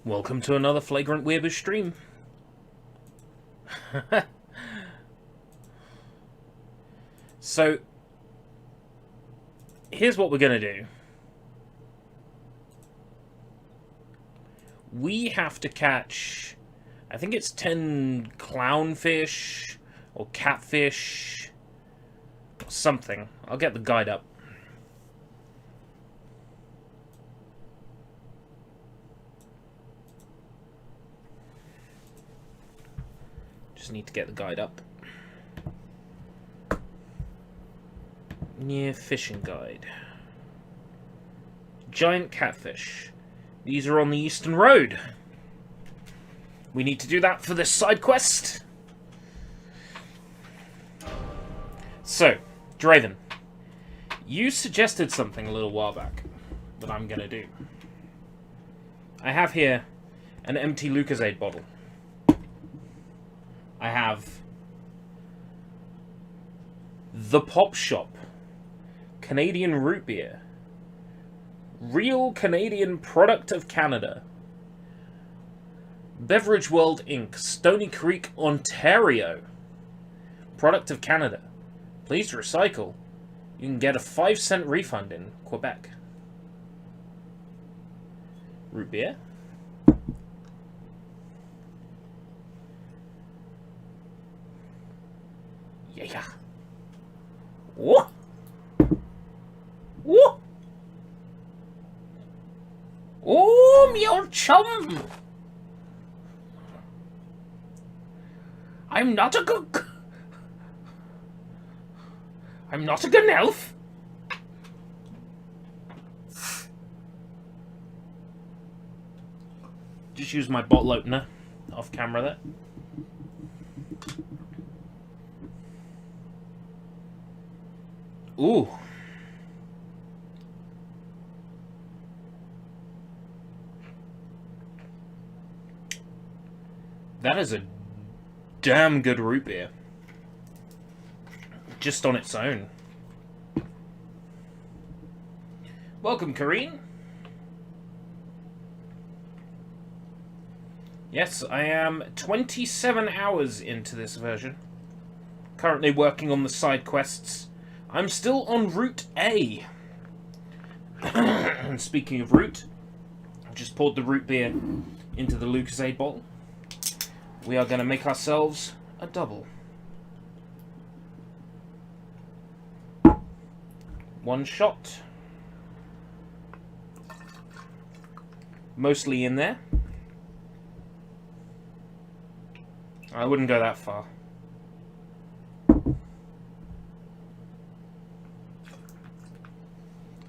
Welcome to another FlagrantWeeaboo stream. So, here's what we're going to do. We have to catch, I think it's 10 clownfish or catfish or something. I'll get the guide up. Just need to get the guide up. NieR fishing guide. Giant catfish. These are on the Eastern Road. We need to do that for this side quest. So, Draven, you suggested something a little while back that I'm going to do. I have here an empty Lucozade bottle. I have the Pop Shop Canadian root beer. Real Canadian product of Canada. Beverage World Inc. Stony Creek, Ontario. Product of Canada. Please recycle. You can get a 5-cent refund in Quebec. Root beer. Yeah. Whoa. Whoa. Oh, me old chum! I'm not a good elf. Just use my bottle opener off camera there. Ooh. That is a damn good root beer. Just on its own. Welcome, Kareen. Yes, I am 27 hours into this version. Currently working on the side quests. I'm still on Route A. And speaking of root, I just poured the root beer into the Lucozade bottle. We are going to make ourselves a double. One shot. Mostly in there. I wouldn't go that far.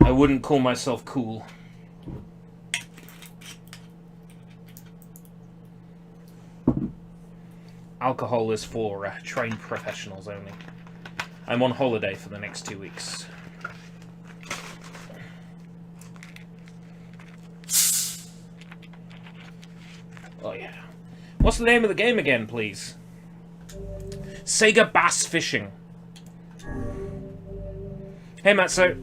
I wouldn't call myself cool. Alcohol is for trained professionals only. I'm on holiday for the next 2 weeks. Oh yeah. What's the name of the game again, please? Sega Bass Fishing. Hey, Matzo.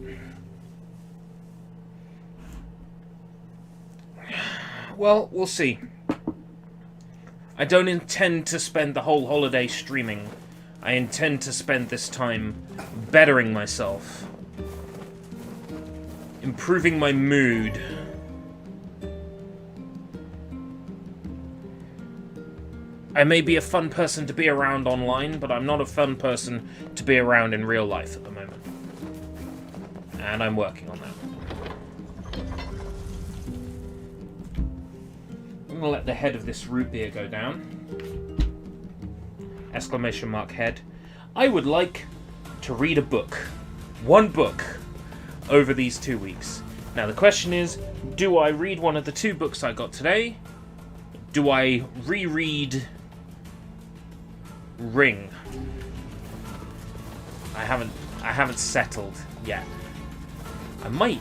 Well, we'll see. I don't intend to spend the whole holiday streaming. I intend to spend this time bettering myself. Improving my mood. I may be a fun person to be around online, but I'm not a fun person to be around in real life at the moment. And I'm working on that. I'm going to let the head of this root beer go down. Exclamation mark head. I would like to read a book. One book. Over these 2 weeks. Now the question is, do I read one of the 2 books I got today? Do I reread Ring? I haven't settled yet. I might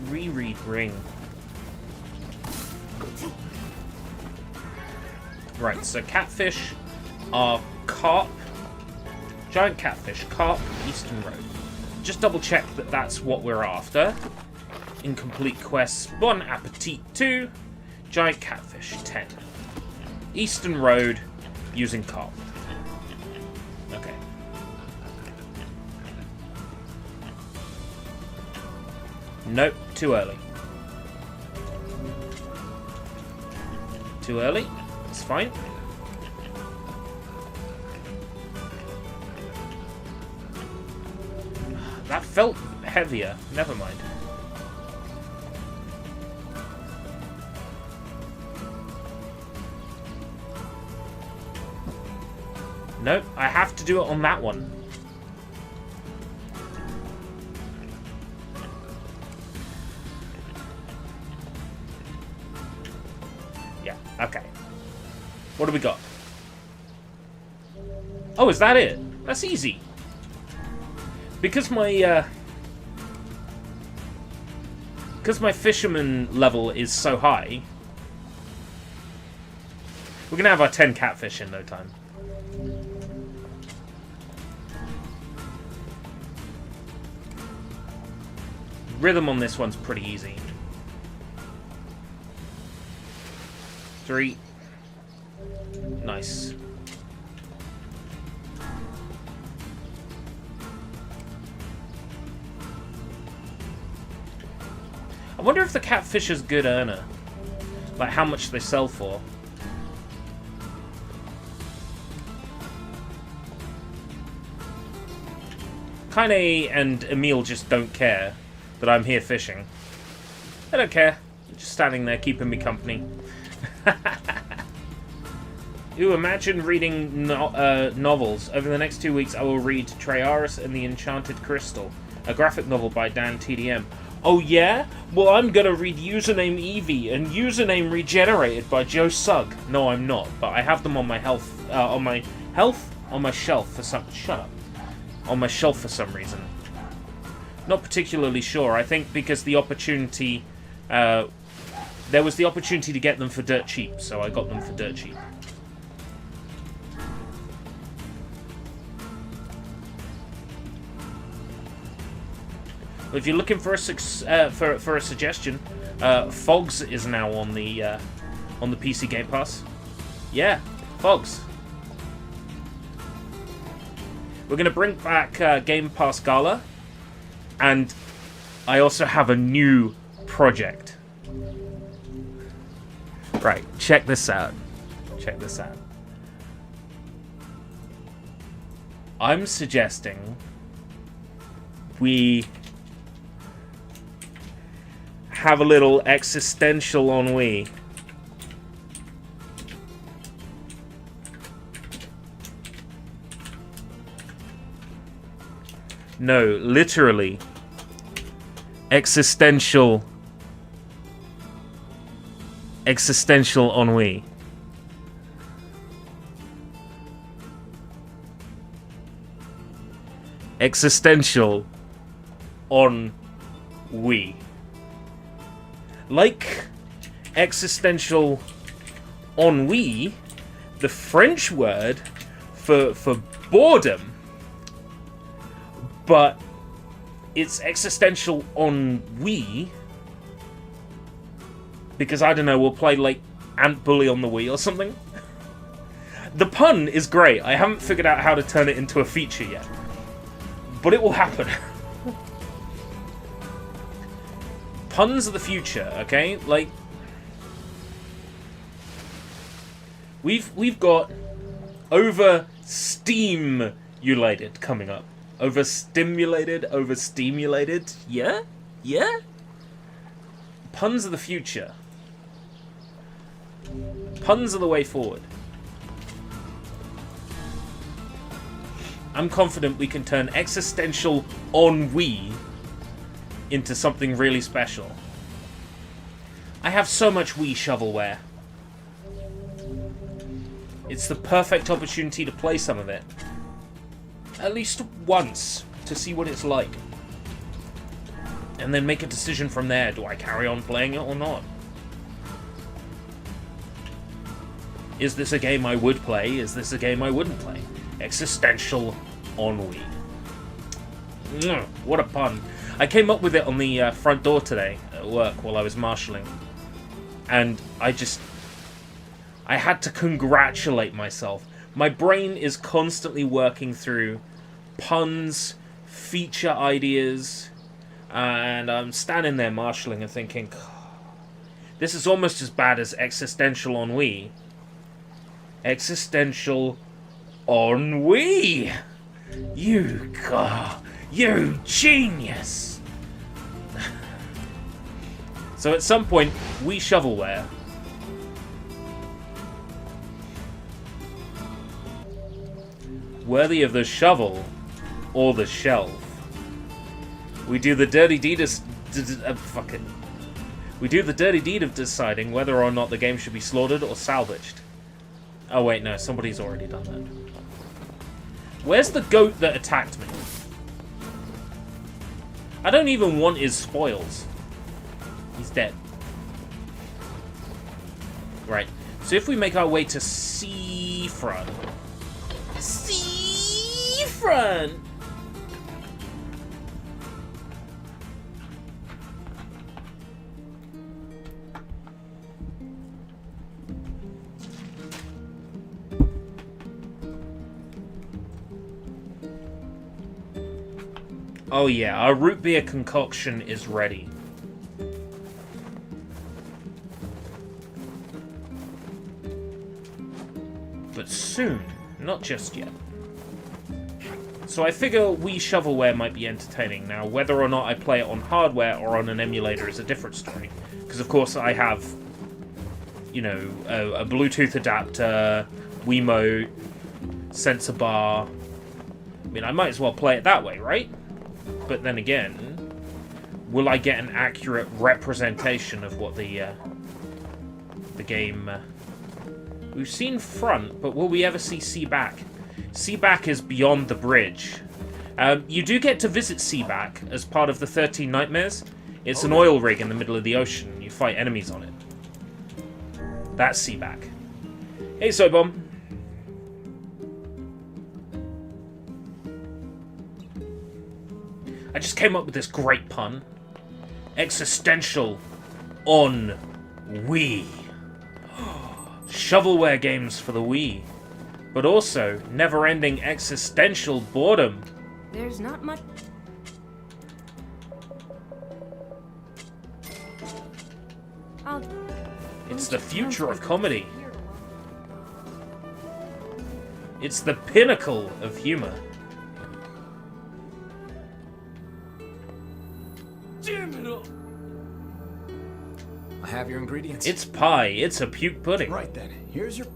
reread Ring. Right, so catfish are carp. Giant catfish, carp, Eastern Road. Just double check that that's what we're after. Incomplete quests. Bon appetit 2. Giant catfish, 10. Eastern Road, using carp. Okay. Nope, too early. Too early? It's fine. That felt heavier. Never mind. Nope, I have to do it on that one. Yeah, okay. What do we got? Oh, is that it? That's easy. Because my fisherman level is so high, we're gonna have our 10 catfish in no time. Rhythm on this one's pretty easy. 3. Nice. I wonder if the catfish is a good earner. Like how much they sell for. Kaine and Emil just don't care that I'm here fishing. They don't care. They're just standing there keeping me company. Ooh, imagine reading novels. Over the next 2 weeks I will read Triaris and the Enchanted Crystal, a graphic novel by Dan TDM. Oh yeah? Well, I'm gonna read Username Eevee and Username Regenerated by Joe Sugg. No, I'm not, but I have them on my on my shelf for some... Shut up. On my shelf for some reason. Not particularly sure. I think because the opportunity... there was the opportunity to get them for dirt cheap, so I got them for dirt cheap. If you're looking for a suggestion, Fogs is now on the PC Game Pass. Yeah, Fogs. We're gonna bring back Game Pass Gala, and I also have a new project. Right, check this out. Check this out. I'm suggesting we have a little existential ennui. No, literally. Existential ennui. Existential ennui. Like existential ennui, the French word for boredom, but it's existential ennui because, I don't know, we'll play like Ant Bully on the Wii or something. The pun is great. I haven't figured out how to turn it into a feature yet, but it will happen. Puns are the future, okay? Like, we've got overstimulated coming up. Overstimulated, yeah? Yeah? Puns are the future. Puns are the way forward. I'm confident we can turn existential ennui into something really special. I have so much Wii shovelware. It's the perfect opportunity to play some of it. At least once, to see what it's like. And then make a decision from there. Do I carry on playing it or not? Is this a game I would play? Is this a game I wouldn't play? Existential ennui. What a pun. I came up with it on the front door today at work while I was marshalling. And I had to congratulate myself. My brain is constantly working through puns, feature ideas, and I'm standing there marshalling and thinking, this is almost as bad as Existential Ennui. Existential Ennui! You genius! So at some point, we shovelware. Worthy of the shovel or the shelf. We do the dirty deed of... We do the dirty deed of deciding whether or not the game should be slaughtered or salvaged. Oh wait, no, somebody's already done that. Where's the goat that attacked me? I don't even want his spoils. He's dead. Right, so if we make our way to Seafront... Seafront! Oh yeah, our root beer concoction is ready. But soon, not just yet. So I figure Wii Shovelware might be entertaining. Now, whether or not I play it on hardware or on an emulator is a different story. Because of course I have, you know, a Bluetooth adapter, Wiimote, sensor bar. I mean, I might as well play it that way, right? But then again, will I get an accurate representation of what the game... We've seen front, but will we ever see Seaback? Seaback is beyond the bridge. You do get to visit Seaback as part of the 13 Nightmares. It's an oil rig in the middle of the ocean. You fight enemies on it. That's Seaback. Hey, Soybomb. I just came up with this great pun. Existential on Wii. Shovelware games for the Wii. But also, never-ending existential boredom. There's not much... It's the future of comedy. It's the pinnacle of humor. Damn it all! I have your ingredients. It's pie. It's a puke pudding. Right then, here's your...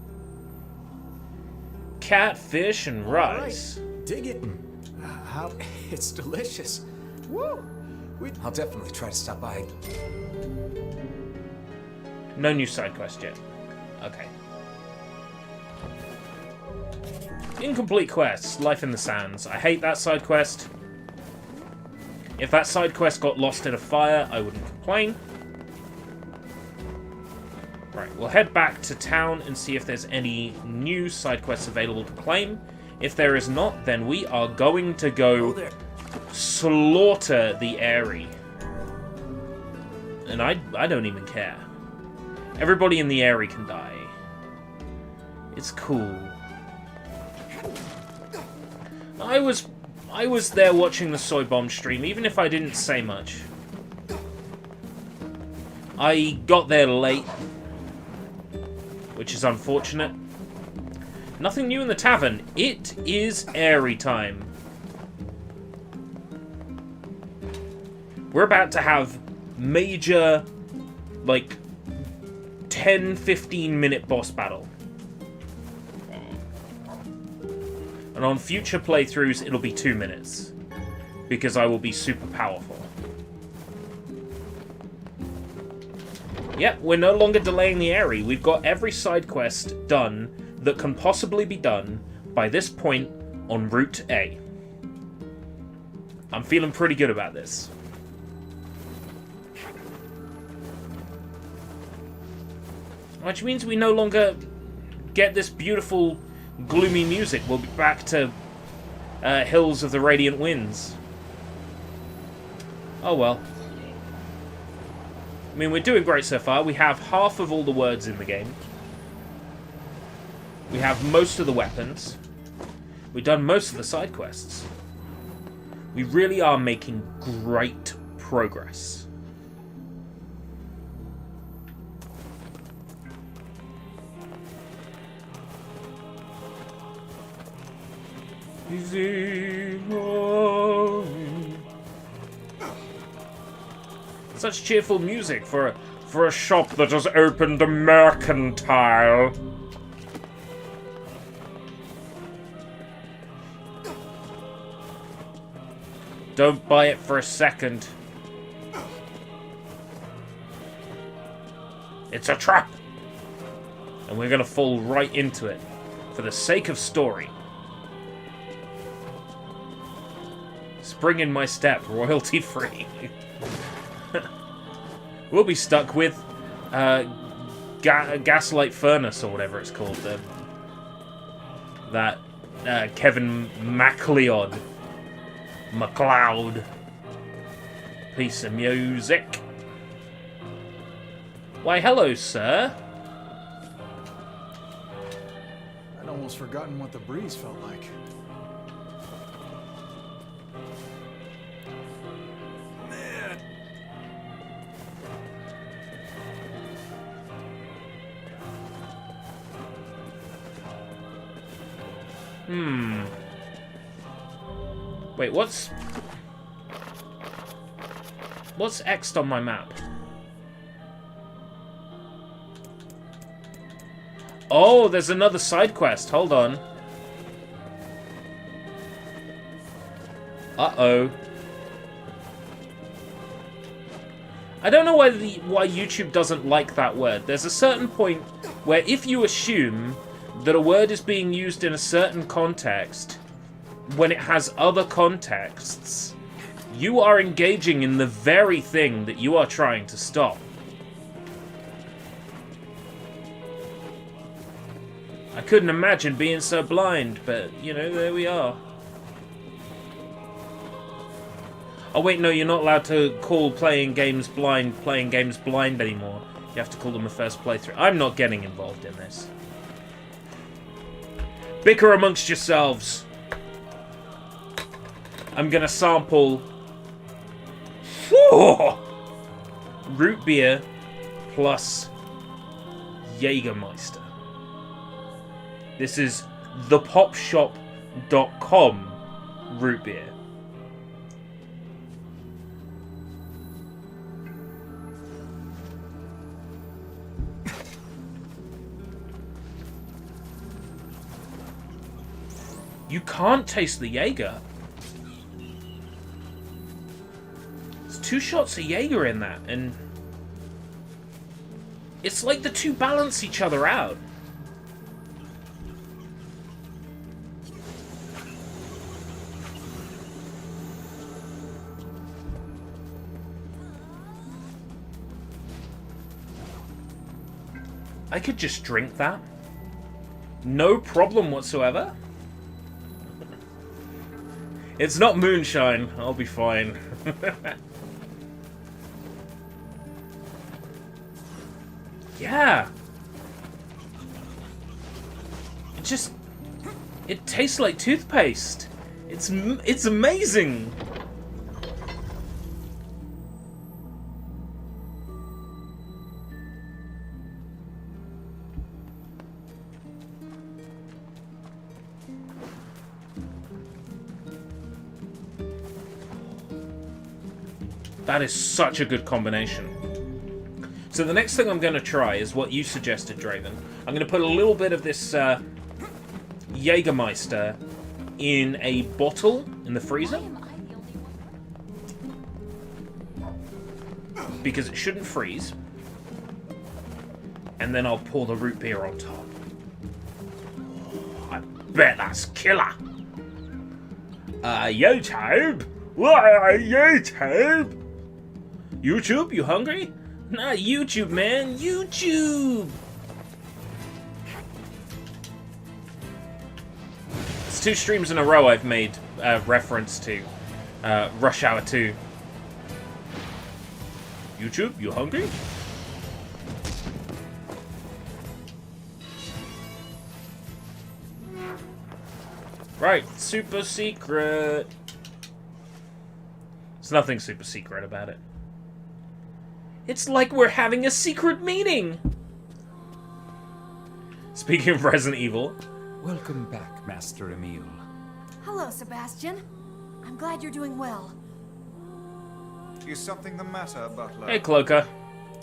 Catfish and rice. Right. Dig it. How... It's delicious. Woo! I'll definitely try to stop by. No new side quest yet. Okay. Incomplete quests. Life in the Sands. I hate that side quest. If that side quest got lost in a fire, I wouldn't complain. Right, we'll head back to town and see if there's any new side quests available to claim. If there is not, then we are going to go slaughter the Airy. And I don't even care. Everybody in the Airy can die. It's cool. I was there watching the Soy Bomb stream, even if I didn't say much. I got there late, which is unfortunate. Nothing new in the tavern. It is Airy time. We're about to have major, like, 10-15 minute boss battle. And on future playthroughs, it'll be 2 minutes. Because I will be super powerful. Yep, we're no longer delaying the Airy. We've got every side quest done that can possibly be done by this point on Route A. I'm feeling pretty good about this. Which means we no longer get this beautiful, gloomy music. We'll be back to Hills of the Radiant Winds. Oh well. mean, we're doing great so far. We have half of all the words in the game. We have most of the weapons. We've done most of the side quests. We really are making great progress. Such cheerful music for a shop that has opened a mercantile. Don't buy it for a second. It's a trap! And we're gonna fall right into it. For the sake of story. Spring in my step, royalty free. We'll be stuck with Gaslight Furnace or whatever it's called. That Kevin MacLeod. MacLeod. Piece of music. Why, hello, sir. I'd almost forgotten what the breeze felt like. Man. Wait, what's X'd on my map? Oh, there's another side quest. Hold on. Uh-oh. I don't know why YouTube doesn't like that word. There's a certain point where if you assume that a word is being used in a certain context, when it has other contexts, you are engaging in the very thing that you are trying to stop. I couldn't imagine being so blind, but, you know, there we are. Oh wait, no, you're not allowed to call playing games blind anymore. You have to call them a first playthrough. I'm not getting involved in this. Bicker amongst yourselves. I'm gonna sample root beer plus Jägermeister. This is thepopshop.com root beer. You can't taste the Jaeger. There's 2 shots of Jaeger in that, and it's like the two balance each other out. I could just drink that. No problem whatsoever. It's not moonshine. I'll be fine. Yeah. It tastes like toothpaste. It's amazing. That is such a good combination. So the next thing I'm going to try is what you suggested, Draven. I'm going to put a little bit of this Jägermeister in a bottle in the freezer. Because it shouldn't freeze. And then I'll pour the root beer on top. I bet that's killer. YouTube? What, YouTube? YouTube, you hungry? Not YouTube, man. YouTube! It's 2 streams in a row I've made reference to Rush Hour 2. YouTube, you hungry? Right, super secret. There's nothing super secret about it. It's like we're having a secret meeting! Speaking of Resident Evil. Welcome back, Master Emil. Hello, Sebastian. I'm glad you're doing well. Is something the matter, Butler? Hey, Cloaker.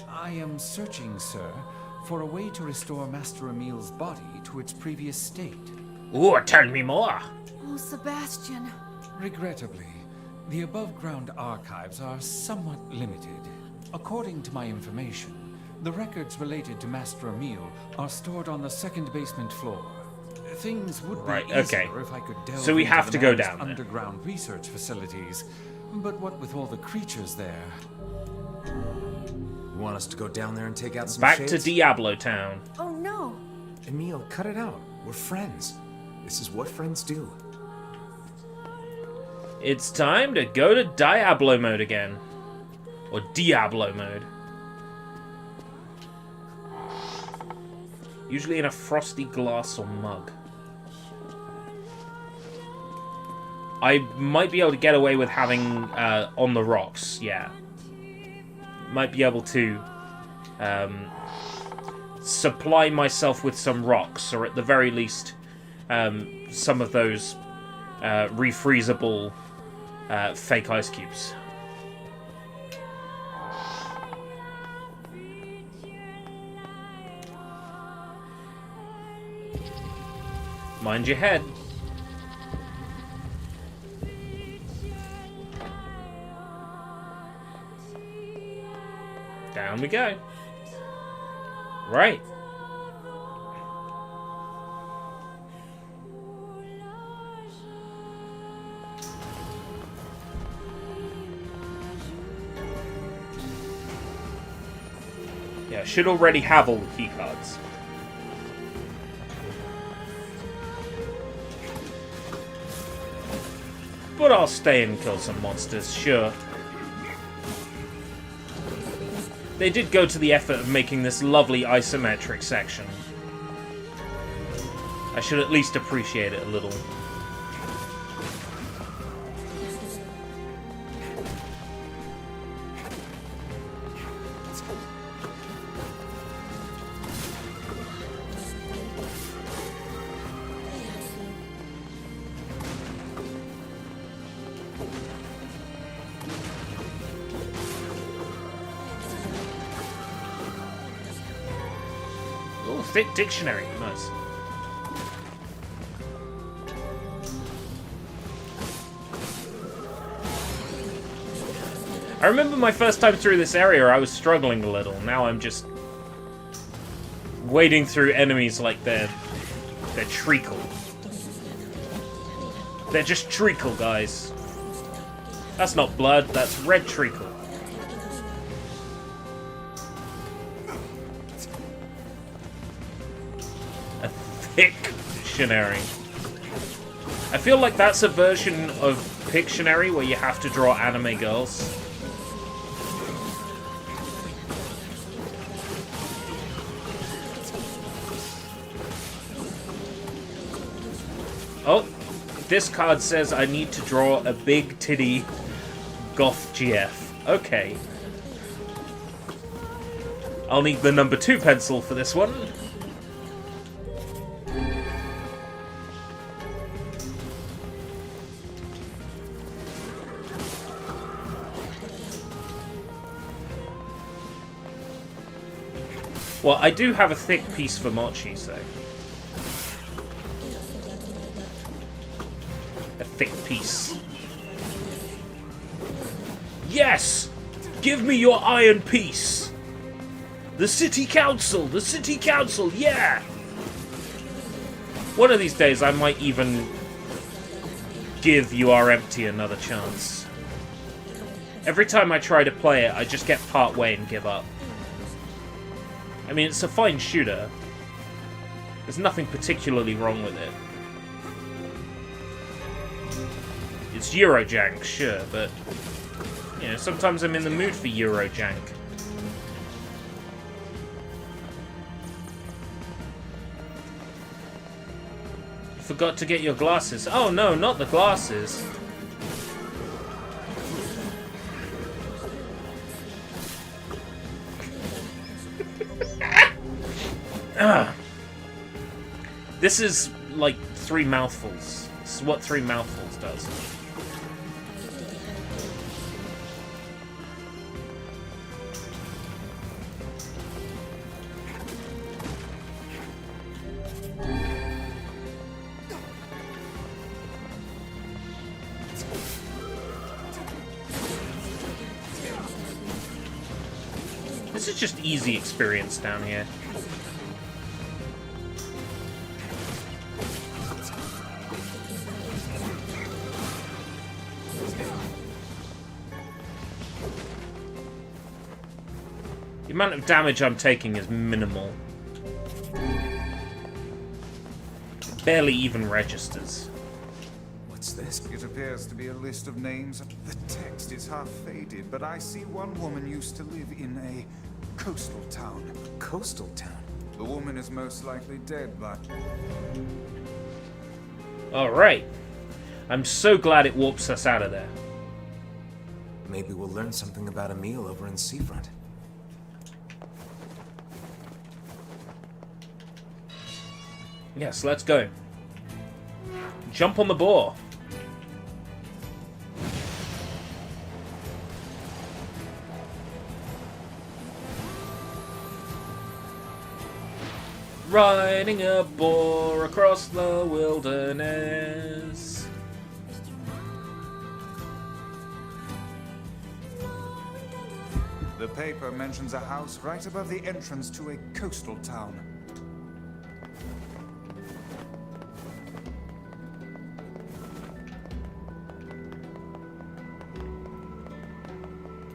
I am searching, sir, for a way to restore Master Emil's body to its previous state. Ooh, tell me more. Oh, Sebastian. Regrettably, the above-ground archives are somewhat limited. According to my information, the records related to Master Emil are stored on the second basement floor. Things would be easier if I could delve so we into have the to go man's down there. underground research facilities. But what with all the creatures there? You want us to go down there and take out some Back shades? to Diablo Town. Oh, no. Emil, cut it out. We're friends. This is what friends do. It's time to go to Diablo mode again. Or Diablo mode. Usually in a frosty glass or mug. I might be able to get away with having on the rocks, yeah. Might be able to supply myself with some rocks, or at the very least some of those refreezable fake ice cubes. Mind your head. Down we go. Right. Yeah, should already have all the key cards. But I'll stay and kill some monsters, sure. They did go to the effort of making this lovely isometric section. I should at least appreciate it a little. Oh, thick dictionary. Nice. I remember my first time through this area, I was struggling a little. Now I'm just wading through enemies like they're treacle. They're just treacle, guys. That's not blood, that's red treacle. A thick dictionary. I feel like that's a version of Pictionary where you have to draw anime girls. Oh, this card says I need to draw a big titty goth GF. Okay. I'll need the number 2 pencil for this one. Well, I do have a thick piece for Mochi, so... a thick piece. Yes! Give me your iron piece! The city council! The city council! Yeah! One of these days I might even give You Are Empty another chance. Every time I try to play it, I just get part way and give up. I mean, it's a fine shooter. There's nothing particularly wrong with it. It's Eurojank, sure, but... you know, sometimes I'm in the mood for Eurojank. Forgot to get your glasses. Oh no, not the glasses. This is like 3 mouthfuls. This is what 3 mouthfuls does. This is just easy experience down here. The amount of damage I'm taking is minimal. Barely even registers. What's this? It appears to be a list of names. The text is half faded, but I see one woman used to live in a coastal town. Coastal town. The woman is most likely dead, but... Alright. I'm so glad it warps us out of there. Maybe we'll learn something about Emil over in Seafront. Yes, let's go. Jump on the boar. Riding a boar across the wilderness. The paper mentions a house right above the entrance to a coastal town.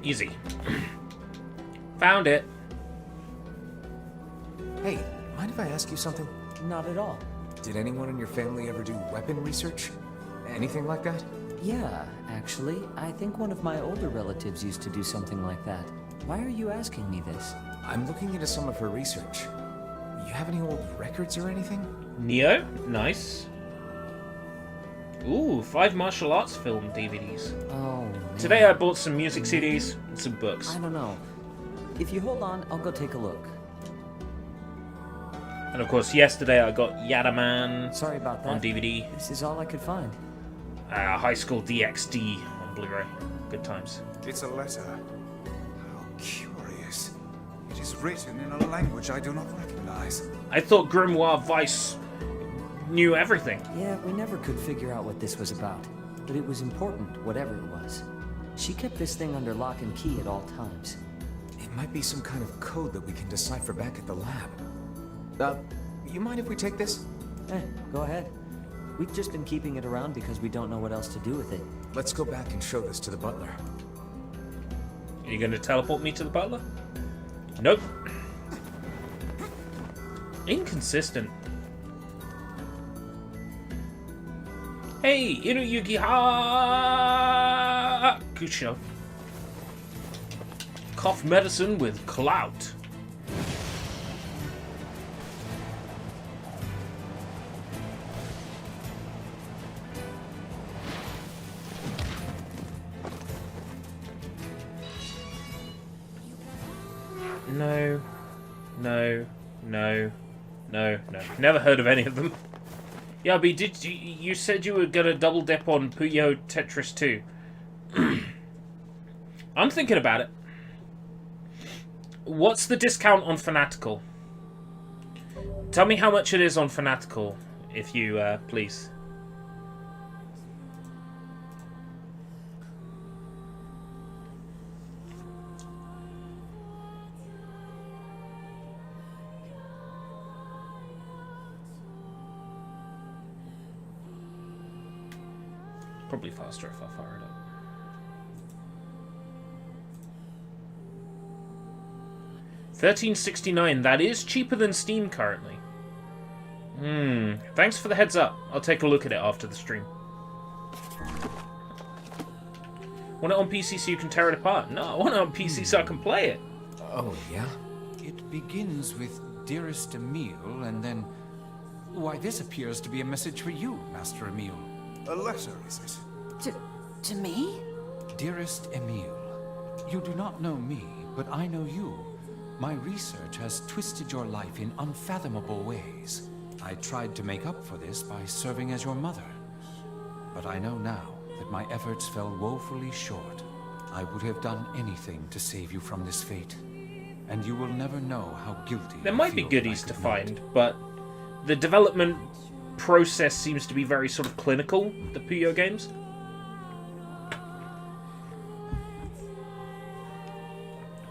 Easy. Found it. Hey, mind if I ask you something? Not at all. Did anyone in your family ever do weapon research? Anything like that? Yeah, actually, I think one of my older relatives used to do something like that. Why are you asking me this? I'm looking into some of her research. You have any old records or anything? Neo? Nice. Ooh, 5 martial arts film DVDs. Oh, man. Today I bought some music CDs and some books. I don't know. If you hold on, I'll go take a look. And of course, yesterday I got Yadaman Sorry about that. on DVD. This is all I could find. High School DxD on Blu-ray. Good times. It's a letter. How curious. It is written in a language I do not recognize. I thought Grimoire Vice knew everything. Yeah, we never could figure out what this was about. But it was important, whatever it was. She kept this thing under lock and key at all times. It might be some kind of code that we can decipher back at the lab. You mind if we take this? Go ahead. We've just been keeping it around because we don't know what else to do with it. Let's go back and show this to the butler. Are you going to teleport me to the butler? Nope. Inconsistent. Hey, Inuyuki Hakusho. Cough medicine with clout. No, no, no, no, no. Never heard of any of them. Yeah, but you said you were gonna double dip on Puyo Tetris 2. I'm thinking about it. What's the discount on Fanatical? Tell me how much it is on Fanatical, if you please. Probably faster if I fire it up. $13.69. That is cheaper than Steam currently. Thanks for the heads up. I'll take a look at it after the stream. Want it on PC so you can tear it apart? No, I want it on PC so I can play it. Oh, yeah? It begins with Dearest Emil, and then Why, this appears to be a message for you, Master Emile. A letter, is it? To me? Dearest Emile, you do not know me, but I know you. My research has twisted your life in unfathomable ways. I tried to make up for this by serving as your mother. But I know now that my efforts fell woefully short. I would have done anything to save you from this fate. And you will never know how guilty There I might be feel goodies I to could not. find, but the development process seems to be very sort of clinical, the Puyo games.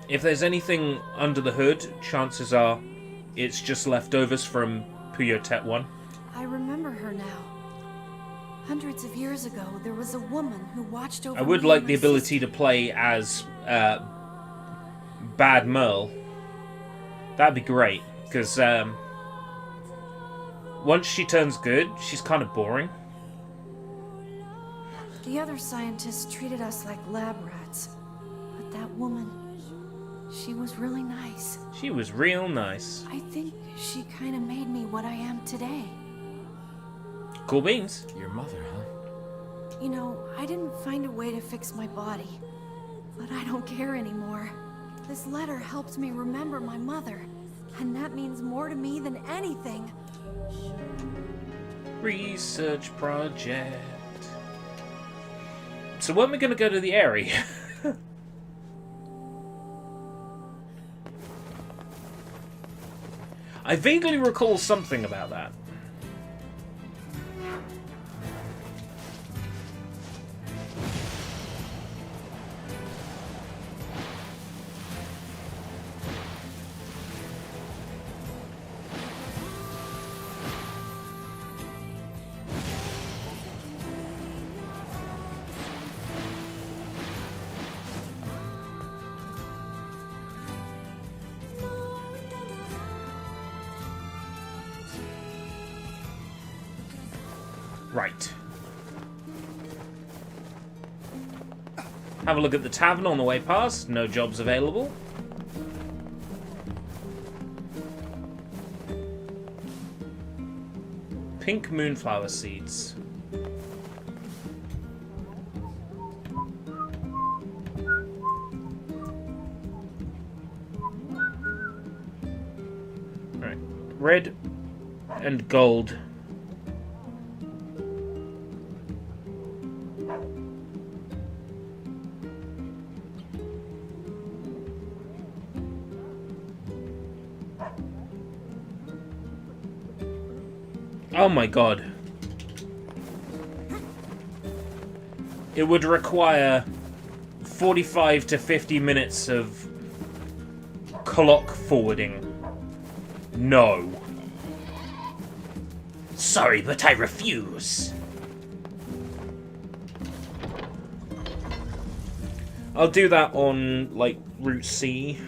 If there's anything under the hood, chances are it's just leftovers from Puyo Tet 1. I remember her now. Hundreds of years ago, there was a woman who watched over I would me like and the my ability to play as Bad Merle. That'd be great, because once she turns good, she's kind of boring. The other scientists treated us like lab rats. But that woman, she was really nice. She was real nice. I think she kind of made me what I am today. Cool beans. Your mother, huh? You know, I didn't find a way to fix my body. But I don't care anymore. This letter helped me remember my mother. And that means more to me than anything. Research project. So when are we going to go to the area? I vaguely recall something about that. Right. Have a look at the tavern on the way past. No jobs available. Pink moonflower seeds. Right. Red and gold. Oh my god. It would require 45 to 50 minutes of clock forwarding. No. Sorry, but I refuse. I'll do that on, like, Route C.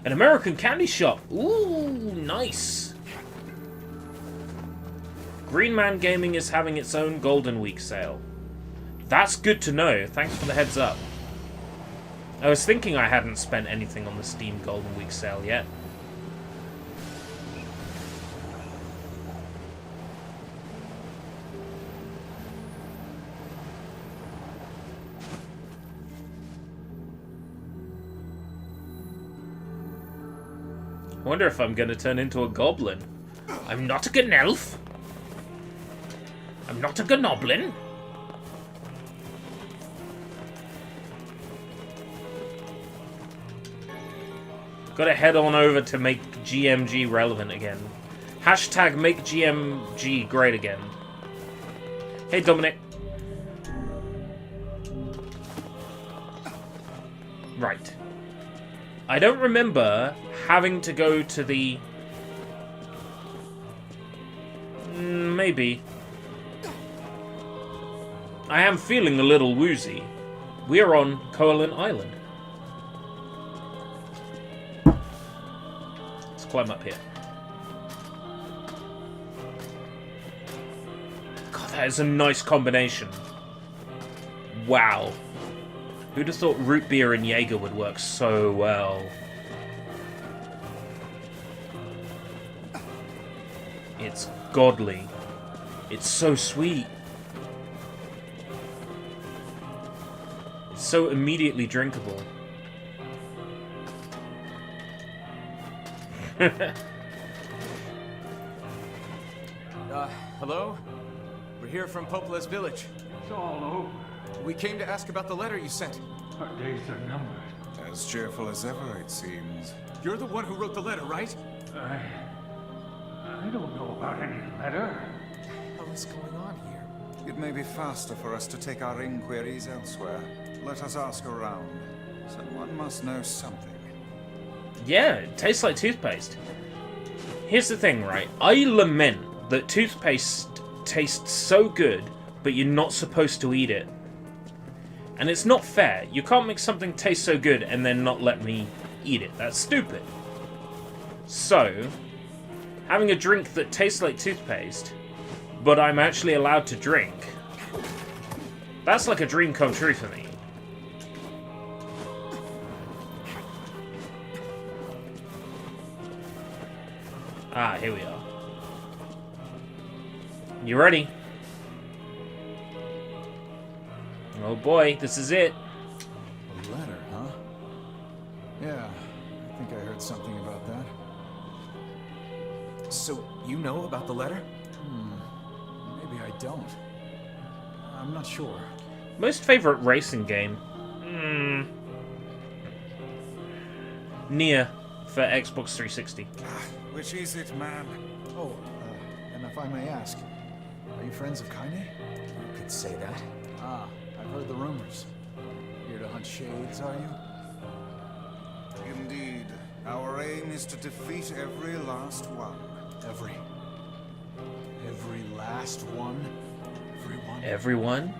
An American candy shop. Ooh, nice. Green Man Gaming is having its own Golden Week sale. That's good to know. Thanks for the heads up. I was thinking I hadn't spent anything on the Steam Golden Week sale yet. I wonder if I'm going to turn into a goblin. I'm not a gnelf. I'm not a gnoblin. Gotta head on over to make GMG relevant again. Hashtag make GMG great again. Hey, Dominic. Right. I don't remember having to go to the... Maybe. I am feeling a little woozy. We're on Koalin Island. Let's climb up here. God, that is a nice combination. Wow. Who'd have thought root beer and Jaeger would work so well? It's godly. It's so sweet. It's so immediately drinkable. Hello? We're here from Popola's village. It's all over. We came to ask about the letter you sent. Our days are numbered. As cheerful as ever, it seems. You're the one who wrote the letter, right? I don't know about any letter. What is going on here? It may be faster for us to take our inquiries elsewhere. Let us ask around. Someone must know something. Yeah, it tastes like toothpaste. Here's the thing, right? I lament that toothpaste tastes so good, but you're not supposed to eat it. And it's not fair. You can't make something taste so good and then not let me eat it. That's stupid. So, having a drink that tastes like toothpaste, but I'm actually allowed to drink, that's like a dream come true for me. Ah, here we are. You ready? Oh boy, this is it. A letter, huh? Yeah, I think I heard something about that. So, you know about the letter? Maybe I don't. I'm not sure. Most favorite racing game? NieR for Xbox 360. Which is it, man? Oh, and if I may ask, are you friends of Kaine? You could say that. Ah, I've heard the rumors. Here to hunt shades, are you? Indeed. Our aim is to defeat every last one. Every last one? Everyone? Everyone?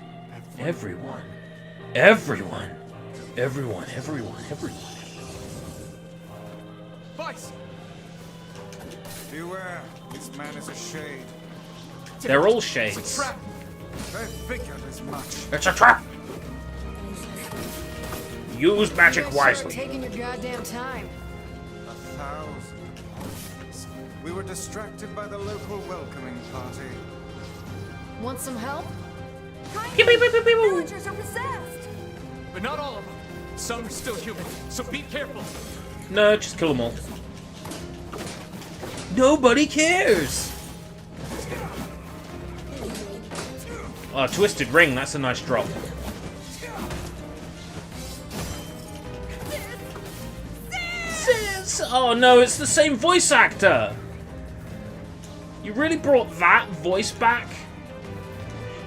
Everyone. Everyone. Everyone. Everyone. Everyone. Vice! Beware, this man is a shade. They're all It's a shades. trap! I figured as much. It's a trap! Use magic wisely. Taking your goddamn time. 1,000. We were distracted by the local welcoming party. Want some help? Pew, pew, pew, pew, pew. Villagers are possessed. But not all of them. Some are still human, so be careful. No, just kill them all. Nobody cares! Oh, Twisted Ring, that's a nice drop. Sis! Oh no, it's the same voice actor! You really brought that voice back?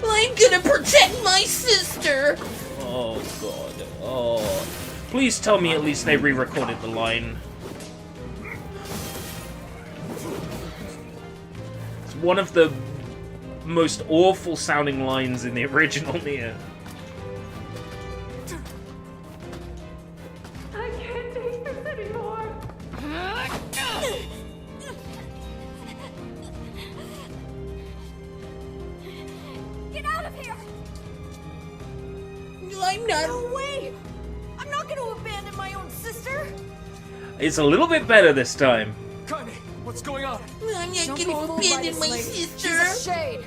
I'm gonna protect my sister! Oh god, oh. Please tell me at least they re-recorded the line. It's one of the most awful sounding lines in the original NieR. I can't take this anymore. Get out of here! I'm not. No way! I'm not going to abandon my own sister. It's a little bit better this time. Kaine, what's going on? I'm not going to abandon my sister. She's a shade.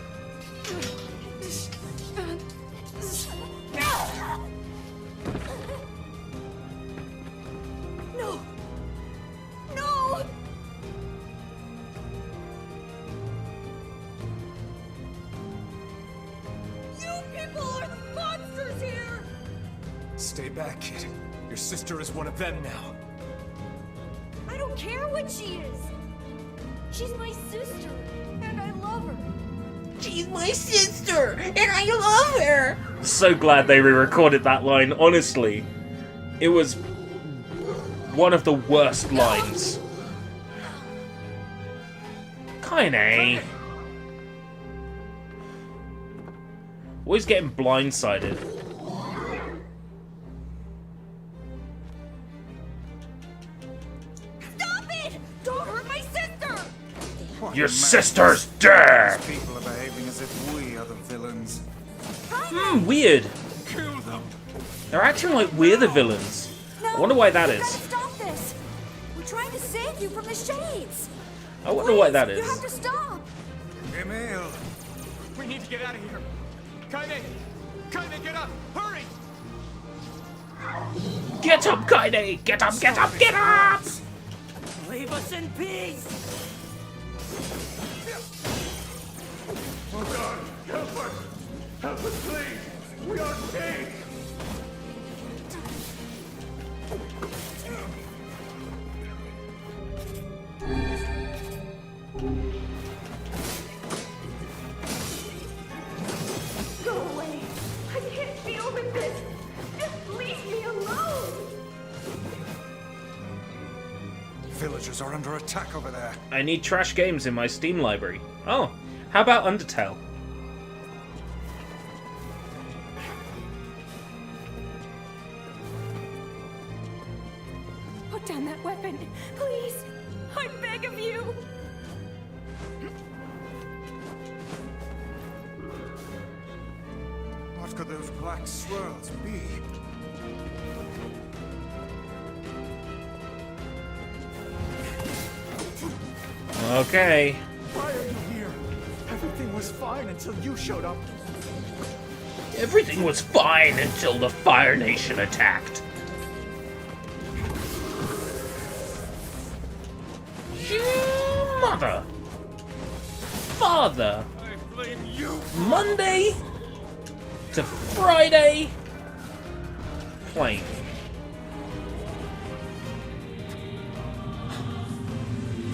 No. No. You people are the monsters here. Stay back, kid. Your sister is one of them now. I don't care what she is. She's my sister, and I love her. She's my sister, and I love her. So glad they re-recorded that line. Honestly, it was one of the worst lines. Kaine. Always getting blindsided. Stop it! Don't hurt my sister! What Your a mess. sister's dead. These people are behaving as if we are the villains. Weird. Kill them! They're acting like we're the villains. I wonder why that You is. gotta stop this! We're trying to save you from the shades! I wonder why that You is. have to stop! Emil! We need to get out of here. Kaine! Kaine, get up! Hurry! Get up, Kaine! Get up, get up, get up! Leave us in peace! Oh God, help us! Help us, please! We are caged! Go away! I can't deal with this! Just leave me alone! Villagers are under attack over there. I need trash games in my Steam library. Oh, how about Undertale? Put down that weapon, please! I beg of you! What could those black swirls be? Okay. Why are you here? Everything was fine until you showed up. Everything was fine until the Fire Nation attacked. You mother. Father. I blame you. Monday to Friday. Playing.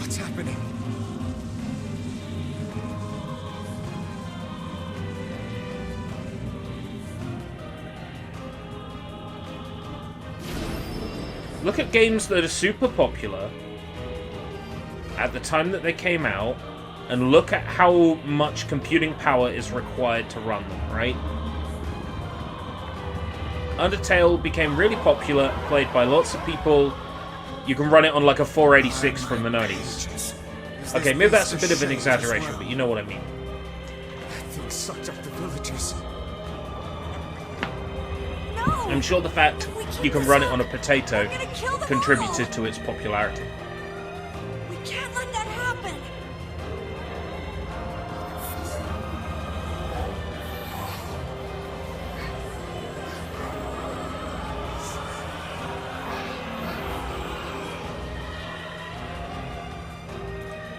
What's happening? Look at games that are super popular at the time that they came out, and look at how much computing power is required to run them, right? Undertale became really popular, played by lots of people. You can run it on like a 486 from the 90s. Okay, maybe that's a bit of an exaggeration, but you know what I mean. That thing sucked up the villagers. No! I'm sure the fact We keep you can this run it up. on a potato I'm gonna kill them contributed all. to its popularity. We can't let that happen!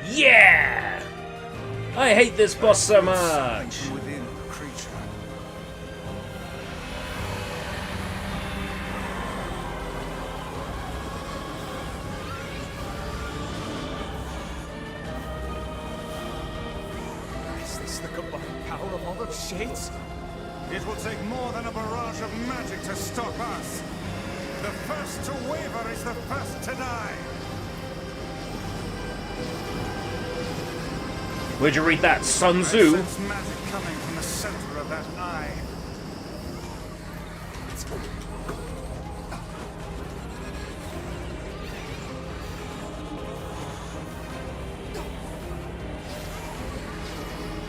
Yeah! I hate this boss so much! Within the creature. Is this the combined power of all those shades? It will take more than a barrage of magic to stop us. The first to waver is the first to die. Where'd you read that, Sun I Tzu? sense magic coming from the center of that eye.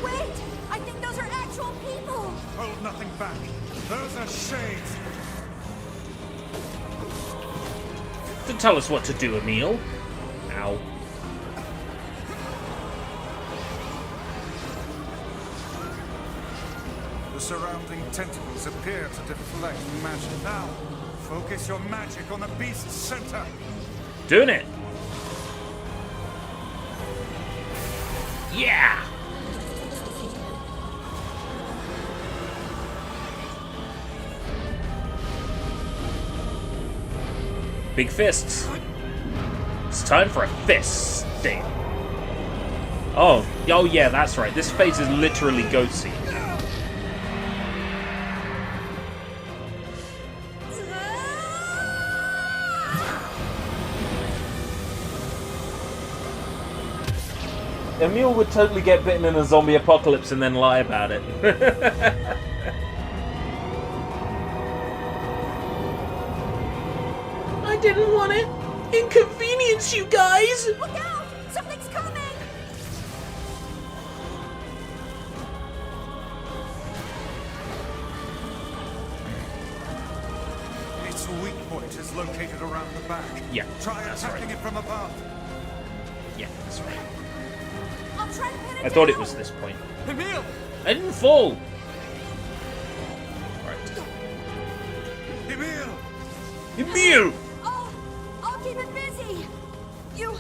Wait! I think those are actual people! Hold nothing back. Those are shades. Don't tell us what to do, Emil. Ow. The surrounding tentacles appear to deflect magic. Now, focus your magic on the beast's center. Doing it! Yeah! Big fists. It's time for a fist sting. Oh yeah, that's right. This phase is literally Ghosty. Emil would totally get bitten in a zombie apocalypse and then lie about it. I didn't want to inconvenience you guys! Look out! Something's coming! Its weak point is located around the back. Yeah, Try that's attacking right. it from above. Yeah, that's right. I'll try to pin it I thought it down. was this point. Emil! I didn't fall! Right. Emil! Emil! I'll keep it busy. You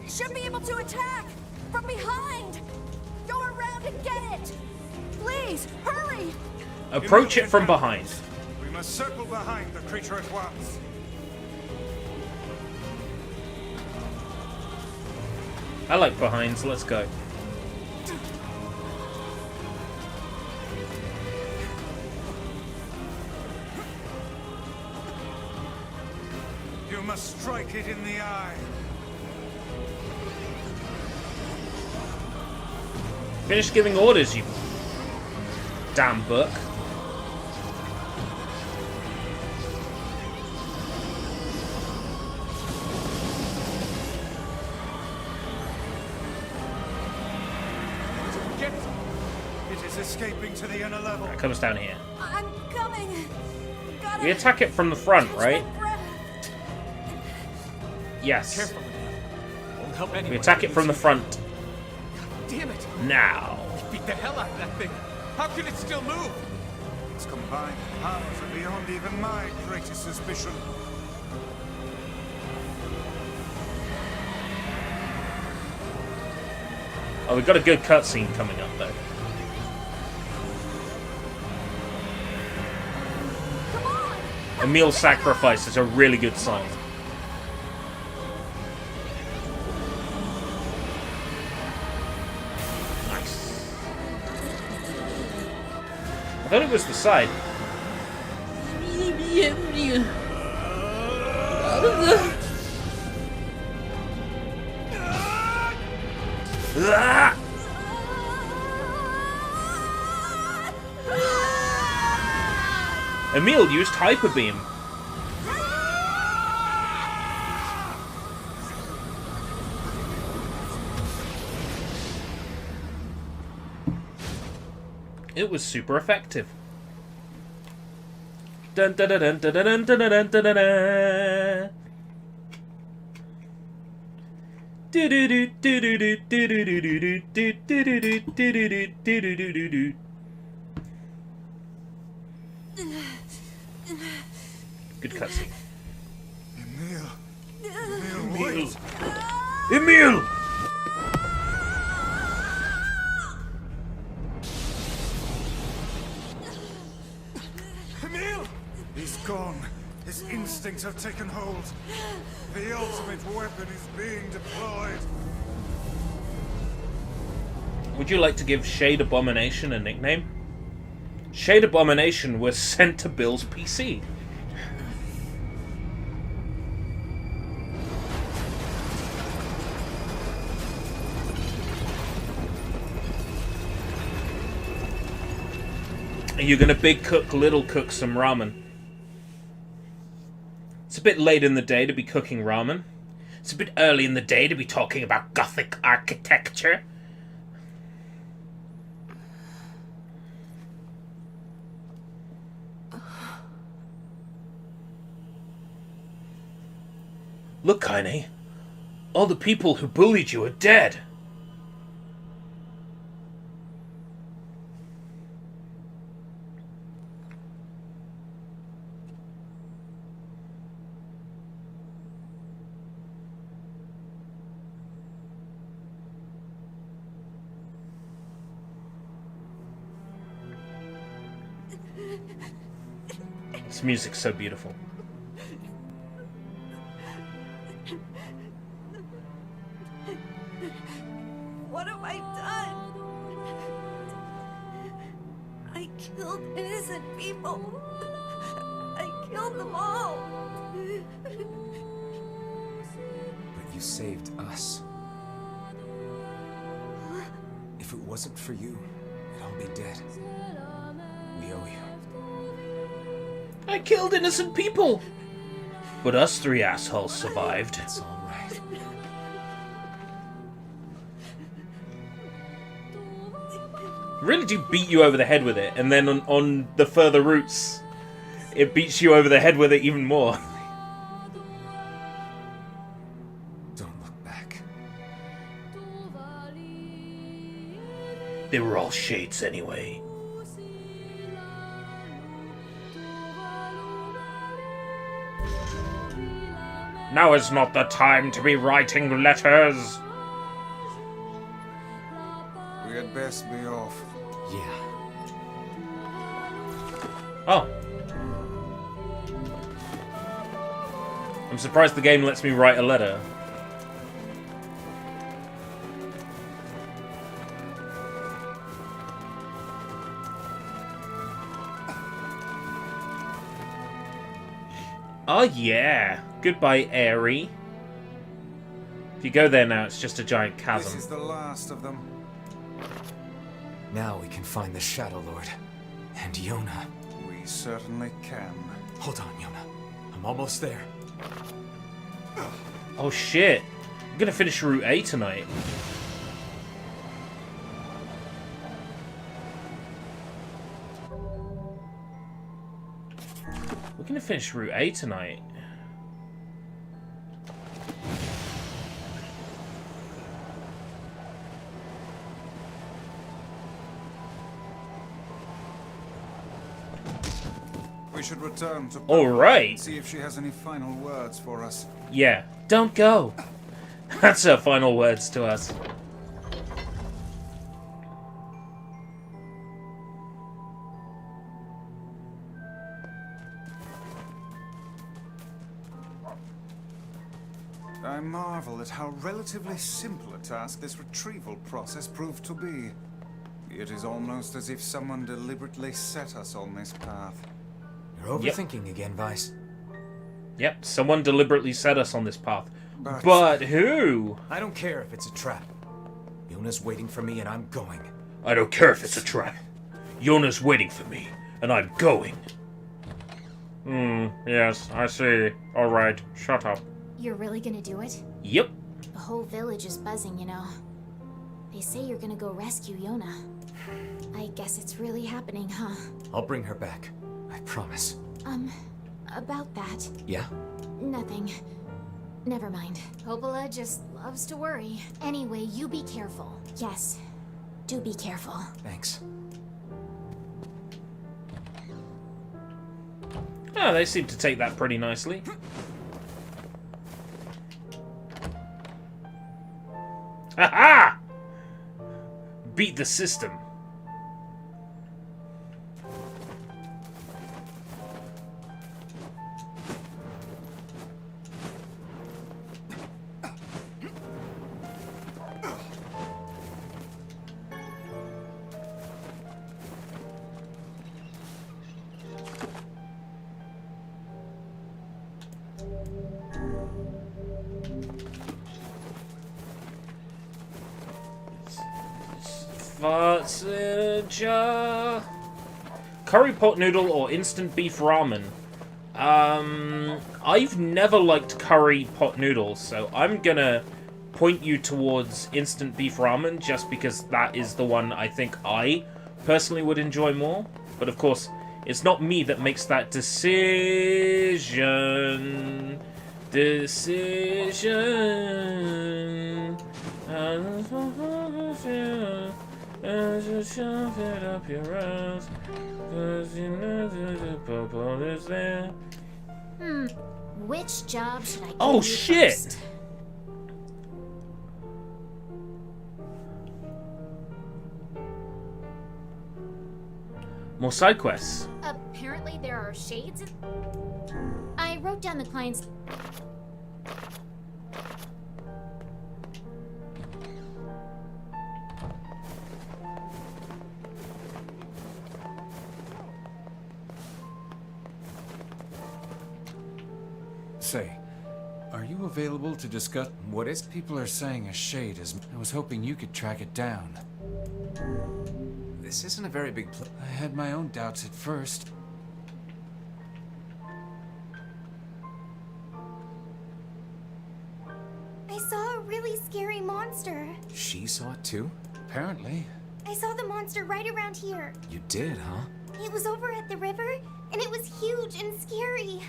should be able to attack from behind. Go around and get it. Please, hurry. Approach it from behind. We must circle behind the creature at once. I like behinds, let's go. You must strike it in the eye. Finish giving orders, you damn book. It is escaping to the inner level. It comes down here. I'm coming. Gotta We attack it from the front, catch right? my breath. Yes. Careful with that. Won't help anyone. We attack it from the front. Damn it! Now. Beat the hell out of that thing. How can it still move? Its combined powers are beyond even my greatest suspicion. Oh, we've got a good cutscene coming up, though. Come on. Emil's Sacrifice is a really good song. Nice. I thought it was the side. Ah! Emil used Hyper Beam. It was super effective. Dun dun dun dun dun dun dun dun dun dun dun. Good cutscene. Emil. Emil, wait. Emil! Emil! He's gone. His instincts have taken hold. The ultimate weapon is being deployed. Would you like to give Shade Abomination a nickname? Shade Abomination was sent to Bill's PC. Are you gonna big cook, little cook some ramen? It's a bit late in the day to be cooking ramen. It's a bit early in the day to be talking about Gothic architecture. Look, Kaine. All the people who bullied you are dead. This music's so beautiful. What have I done? I killed innocent people. I killed them all. But you saved us. If it wasn't for you, we'd all be dead. We owe you. I killed innocent people! But us three assholes survived. It's all right. Really do beat you over the head with it, and then on the further routes, it beats you over the head with it even more. Don't look back. They were all shades anyway. Now is not the time to be writing letters. We had best be off. Yeah. Oh. I'm surprised the game lets me write a letter. Oh yeah. Goodbye, Airy. If you go there now, it's just a giant chasm. This is the last of them. Now we can find the Shadow Lord. And Yona. We certainly can. Hold on, Yona. I'm almost there. Oh shit. I'm gonna finish Route A tonight. We're gonna finish Route A tonight. We should return to All right. see if she has any final words for us. Yeah. Don't go. That's her final words to us. I marvel at how relatively simple a task this retrieval process proved to be. It is almost as if someone deliberately set us on this path. You're overthinking again, Vice. Yep, someone deliberately set us on this path. But- But who? I don't care if it's a trap. Yona's waiting for me and I'm going. I don't care if it's a trap. Yona's waiting for me, and I'm going. Yes, I see. Alright, shut up. You're really gonna do it? Yep. The whole village is buzzing, you know. They say you're gonna go rescue Yona. I guess it's really happening, huh? I'll bring her back. I promise. About that. Yeah? Nothing. Never mind. Popola just loves to worry. Anyway, you be careful. Yes. Do be careful. Thanks. Oh, they seem to take that pretty nicely. Ha-ha! Beat the system. Farts in a jar. Curry pot noodle or instant beef ramen? I've never liked curry pot noodles, so I'm gonna point you towards instant beef ramen just because that is the one I think I personally would enjoy more. But of course, it's not me that makes that decision. Just shove it up your ass, 'cause you know the purple is there. Which job should I give Oh, you shit! first? More side quests. Apparently there are shades. I wrote down the client's... Say, are you available to discuss What is? People are saying a shade is... I was hoping you could track it down. This isn't a very big place. I had my own doubts at first. I saw a really scary monster. She saw it too? Apparently. I saw the monster right around here. You did, huh? It was over at the river, and it was huge and scary.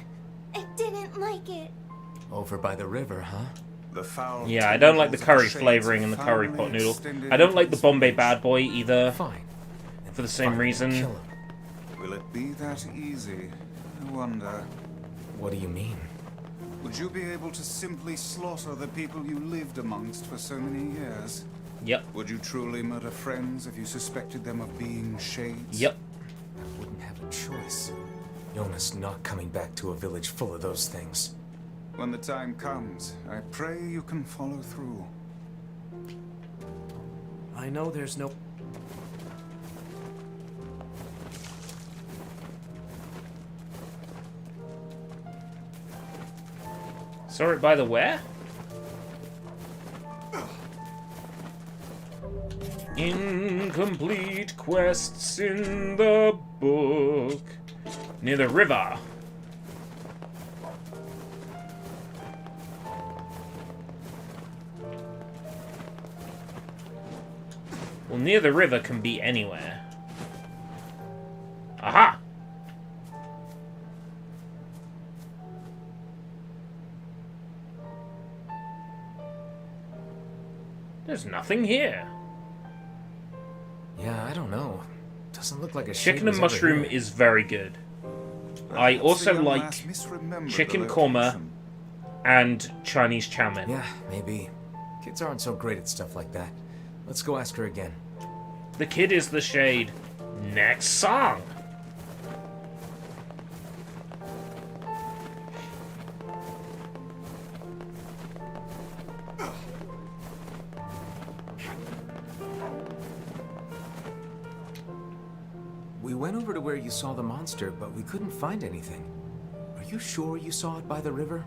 I didn't like it. Over by the river, huh? The foul Yeah, I don't like the tendrils of curry shades flavoring in the have curry finally pot noodle. extended I don't into like the this Bombay village. Bad Boy either, Fine. for the same Fine, reason. Kill him. Will it be that easy? I wonder. What do you mean? Would you be able to simply slaughter the people you lived amongst for so many years? Yep, Would you truly murder friends if you suspected them of being shades? yep. I wouldn't have a choice. Yona's not coming back to a village full of those things. When the time comes, I pray you can follow through. I know there's no... Saw it by the where? Incomplete quests in the book. Near the river. Well, near the river can be anywhere. Aha! There's nothing here. Yeah, I don't know. Doesn't look like a shade Chicken and was ever mushroom here. is very good. I Perhaps also the young like lass misremembered chicken the korma location. and Chinese chow mein. Yeah, maybe. Kids aren't so great at stuff like that. Let's go ask her again. The kid is the shade. Next song. We went over to where you saw the monster, but we couldn't find anything. Are you sure you saw it by the river?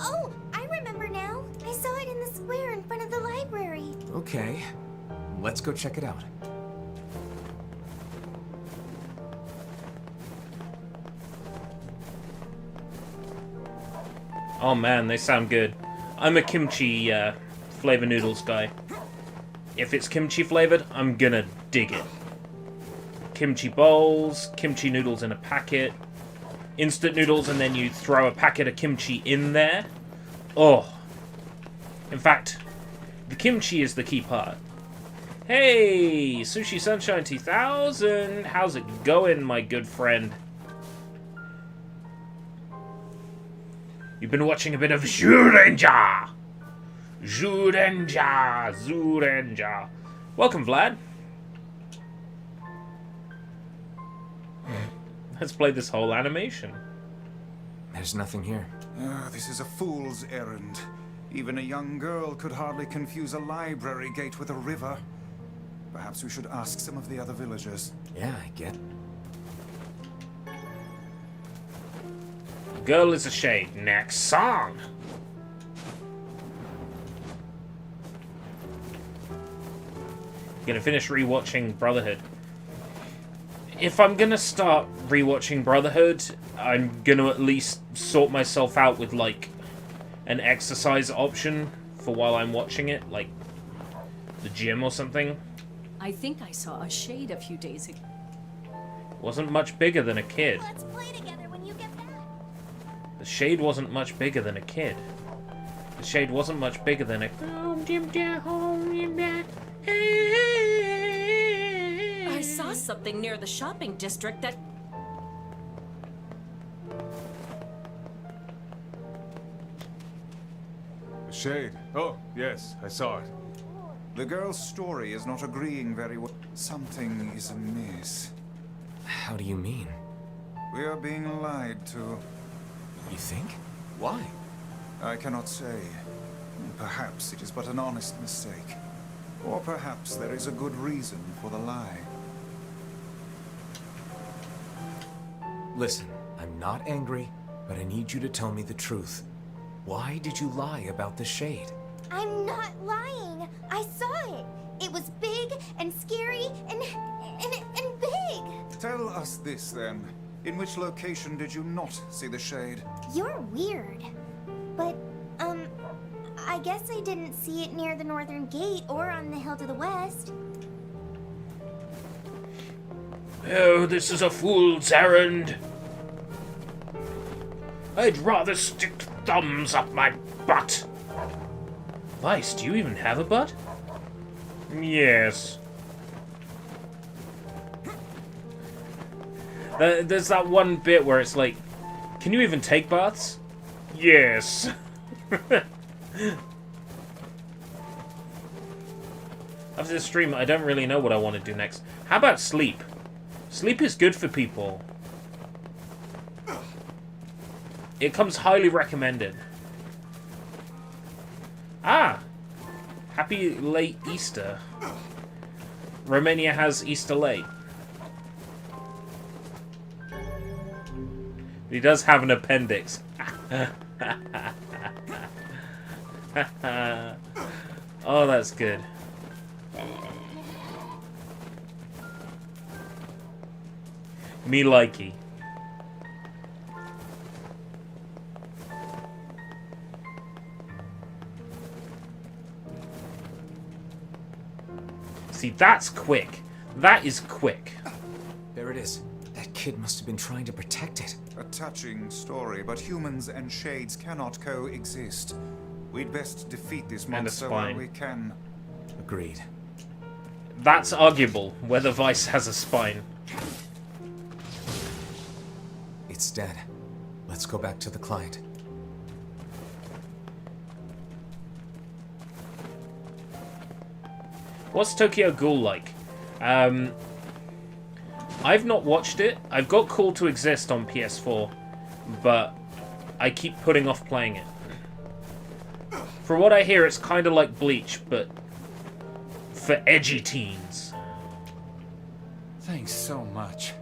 Oh, I remember now. I saw it in the square in front of the library. Okay. Let's go check it out. Oh man, they sound good. I'm a kimchi flavor noodles guy. If it's kimchi flavored, I'm gonna dig it. Kimchi bowls, kimchi noodles in a packet, instant noodles, and then you throw a packet of kimchi in there. Oh. In fact, the kimchi is the key part. Hey, Sushi Sunshine 2000! How's it going, my good friend? You've been watching a bit of Zhurenja! Zhurenja! Welcome, Vlad. Let's play this whole animation. There's nothing here. This is a fool's errand. Even a young girl could hardly confuse a library gate with a river. Perhaps we should ask some of the other villagers. Yeah, I get. Girl is a shade. Next song. Gonna finish rewatching Brotherhood. If I'm gonna start rewatching Brotherhood, I'm gonna at least sort myself out with like an exercise option for while I'm watching it, like the gym or something. I think I saw a shade a few days ago. Wasn't much bigger than a kid. Let's play together when you get back. The shade wasn't much bigger than a kid. The shade wasn't much bigger than a... I saw something near the shopping district that... The shade. Oh, yes, I saw it. The girl's story is not agreeing very well. Something is amiss. How do you mean? We are being lied to. You think? Why? I cannot say. Perhaps it is but an honest mistake. Or perhaps there is a good reason for the lie. Listen, I'm not angry, but I need you to tell me the truth. Why did you lie about the shade? I'm not lying. I saw it. It was big and scary and big. Tell us this then. In which location did you not see the shade? You're weird. But, I guess I didn't see it near the northern gate or on the hill to the west. Oh, this is a fool's errand. I'd rather stick thumbs up my butt. Vice, do you even have a butt? Yes. There's that one bit where it's like, can you even take baths? Yes. After this stream, I don't really know what I want to do next. How about sleep? Sleep is good for people. It comes highly recommended. Ah! Happy late Easter. Romania has Easter late. He does have an appendix. Oh, that's good. Me likey. See, that's quick. That is quick. There it is. That kid must have been trying to protect it. A touching story, but humans and shades cannot coexist. We'd best defeat this monster while we can. Agreed. That's arguable, whether Vice has a spine. It's dead. Let's go back to the client. What's Tokyo Ghoul like? I've not watched it. I've got Call to Exist on PS4, but I keep putting off playing it. For what I hear, it's kind of like Bleach, but for edgy teens. Thanks so much.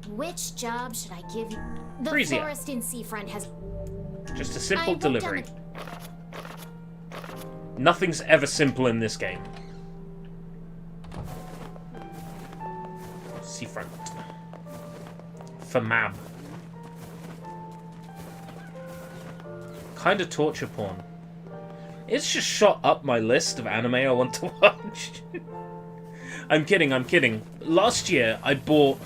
Which job should I give you? The Frisia. florist in Seafront has... Just a simple I wrote down delivery. Nothing's ever simple in this game. Seafront. Famab. Kinda torture porn. It's just shot up my list of anime I want to watch. I'm kidding, I'm kidding. Last year, I bought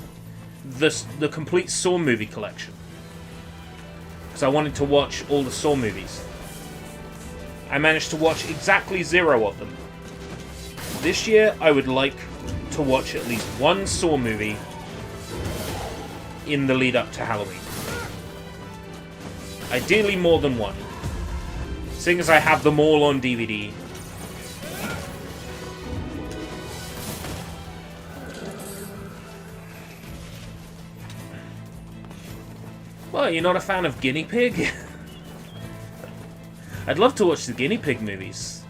the complete Saw movie collection. Because I wanted to watch all the Saw movies. I managed to watch exactly 0 of them. This year, I would like to watch at least one Saw movie in the lead up to Halloween. Ideally more than one. Seeing as I have them all on DVD. Well, you're not a fan of Guinea Pig? I'd love to watch the Guinea Pig movies.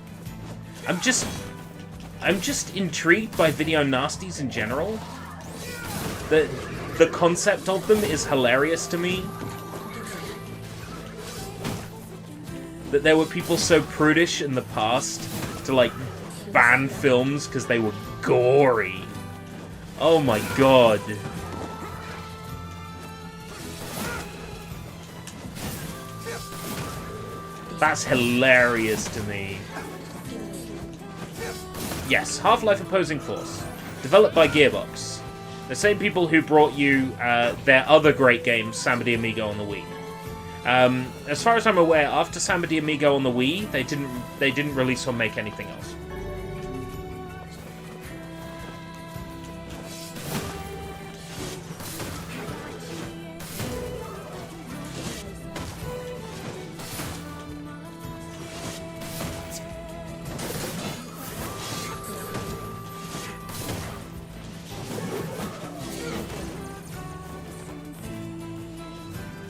I'm just intrigued by video nasties in general. The concept of them is hilarious to me. That there were people so prudish in the past to, like, ban films because they were gory. Oh my god. That's hilarious to me. Yes, Half-Life Opposing Force. Developed by Gearbox. The same people who brought you their other great game, Samba de Amigo on the Wii. As far as I'm aware, after Samba de Amigo on the Wii, they didn't release or make anything else.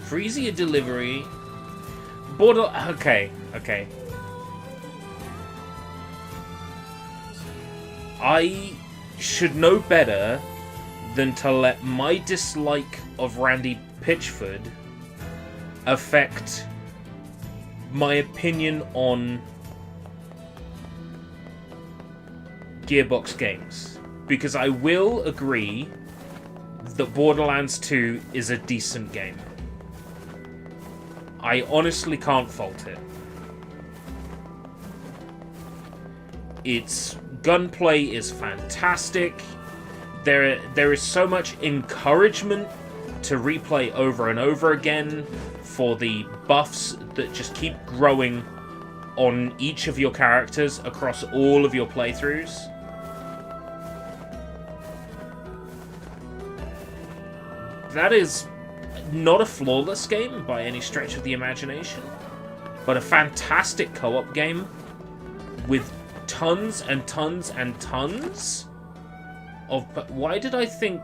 Frisia delivery. Okay. I should know better than to let my dislike of Randy Pitchford affect my opinion on Gearbox games. Because I will agree that Borderlands 2 is a decent game. I honestly can't fault it. Its gunplay is fantastic. There is so much encouragement to replay over and over again for the buffs that just keep growing on each of your characters across all of your playthroughs. That is not a flawless game by any stretch of the imagination, but a fantastic co-op game with tons and tons and tons of... Why did I think...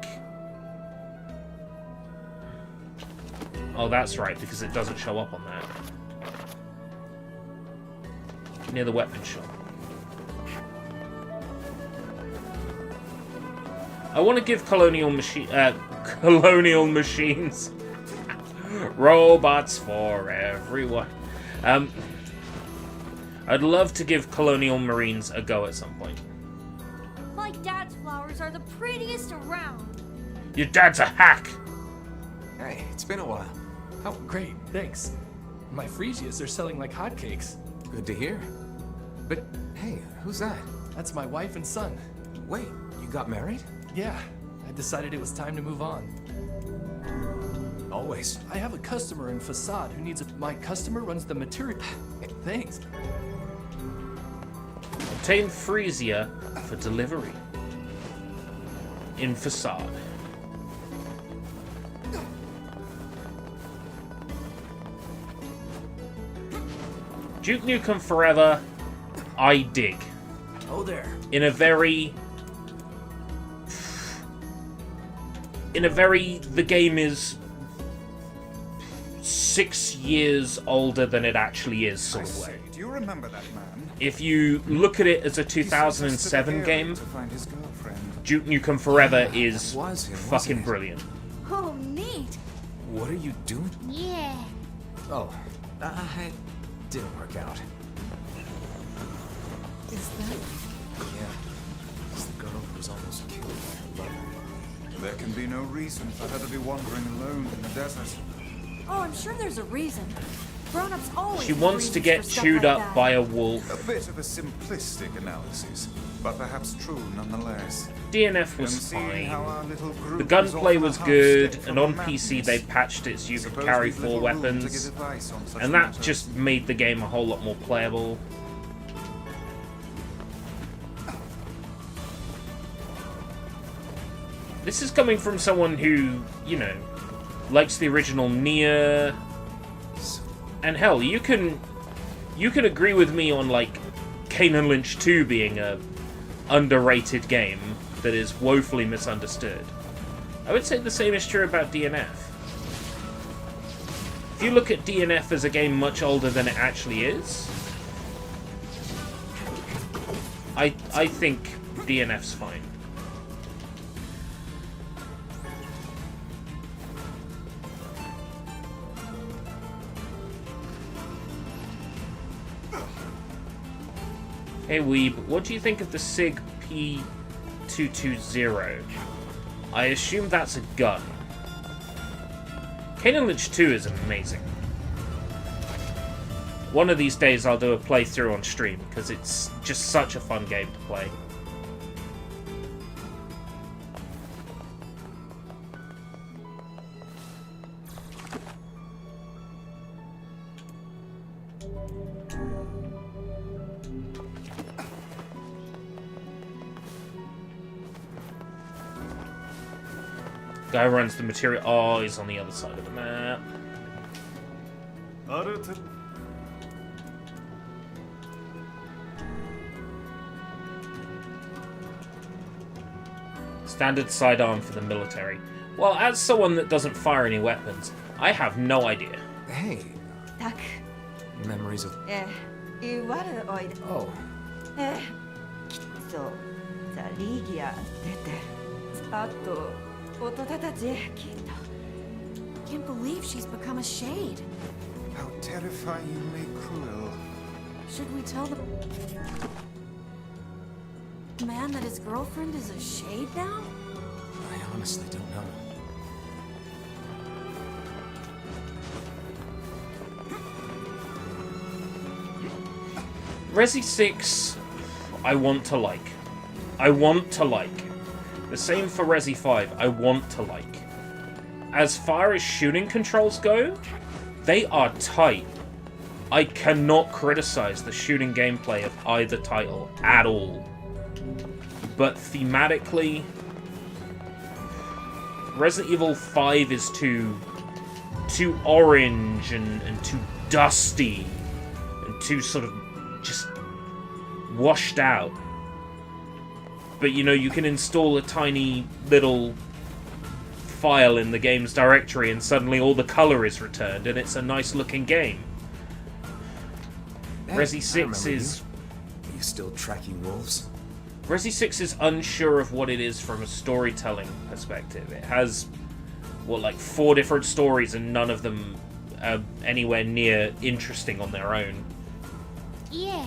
Oh, that's right, because it doesn't show up on that. Near the weapon shop. I want to give Colonial Machines robots for everyone. I'd love to give Colonial Marines a go at some point. My dad's flowers are the prettiest around. Your dad's a hack! Hey, it's been a while. Oh, great, thanks. My freesias are selling like hotcakes. Good to hear. But, hey, who's that? That's my wife and son. Wait, you got married? Yeah, I decided it was time to move on. Always. I have a customer in Facade who needs a... My customer runs the material... Thanks. Obtain Freesia for delivery. In Facade. Duke Nukem Forever, I dig. Oh there. In a very... The game is 6 years older than it actually is, sort of way. Do you remember that man? If you look at it as a 2007 game, Duke Nukem Forever is fucking brilliant. Oh, neat. What are you doing? Yeah. Oh, it didn't work out. Is that... Yeah. It's the girl who was almost killed by her lover. There can be no reason for her to be wandering alone in the desert. Oh, I'm sure there's a reason. Grown-ups always... She wants to get chewed up by a wolf. A bit of a simplistic analysis, but perhaps true nonetheless. DNF was fine. The gunplay was good, and on PC they patched it so you could carry 4 weapons, and that just made the game a whole lot more playable. This is coming from someone who, you know, likes the original NieR, and hell, you can agree with me on, like, Kane and Lynch 2 being a underrated game that is woefully misunderstood. I would say the same is true about DNF. If you look at DNF as a game much older than it actually is, I think DNF's fine. Hey Weeb, what do you think of the SIG P220? I assume that's a gun. Kane and Lynch 2 is amazing. One of these days I'll do a playthrough on stream, because it's just such a fun game to play. Guy runs the material. Oh, he's on the other side of the map. Standard sidearm for the military. Well, as someone that doesn't fire any weapons, I have no idea. Hey. Tak. Memories of... Oh. So, Can't believe she's become a shade. How terrifyingly cruel. Should we tell the man that his girlfriend is a shade now? I honestly don't know. Resi 6, I want to like. I want to like. The same for Resi 5, I want to like. As far as shooting controls go, they are tight. I cannot criticize the shooting gameplay of either title at all. But thematically, Resident Evil 5 is too orange and too dusty and too sort of just washed out. But you know, you can install a tiny little file in the game's directory and suddenly all the color is returned and it's a nice looking game. Hey, Resi 6 is... Are you still tracking wolves? Resi 6 is unsure of what it is from a storytelling perspective. It has, what, like 4 different stories and none of them are anywhere near interesting on their own. Yeah,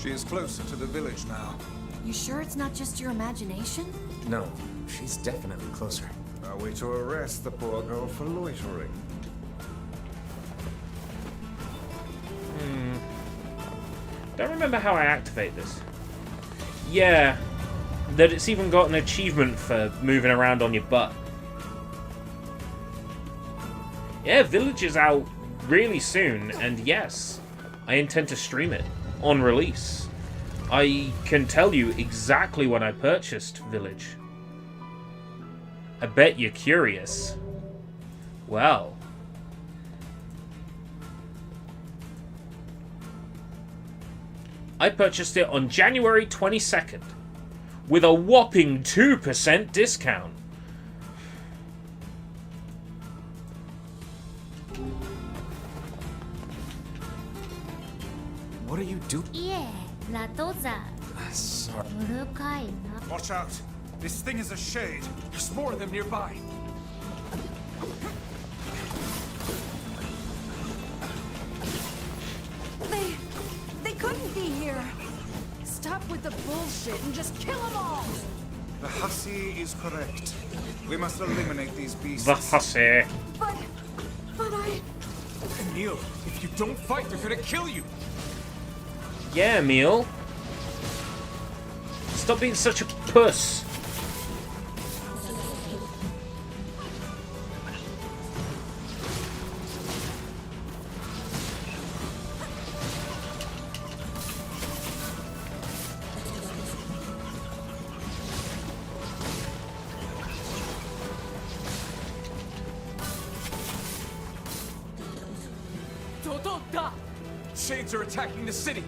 She is closer to the village now. You sure it's not just your imagination? No, she's definitely closer. Are we to arrest the poor girl for loitering? Don't remember how I activate this. Yeah, that it's even got an achievement for moving around on your butt. Yeah, Village is out really soon, and yes, I intend to stream it on release. I can tell you exactly when I purchased Village. I bet you're curious. Well... I purchased it on January 22nd with a whopping 2% discount. What are you doing? Yeah, Sorry. Watch out! This thing is a shade. There's more of them nearby. They couldn't be here. Stop with the bullshit and just kill them all. The hussy is correct. We must eliminate these beasts. The hussy. But I... Neil, if you don't fight, they're gonna kill you. Yeah, Emil. Stop being such a puss. Shades are attacking the city.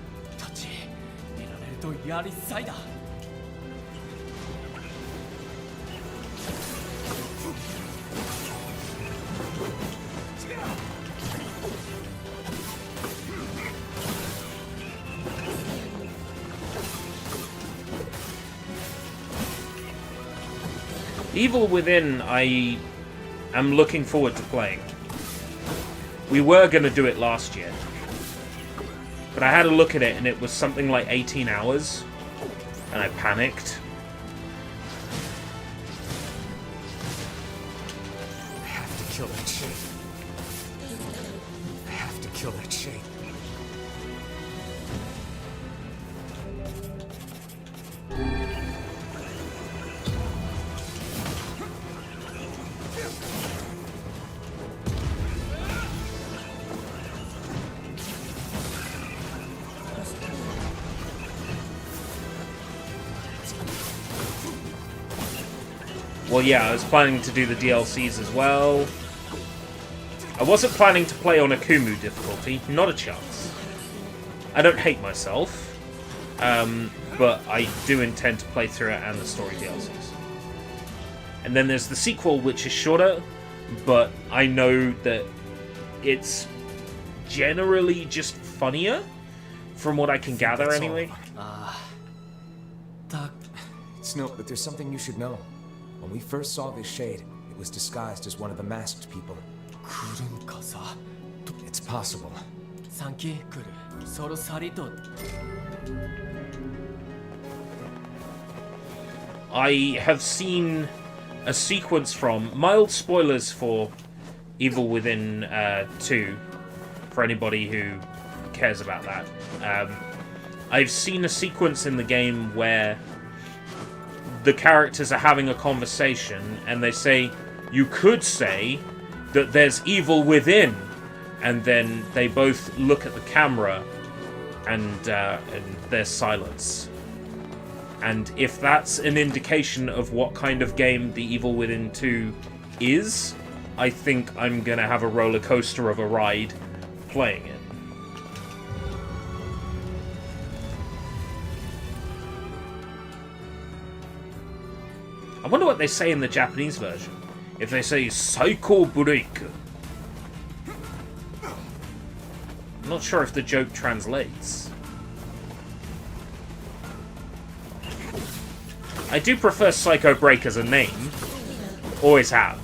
Evil Within, I am looking forward to playing. We were going to do it last year. But I had a look at it and it was something like 18 hours. And I panicked. I have to kill that shade. I have to kill that shade. Well, yeah, I was planning to do the DLCs as well. I wasn't planning to play on Akumu difficulty, not a chance. I don't hate myself, but I do intend to play through it and the story DLCs. And then there's the sequel, which is shorter, but I know that it's generally just funnier, from what I can gather anyway. Snow, but there's something you should know. When we first saw this shade, it was disguised as one of the masked people. It's possible. I have seen a sequence from, mild spoilers for Evil Within 2, for anybody who cares about that. I've seen a sequence in the game where the characters are having a conversation and they say, you could say that there's evil within, and then they both look at the camera and there's silence. And if that's an indication of what kind of game the Evil Within 2 is, I think I'm gonna have a roller coaster of a ride playing it. I wonder what they say in the Japanese version. If they say Psycho Break. I'm not sure if the joke translates. I do prefer Psycho Break as a name. Always have.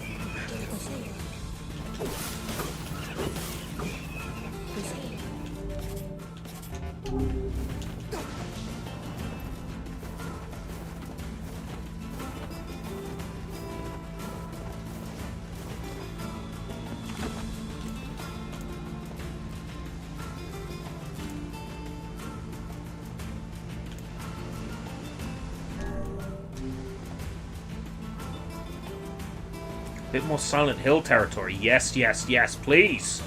Bit more Silent Hill territory. Yes, yes, yes, please.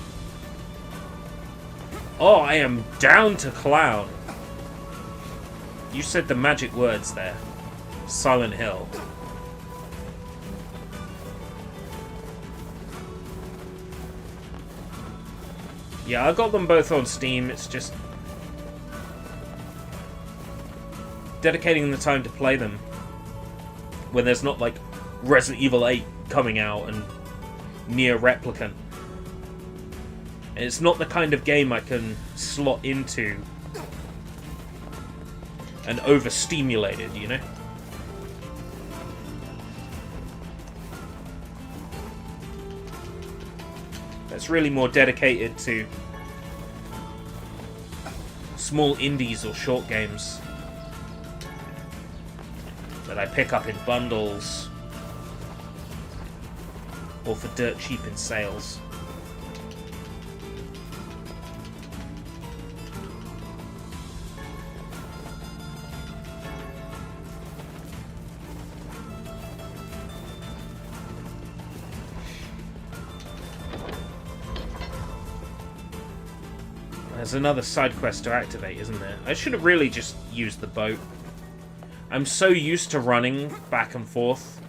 Oh, I am down to clown. You said the magic words there. Silent Hill. Yeah, I got them both on Steam. It's just dedicating the time to play them when there's not like Resident Evil 8 coming out and NieR Replicant. And it's not the kind of game I can slot into and overstimulated, you know? That's really more dedicated to small indies or short games that I pick up in bundles or for dirt cheap in sales. There's another side quest to activate, isn't there? I should have really just used the boat. I'm so used to running back and forth.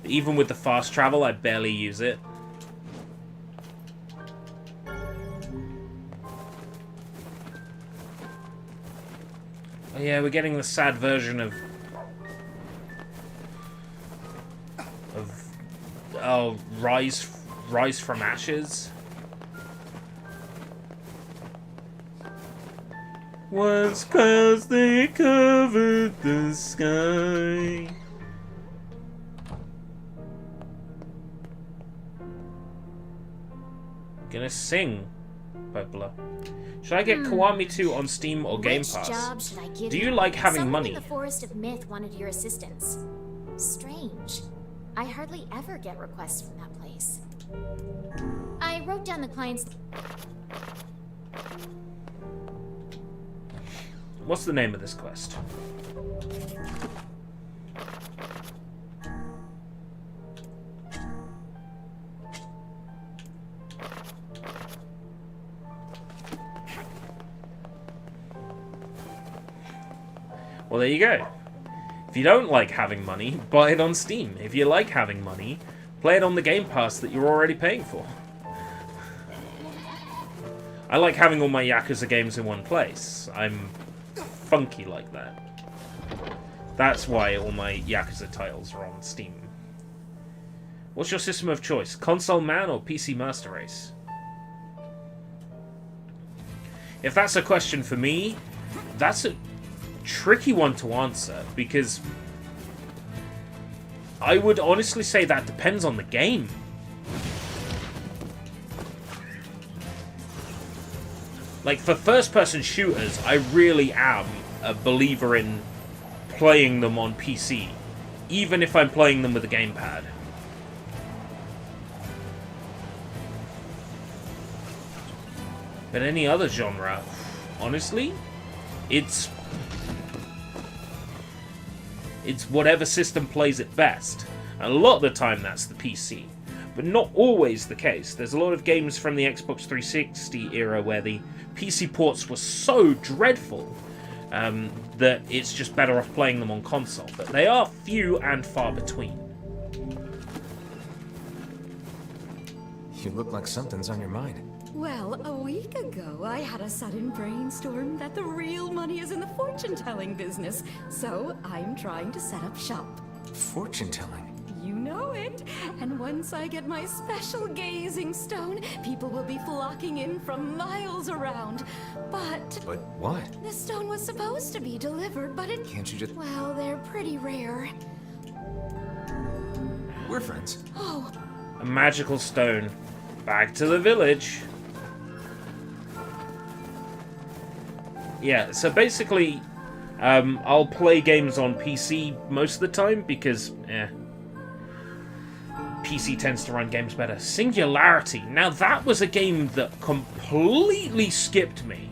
Even with the fast travel, I barely use it. Oh yeah, we're getting the sad version of Rise from Ashes. Once clouds they covered the sky. Gonna sing, Popula. Should I get Kiwami 2 on Steam or Game Pass? Job should I give Do you like having Someone money? in the Forest of Myth wanted your assistance. Strange. I hardly ever get requests from that place. I wrote down the client's... What's the name of this quest? Well, there you go. If you don't like having money, buy it on Steam. If you like having money, play it on the Game Pass that you're already paying for. I like having all my Yakuza games in one place. I'm funky like that. That's why all my Yakuza titles are on Steam. What's your system of choice? Console man or PC master race? If that's a question for me, that's a tricky one to answer, because I would honestly say that depends on the game. Like, for first-person shooters, I really am a believer in playing them on PC, even if I'm playing them with a gamepad. But any other genre, honestly, it's whatever system plays it best. And a lot of the time that's the PC. But not always the case. There's a lot of games from the Xbox 360 era where the PC ports were so dreadful that it's just better off playing them on console. But they are few and far between. You look like something's on your mind. Well, a week ago, I had a sudden brainstorm that the real money is in the fortune-telling business. So I'm trying to set up shop. Fortune-telling? You know it. And once I get my special gazing stone, people will be flocking in from miles around. But what? The stone was supposed to be delivered, but it... Can't you just... Well, they're pretty rare. We're friends. Oh. A magical stone. Back to the village. Yeah, so basically, I'll play games on PC most of the time because, PC tends to run games better. Singularity. Now that was a game that completely skipped me.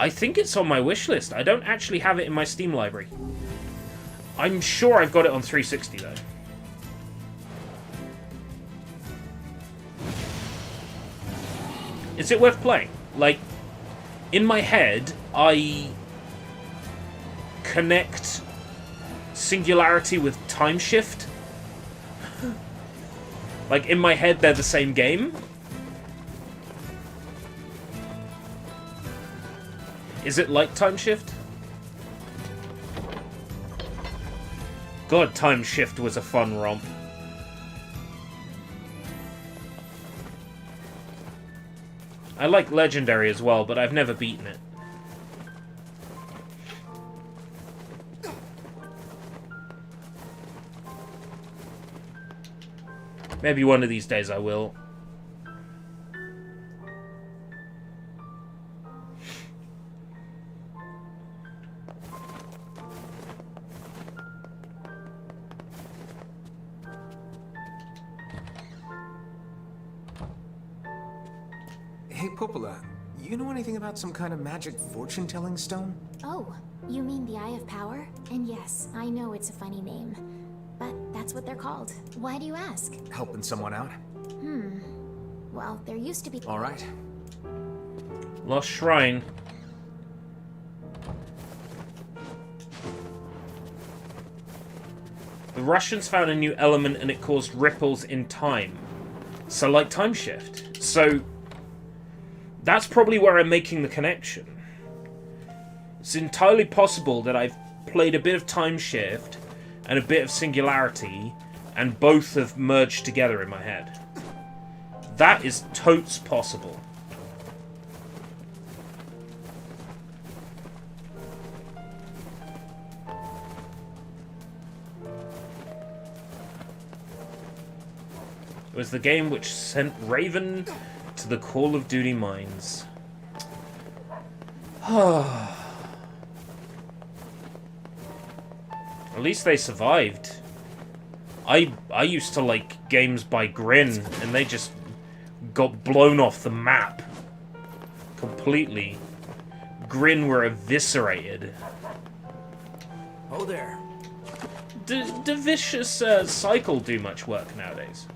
I think it's on my wish list. I don't actually have it in my Steam library. I'm sure I've got it on 360 though. Is it worth playing? Like, in my head, I connect Singularity with Time Shift. Like, in my head, they're the same game. Is it like Time Shift? God, Time Shift was a fun romp. I like Legendary as well, but I've never beaten it. Maybe one of these days I will. Hey, Popola, you know anything about some kind of magic fortune-telling stone? Oh, you mean the Eye of Power? And yes, I know it's a funny name, but that's what they're called. Why do you ask? Helping someone out? Well, there used to be... All right. Lost Shrine. The Russians found a new element and it caused ripples in time. So like Time Shift. So that's probably where I'm making the connection. It's entirely possible that I've played a bit of Time Shift and a bit of Singularity, and both have merged together in my head. That is totes possible. It was the game which sent Raven to the Call of Duty mines. At least they survived. I used to like games by Grin, and they just got blown off the map. Completely. Grin were eviscerated. Oh there. Do Vicious Cycle do much work nowadays?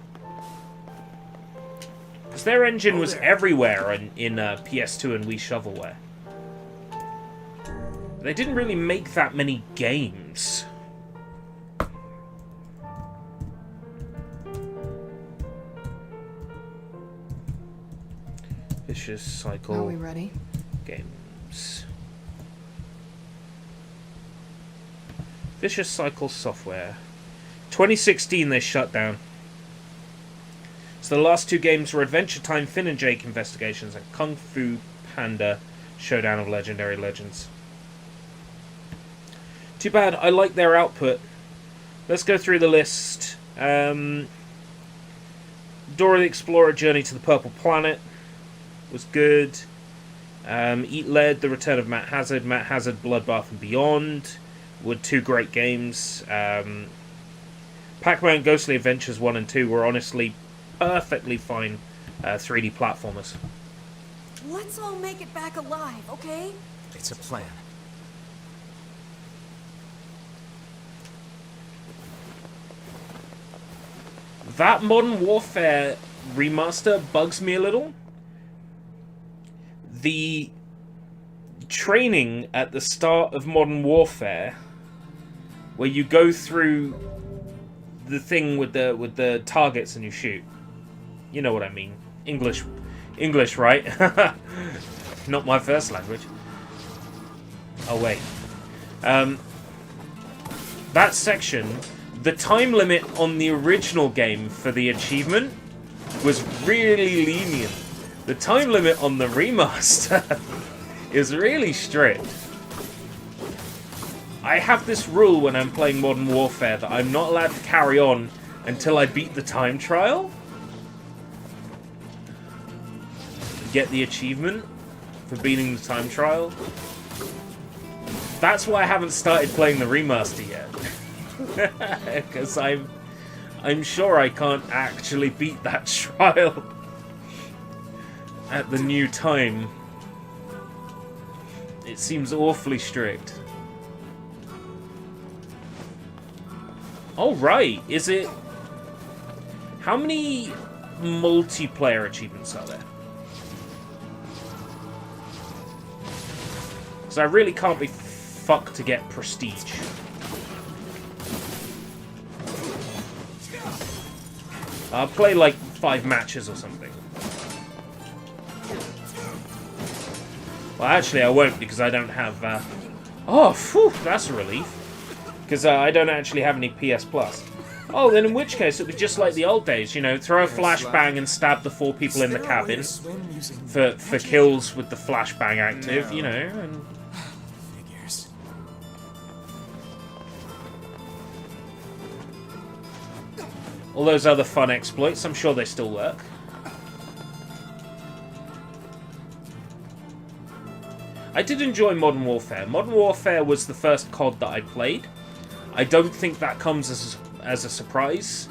Because their engine was everywhere in PS2 and Wii Shovelware. They didn't really make that many games. Vicious Cycle. Are we ready? Games. Vicious Cycle Software. 2016 they shut down. So the last two games were Adventure Time Finn and Jake Investigations and Kung Fu Panda Showdown of Legendary Legends. Too bad, I like their output. Let's go through the list. Dora the Explorer Journey to the Purple Planet was good. Eat Lead, The Return of Matt Hazard, Bloodbath and Beyond. were two great games. Pac-Man Ghostly Adventures 1 and 2 were honestly perfectly fine 3D platformers. Let's all make it back alive, okay? It's a plan. That Modern Warfare remaster bugs me a little. The training at the start of Modern Warfare, where you go through the thing with the targets and you shoot. You know what I mean. English, right? Not my first language. Oh wait. That section, the time limit on the original game for the achievement was really lenient. The time limit on the remaster is really strict. I have this rule when I'm playing Modern Warfare that I'm not allowed to carry on until I beat the time trial. Get the achievement for beating the time trial. That's why I haven't started playing the remaster yet. Because I'm sure I can't actually beat that trial at the new time. It seems awfully strict. Oh, right. Is it... How many multiplayer achievements are there? Because I really can't be fucked to get prestige. I'll play like 5 matches or something. Well, actually I won't because I don't have... Oh, phew, that's a relief. Because I don't actually have any PS Plus. Oh, then in which case it'll be just like the old days, you know, throw a flashbang and stab the 4 people in the cabin for kills with the flashbang active, you know, and... all those other fun exploits, I'm sure they still work. I did enjoy Modern Warfare. Modern Warfare was the first COD that I played. I don't think that comes as a surprise,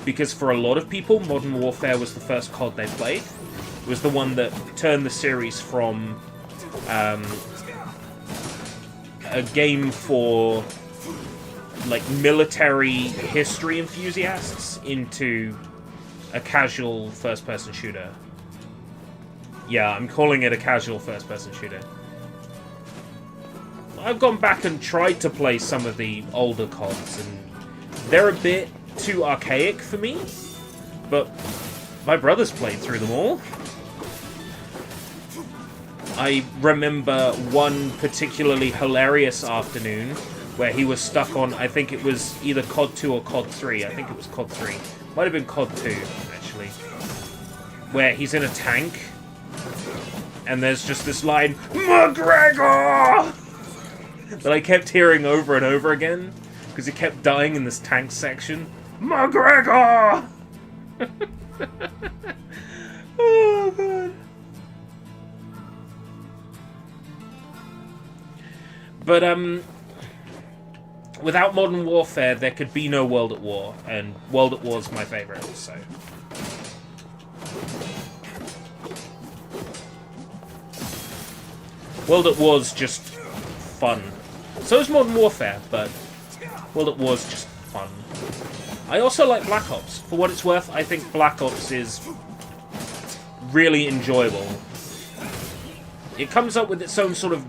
because for a lot of people, Modern Warfare was the first COD they played. It was the one that turned the series from a game for like military history enthusiasts into a casual first-person shooter. Yeah, I'm calling it a casual first-person shooter. I've gone back and tried to play some of the older CODs, and they're a bit too archaic for me, but my brother's played through them all. I remember one particularly hilarious afternoon where he was stuck on, I think it was either COD 2 or COD 3. I think it was COD 3. Might have been COD 2, actually. Where he's in a tank, and there's just this line, McGregor! That I kept hearing over and over again, because he kept dying in this tank section. McGregor! Oh, God. But, without Modern Warfare, there could be no World at War, and World at War is my favourite, so... World at War's just fun. So is Modern Warfare, but World at War's just fun. I also like Black Ops. For what it's worth, I think Black Ops is really enjoyable. It comes up with its own sort of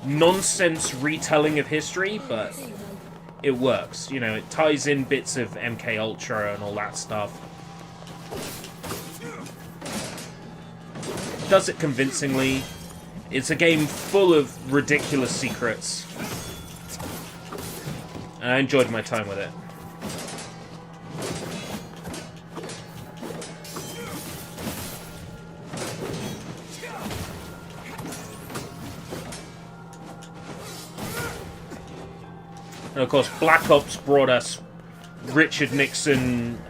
nonsense retelling of history, but it works. You know, it ties in bits of MK Ultra and all that stuff. Does it convincingly. It's a game full of ridiculous secrets. And I enjoyed my time with it. And of course, Black Ops brought us Richard Nixon,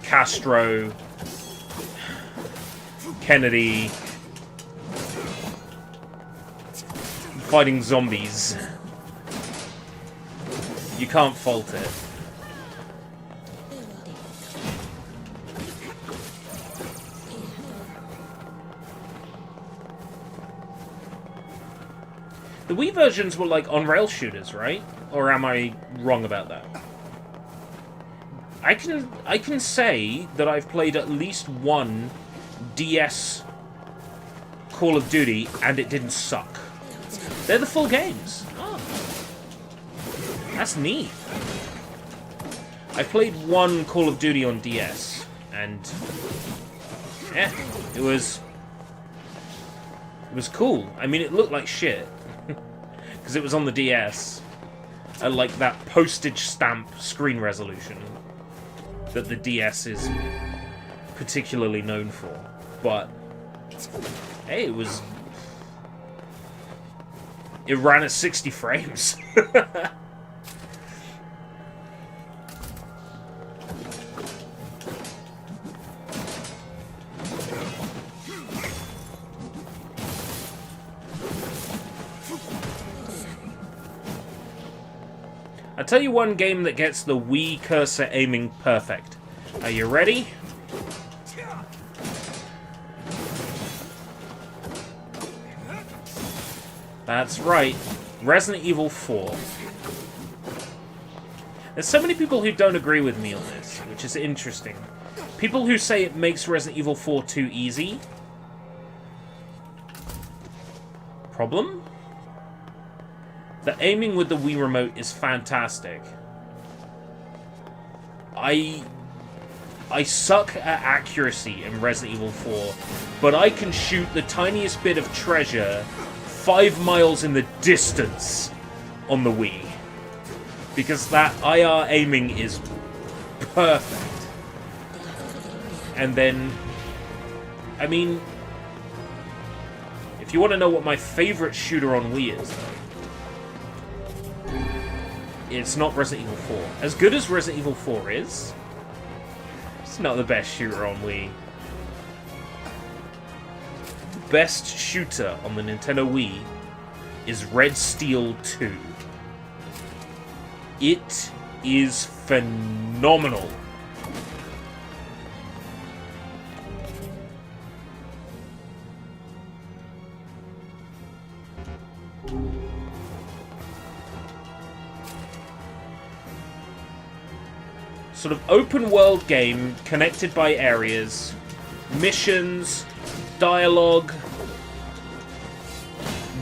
Castro, Kennedy, fighting zombies. You can't fault it. The Wii versions were like on-rail shooters, right? Or am I wrong about that? I can say that I've played at least one DS Call of Duty and it didn't suck. They're the full games. Oh. That's neat. I played one Call of Duty on DS and yeah, it was cool. I mean, it looked like shit. Because it was on the DS. At like that postage stamp screen resolution that the DS is particularly known for. But hey, it ran at 60 frames. I'll tell you one game that gets the Wii cursor aiming perfect. Are you ready? That's right. Resident Evil 4. There's so many people who don't agree with me on this, which is interesting. People who say it makes Resident Evil 4 too easy. Problem? The aiming with the Wii Remote is fantastic. I suck at accuracy in Resident Evil 4, but I can shoot the tiniest bit of treasure 5 miles in the distance on the Wii. Because that IR aiming is perfect. And then, I mean, if you want to know what my favorite shooter on Wii is, it's not Resident Evil 4. As good as Resident Evil 4 is, it's not the best shooter on Wii. The best shooter on the Nintendo Wii is Red Steel 2. It is phenomenal. Sort of open world game connected by areas, missions, dialogue,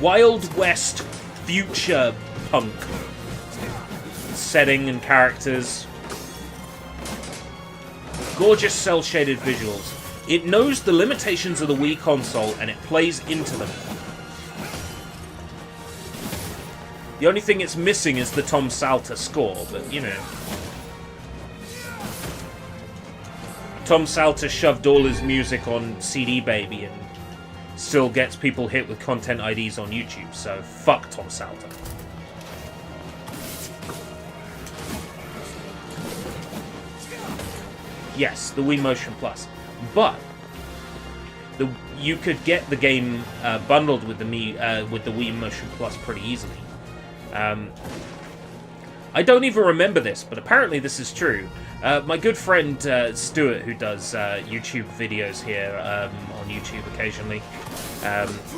Wild West future punk setting and characters, gorgeous cel-shaded visuals. It knows the limitations of the Wii console and it plays into them. The only thing it's missing is the Tom Salter score, but you know. Tom Salter shoved all his music on CD Baby and still gets people hit with content IDs on YouTube, so fuck Tom Salter. Yes, the Wii Motion Plus. But you could get the game bundled with the Wii Motion Plus pretty easily. I don't even remember this, but apparently this is true. My good friend Stuart, who does YouTube videos here on YouTube occasionally,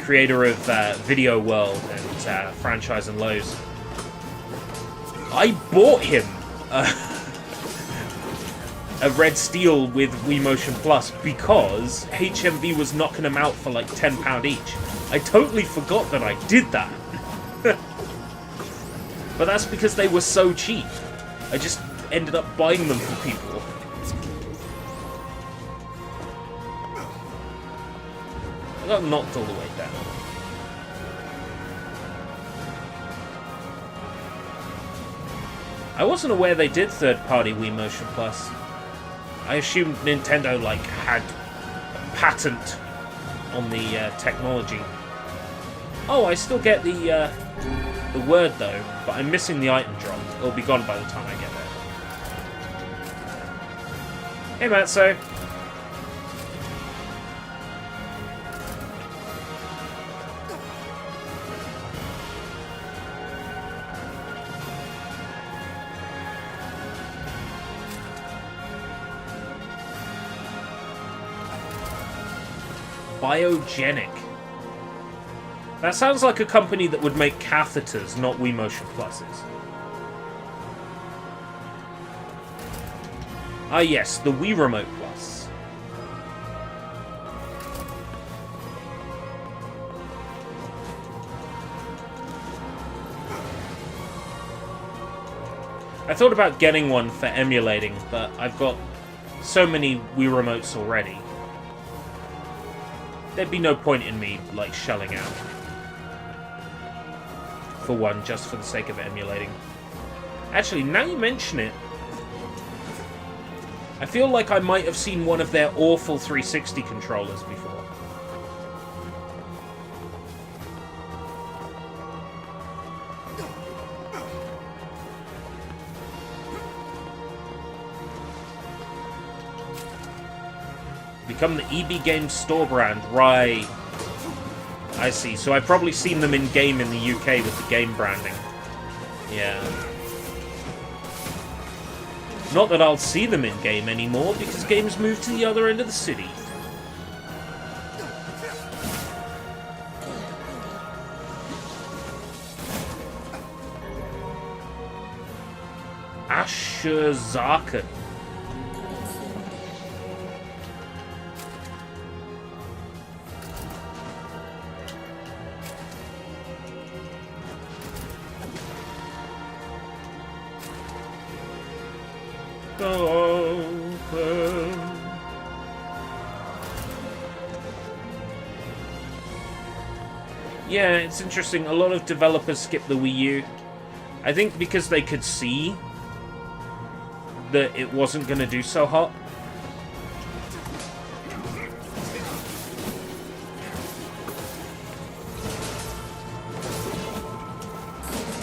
creator of Video World and Franchise and Lows, I bought him a Red Steel with Wii Motion Plus because HMV was knocking them out for like £10 each. I totally forgot that I did that. But that's because they were so cheap. I just ended up buying them for people. I got knocked all the way down. I wasn't aware they did third-party Wii Motion Plus. I assumed Nintendo like had a patent on the technology. Oh, I still get the word though, but I'm missing the item drop. It'll be gone by the time I get there. Hey, Matzo. Biogenic. That sounds like a company that would make catheters, not Wii Motion Pluses. Ah yes, the Wii Remote Plus. I thought about getting one for emulating, but I've got so many Wii Remotes already. There'd be no point in me, like, shelling out for one just for the sake of emulating. Actually, now you mention it, I feel like I might have seen one of their awful 360 controllers before. Become the EB Games store brand, right? I see. So I've probably seen them in game in the UK with the game branding. Yeah. Not that I'll see them in game anymore because games moved to the other end of the city. Asherzaken. Yeah, it's interesting. A lot of developers skip the Wii U. I think because they could see that it wasn't going to do so hot.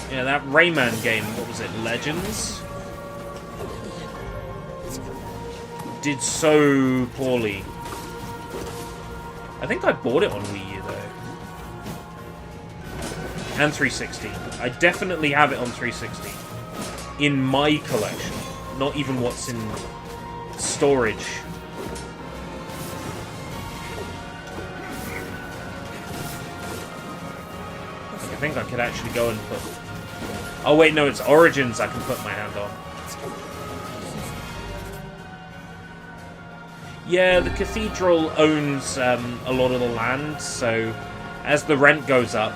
Yeah, that Rayman game, what was it, Legends? Did so poorly. I think I bought it on Wii U though. And 360. I definitely have it on 360. In my collection. Not even what's in storage. I think I could actually go and put... Oh wait, no, it's Origins I can put my hand on. Yeah, the cathedral owns a lot of the land, so as the rent goes up,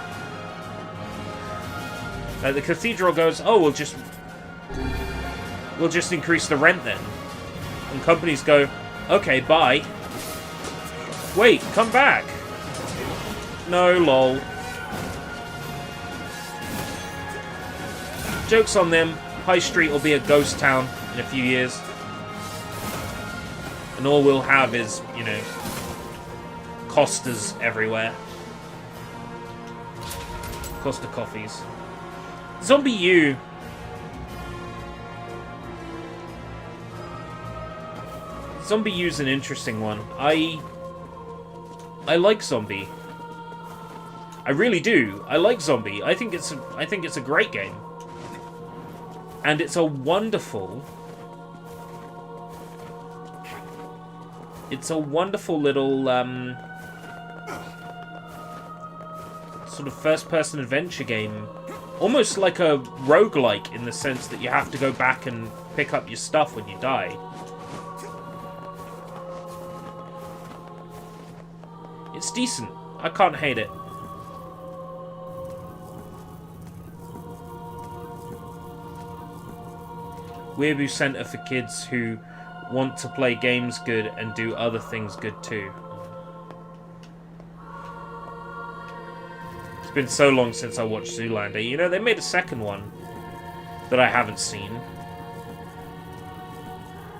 the cathedral goes, oh, we'll just increase the rent then. And companies go, okay, bye. Wait, come back. No, lol. Joke's on them. High Street will be a ghost town in a few years. And all we'll have is, you know, Costas everywhere. Costa coffees. Zombie U. Zombie U's an interesting one. I like Zombie. I really do. I like Zombie. I think it's a great game. And it's a wonderful little sort of first-person adventure game. Almost like a roguelike in the sense that you have to go back and pick up your stuff when you die. It's decent. I can't hate it. Weeaboo Center for kids who want to play games good and do other things good too. It's been so long since I watched Zoolander. You know, they made a second one that I haven't seen.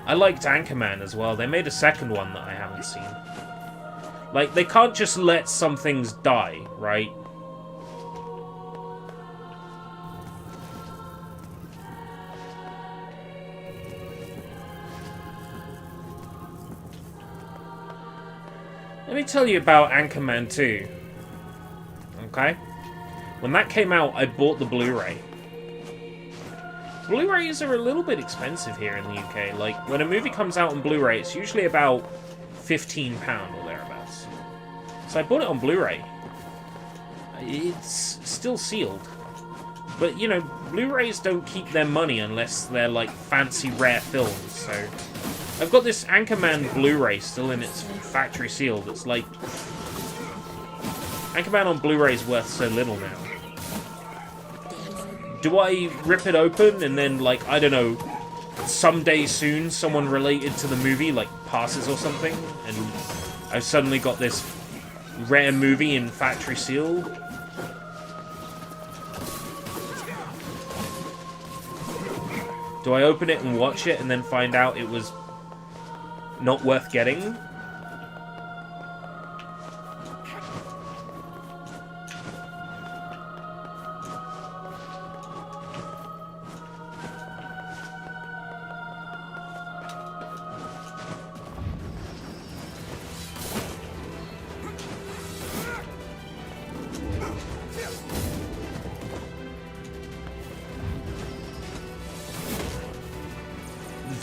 I liked Anchorman as well. They made a second one that I haven't seen. Like, they can't just let some things die, right? Let me tell you about Anchorman 2. Okay? When that came out, I bought the Blu-ray. Blu-rays are a little bit expensive here in the UK. Like, when a movie comes out on Blu-ray, it's usually about £15 or thereabouts. So I bought it on Blu-ray. It's still sealed. But, you know, Blu-rays don't keep their money unless they're, like, fancy rare films, so... I've got this Anchorman Blu-ray still in its factory seal that's, like... Anchorman on Blu-ray is worth so little now. Do I rip it open and then, like, I don't know, someday soon someone related to the movie, like, passes or something, and I've suddenly got this rare movie in factory seal? Do I open it and watch it and then find out it was not worth getting?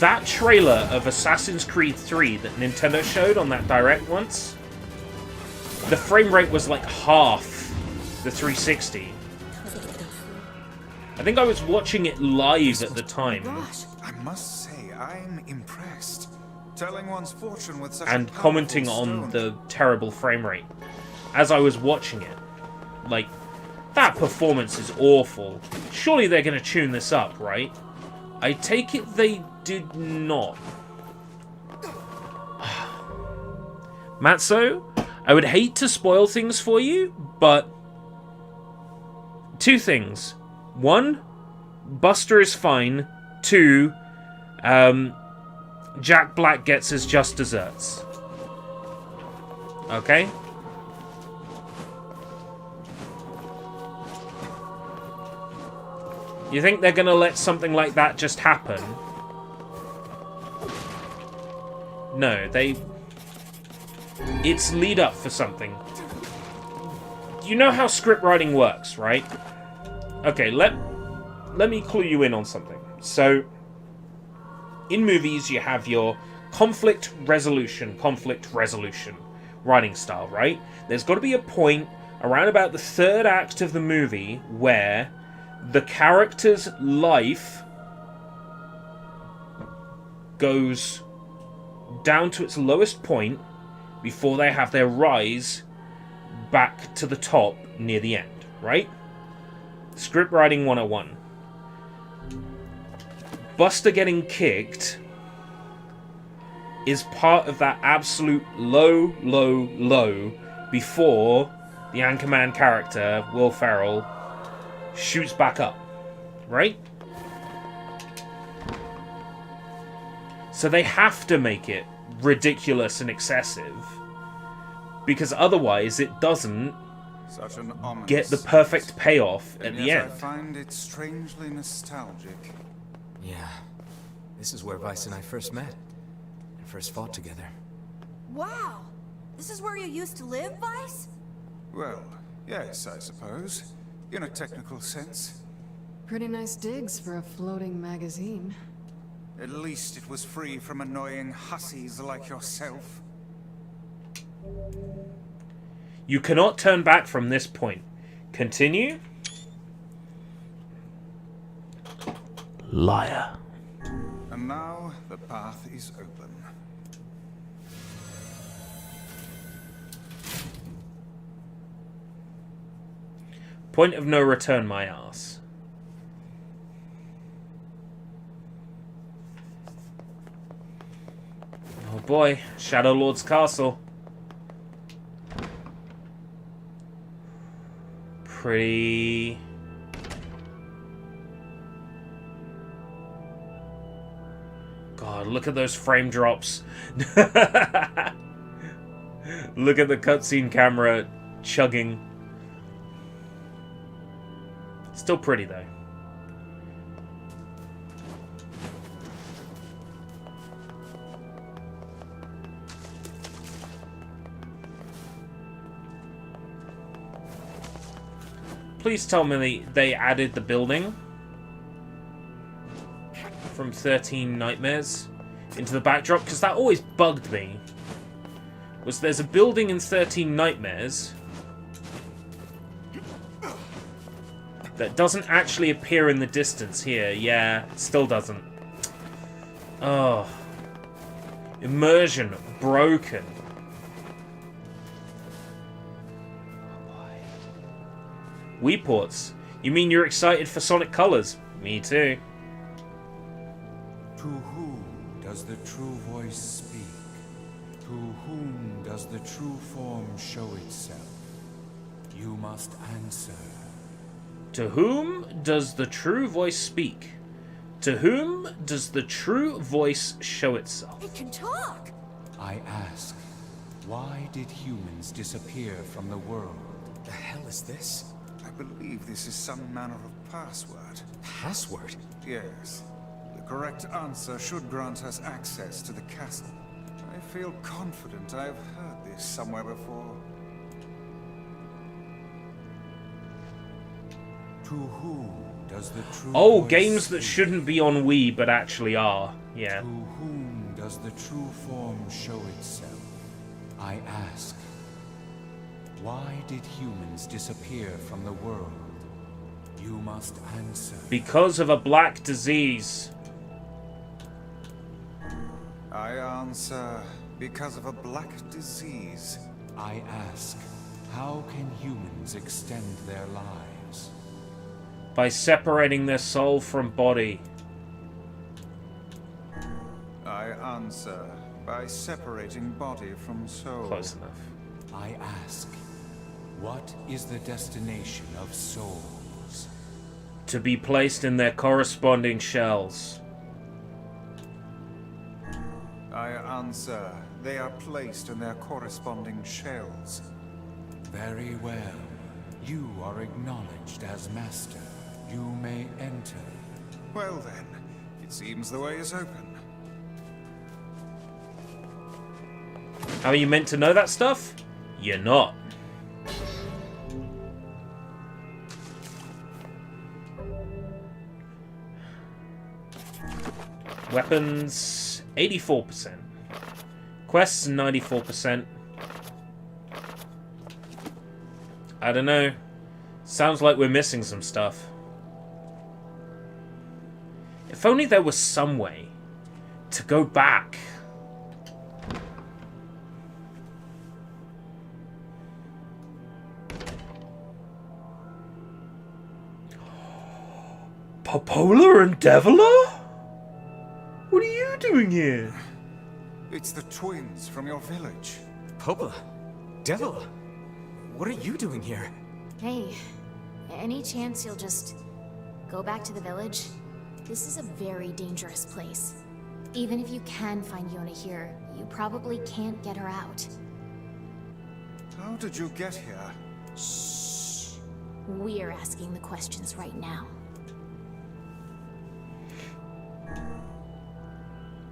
That trailer of Assassin's Creed 3 that Nintendo showed on that Direct once, the frame rate was like half the 360. I think I was watching it live at the time. I must say, I'm impressed. Telling one's fortune with such and commenting on the terrible frame rate as I was watching it. Like, that performance is awful. Surely they're going to tune this up, right? I take it they did not. Matzo, I would hate to spoil things for you, but... two things. One, Buster is fine. Two, Jack Black gets his just desserts. Okay? You think they're gonna let something like that just happen? No, they... It's lead up for something. You know how script writing works, right? Okay, let me clue you in on something. So, in movies you have your conflict resolution writing style, right? There's got to be a point around about the third act of the movie where the character's life goes down to its lowest point before they have their rise back to the top near the end, right? Script writing 101. Buster getting kicked is part of that absolute low before the Anchorman character, Will Ferrell, shoots back up, right? So they have to make it ridiculous and excessive, because otherwise it doesn't get the perfect payoff at the end. I find it strangely nostalgic. Yeah, this is where Vice and I first met, and first fought together. Wow! This is where you used to live, Vice? Well, yes, I suppose. In a technical sense. Pretty nice digs for a floating magazine. At least it was free from annoying hussies like yourself. You cannot turn back from this point. Continue. Liar. And now the path is open. Point of no return, my ass. Oh boy, Shadow Lord's castle. Pretty... God, look at those frame drops. Look at the cutscene camera chugging. Still pretty, though. Please tell me they added the building from 13 Nightmares into the backdrop, because that always bugged me. was there's a building in 13 Nightmares that doesn't actually appear in the distance here. Yeah, it still doesn't. Oh. Immersion broken. Wii ports. You mean you're excited for Sonic Colors? Me too. To whom does the true voice speak? To whom does the true form show itself? You must answer. To whom does the true voice speak? To whom does the true voice show itself? It can talk! I ask, why did humans disappear from the world? The hell is this? I believe this is some manner of password. Password? Yes. The correct answer should grant us access to the castle. I feel confident I have heard this somewhere before. To whom does the true Oh, voice games speak? that shouldn't be on Wii but actually are. Yeah. To whom does the true form show itself? I ask, why did humans disappear from the world? You must answer. Because of a black disease. I answer, because of a black disease. I ask, how can humans extend their lives? By separating their soul from body. I answer, by separating body from soul. Close enough. I ask, what is the destination of souls? To be placed in their corresponding shells. I answer, they are placed in their corresponding shells. Very well. You are acknowledged as master. You may enter. Well then, it seems the way is open. How are you meant to know that stuff? You're not. Weapons, 84%. Quests, 94%. I don't know. Sounds like we're missing some stuff. If only there was some way to go back. Popola and Deviler? What are you doing here? It's the twins from your village. Popola? Devil? What are you doing here? Hey, any chance you'll just go back to the village? This is a very dangerous place. Even if you can find Yona here, you probably can't get her out. How did you get here? Shh. We're asking the questions right now.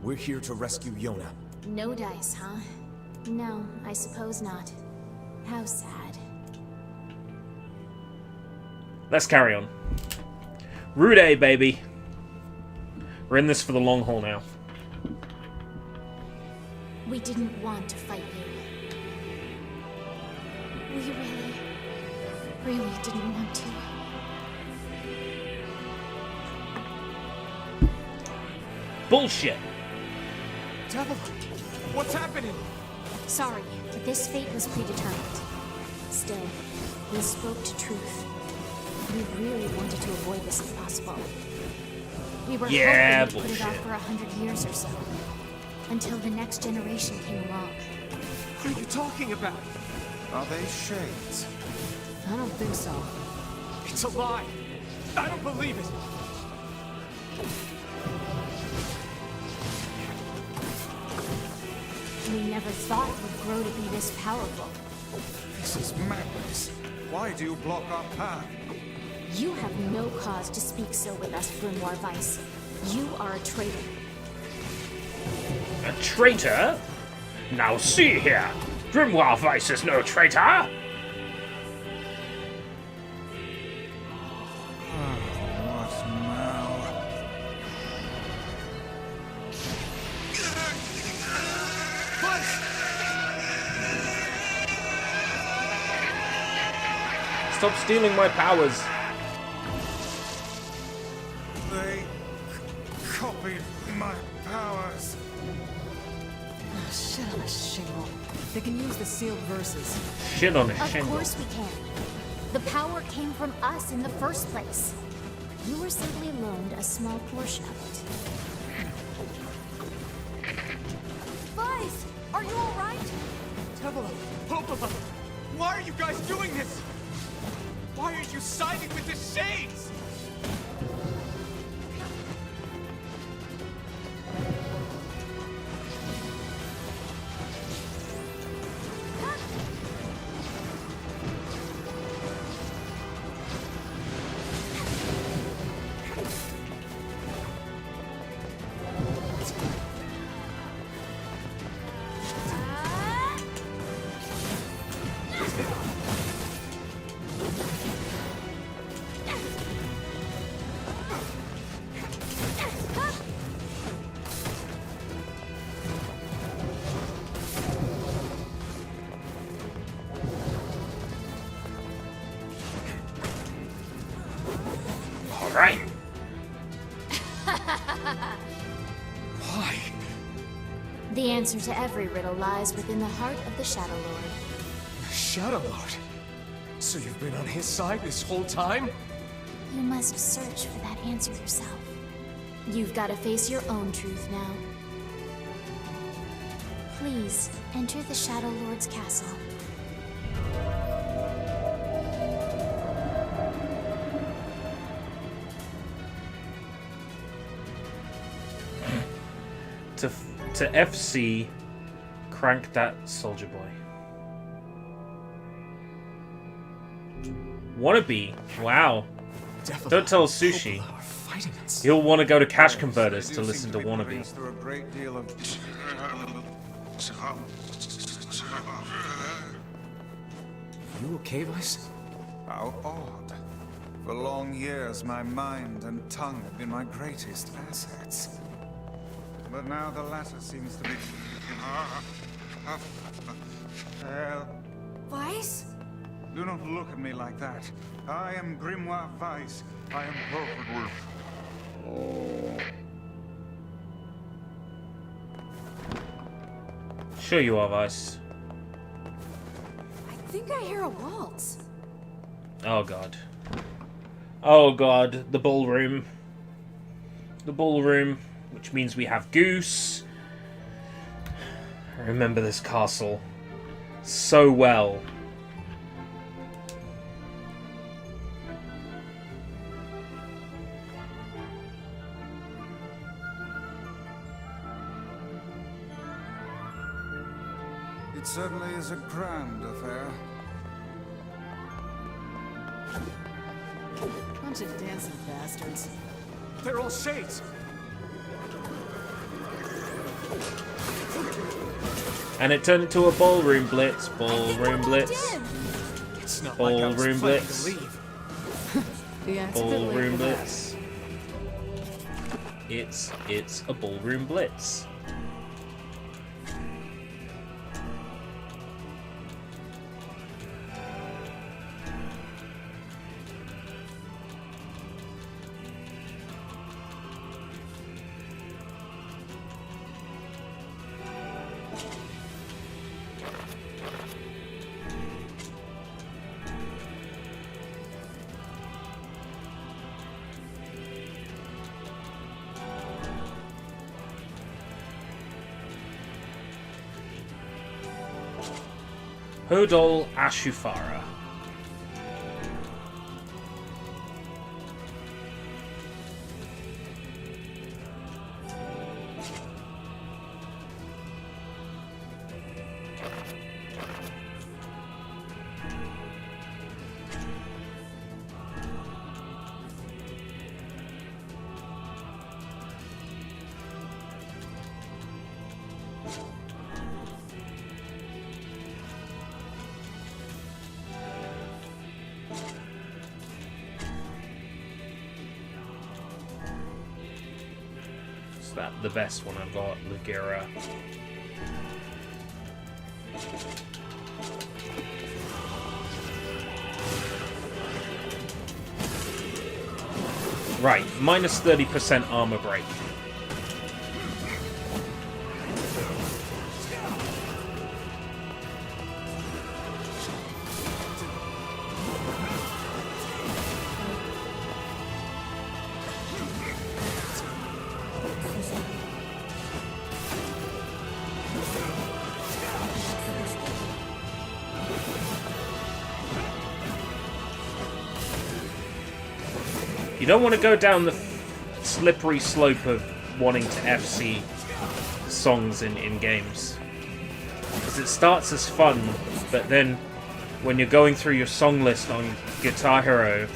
We're here to rescue Yona. No dice, huh? No, I suppose not. How sad. Let's carry on. Rude, baby. We're in this for the long haul now. We didn't want to fight you. We really didn't want to. Bullshit. Devil, what's happening? Sorry, but this fate was predetermined. Still, we spoke to truth. We really wanted to avoid this if possible. We were hoping to put it off for 100 years or so. Until the next generation came along. What are you talking about? Are they shades? I don't think so. It's a lie. I don't believe it. We never thought it would grow to be this powerful. This is madness. Why do you block our path? You have no cause to speak so with us, Grimoire Vice. You are a traitor. A traitor? Now see here. Grimoire Vice is no traitor. What now? Stop stealing my powers. They copied my powers. Oh, shit on a shingle. They can use the sealed verses. Shit on a Of shingle. course we can. The power came from us in the first place. You were simply loaned a small portion of it. Vice! Are you alright? Tevela, both of them. Why are you guys doing this? Why are you siding with the Shades? Right. Why? The answer to every riddle lies within the heart of the Shadow Lord. Shadow Lord? So you've been on his side this whole time? You must search for that answer yourself. You've got to face your own truth now. Please, enter the Shadow Lord's castle. To FC, crank that soldier boy. Wannabe, wow. Definitely. Don't tell Sushi. He'll want to go to cash converters to listen to Wannabe. Through a great deal of... You okay, Vice? How odd. For long years, my mind and tongue have been my greatest assets. But now the latter seems to be... Vice? Do not look at me like that. I am Grimoire Vice. I am perfectly... Sure you are, Vice. I think I hear a waltz. Oh god. Oh god, the ballroom. The ballroom, which means we have Goose. I remember this castle so well. It certainly is a grand affair. Bunch of dancing bastards. They're all Shades. And it turned into a ballroom blitz. Ballroom blitz. It's not like I was Ballroom planning to blitz. leave. Yeah, it's a bit late Ballroom for that. blitz. It's a ballroom blitz. Hodol Ashufara. That the best one I've got, Ligera. Right, minus 30% armor break. You don't want to go down the slippery slope of wanting to FC songs in games. Because it starts as fun, but then when you're going through your song list on Guitar Hero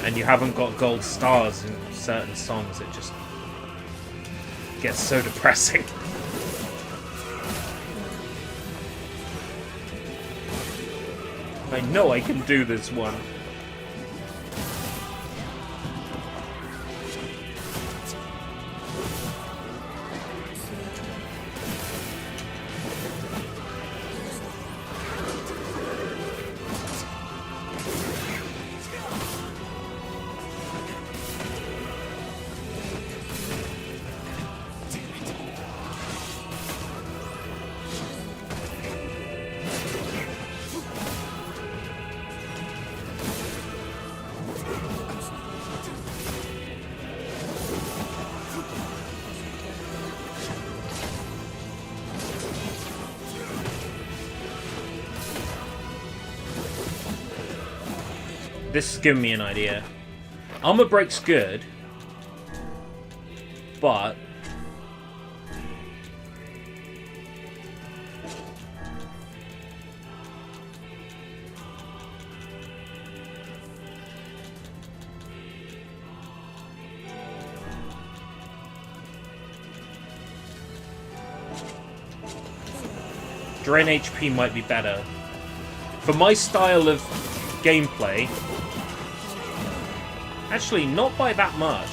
and you haven't got gold stars in certain songs, it just gets so depressing. I know I can do this one. This is giving me an idea. Armor break's good, but drain HP might be better. For my style of gameplay, actually, not by that much.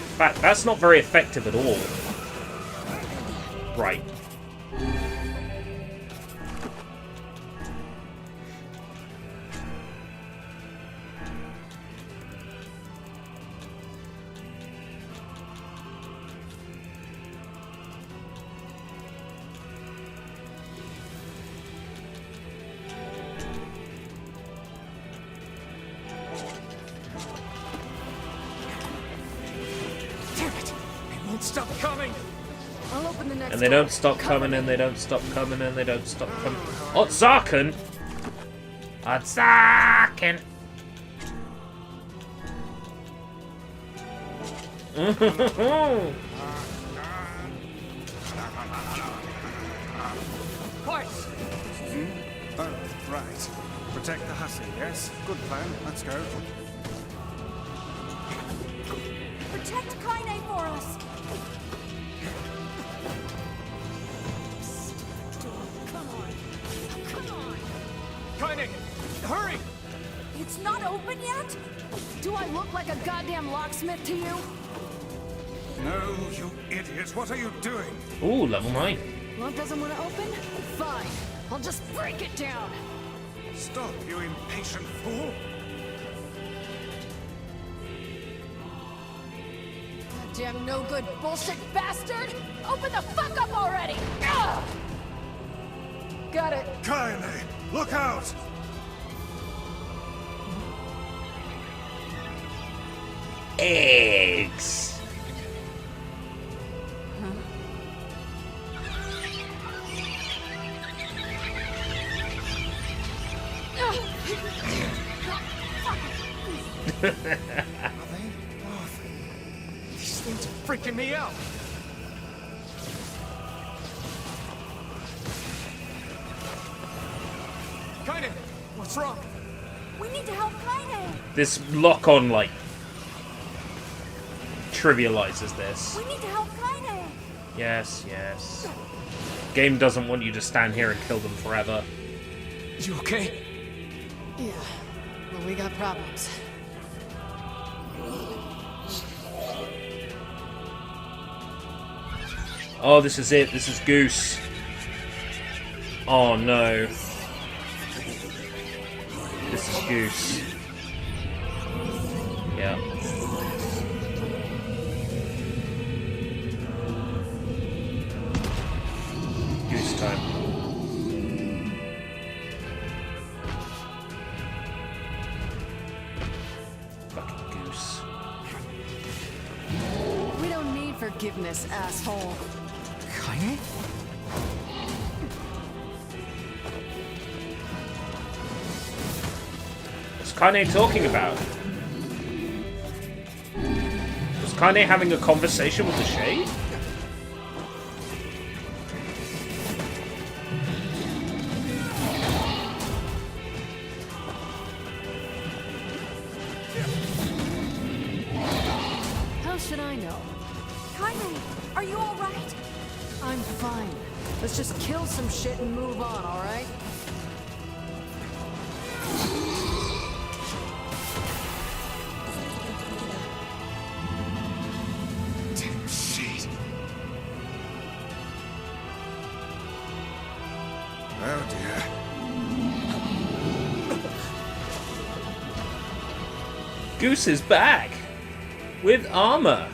In fact, that's not very effective at all. Right. Stop coming! I'll open the next And they don't stop coming, and they don't stop coming, and they don't stop coming. Otzaken! Otzaken! Horse! Oh, right. Protect the hussy, yes? Good plan. Let's go. Protect Kaine for us! Kaine! Hurry! It's not open yet? Do I look like a goddamn locksmith to you? No, you idiots. What are you doing? Ooh, level 9. Lock doesn't want to open? Fine. I'll just break it down. Stop, you impatient fool. Goddamn no good bullshit bastard! Open the fuck up already! Ugh! Got it. Kaine, look out! Eggs! Are they? These things are freaking me out! Kaine, what's wrong? We need to help Kaine! This lock-on, like, trivializes this. We need to help Kaine! Yes, yes. Game doesn't want you to stand here and kill them forever. You okay? Yeah. Well, we got problems. Oh, this is it. This is Goose. Oh no. This is Goose. Yeah. Goose time. Fucking Goose. We don't need forgiveness, asshole. Kaine? What's Kaine talking about? Was Kaine having a conversation with the Shade? How should I know? Kaine, are you all right? I'm fine. Let's just kill some shit and move on, all right? Damn shit. Oh dear. Goose is back! With armor!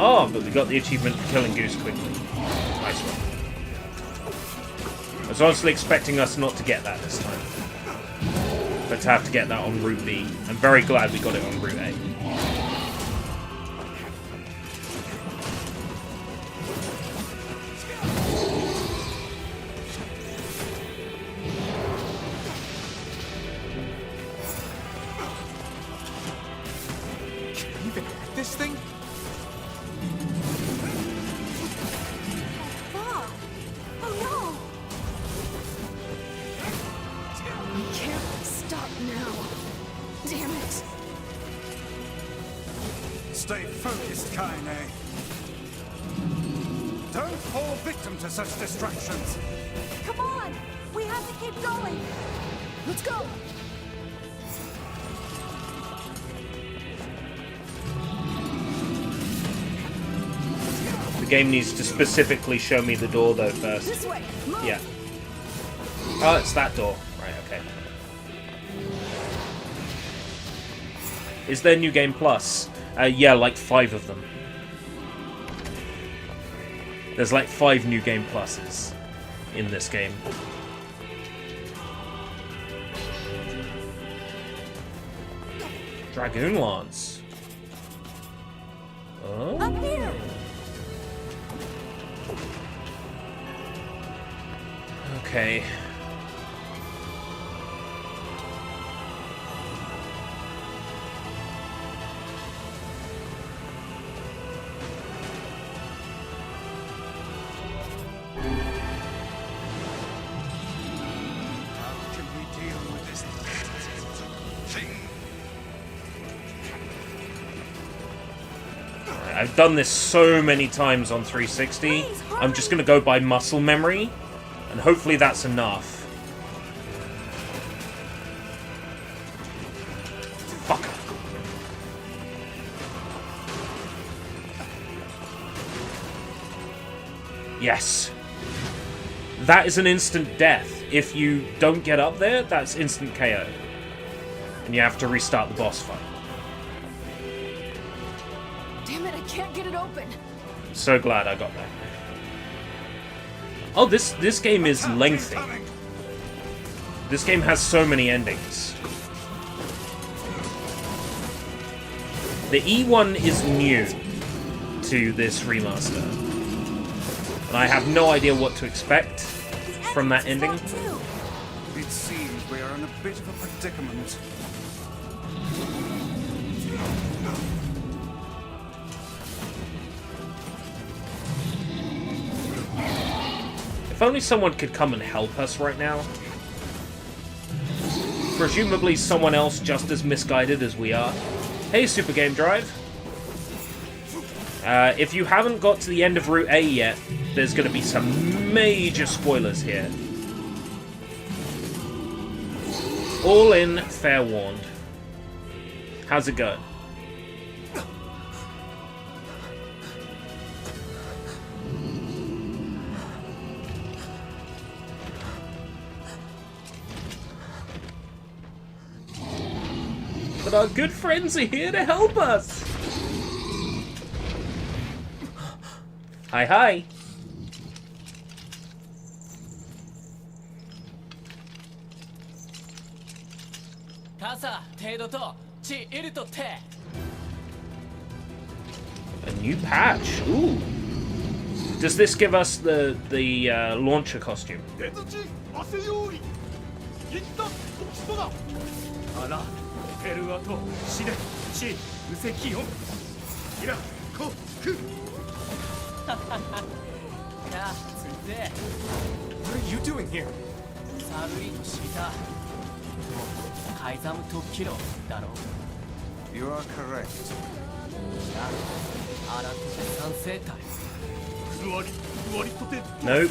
Oh, but we got the achievement for killing Goose quickly. Nice one. I was honestly expecting us not to get that this time. But to have to get that on Route B. I'm very glad we got it on Route A. Can you even hit this thing? Bob! Oh We can't stop now. Damn it. Stay focused, Kaine. Don't fall victim to such distractions. no! Come on! We have to keep going! Let's go. The game needs to specifically show me the door though first. This way. Move. Yeah. Oh, it's that door. Right, okay. Is there New Game Plus? Yeah, like 5 of them. There's like 5 New Game Pluses in this game. Dragoon Lance. Oh? Up here! Okay. How can we deal with this thing? I've done this so many times on 360. I'm just gonna go by muscle memory, and hopefully that's enough. Fuck. Yes. That is an instant death. If you don't get up there, that's instant KO. And you have to restart the boss fight. Damn it, I can't get it open. So glad I got that. Oh, this game is lengthy. This game has so many endings. The E1 is new to this remaster. And I have no idea what to expect from that ending. It seems we are in a bit of a predicament. If only someone could come and help us right now. Presumably someone else just as misguided as we are. Hey, Super Game Drive. If you haven't got to the end of Route A yet, there's going to be some major spoilers here. All in, fair warned. How's it going? But our good friends are here to help us. Hi, hi. A new patch. Ooh. Does this give us the launcher costume? What are you doing here? You are correct. Nope.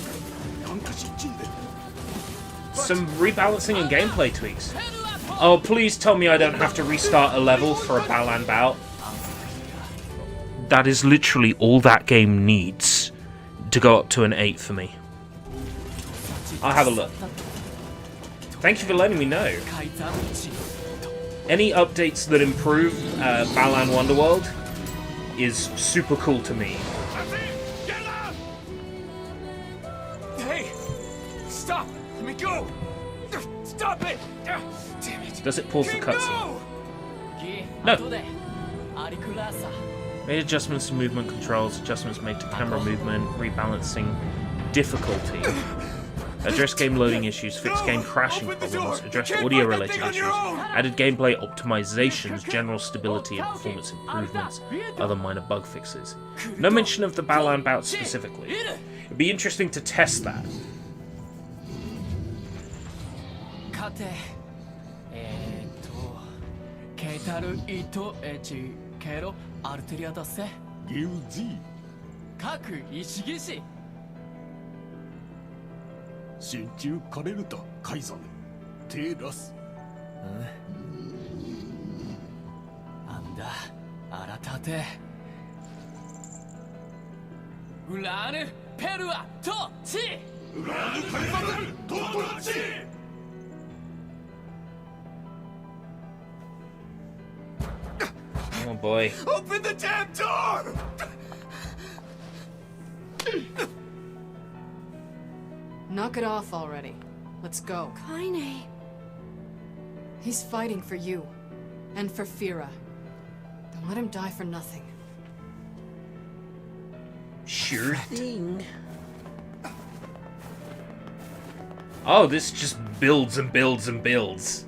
Some rebalancing and gameplay tweaks. Oh, please tell me I don't have to restart a level for a Balan bout. That is literally all that game needs to go up to an 8 for me. I'll have a look. Thank you for letting me know. Any updates that improve Balan Wonderworld is super cool to me. Hey! Stop! Let me go! Stop it! Damn it! Does it pause the cutscene? No. Made adjustments to movement controls, adjustments made to camera movement, rebalancing difficulty. Address game loading issues, fix game crashing problems, address audio related issues, added gameplay optimizations, general stability and performance improvements, other minor bug fixes. No mention of the Balan bout specifically. It'd be interesting to test that. Oh boy. Open the damn door! Knock it off already. Let's go. Kaine. He's fighting for you. And for Fira. Don't let him die for nothing. Sure thing. Oh, this just builds and builds and builds.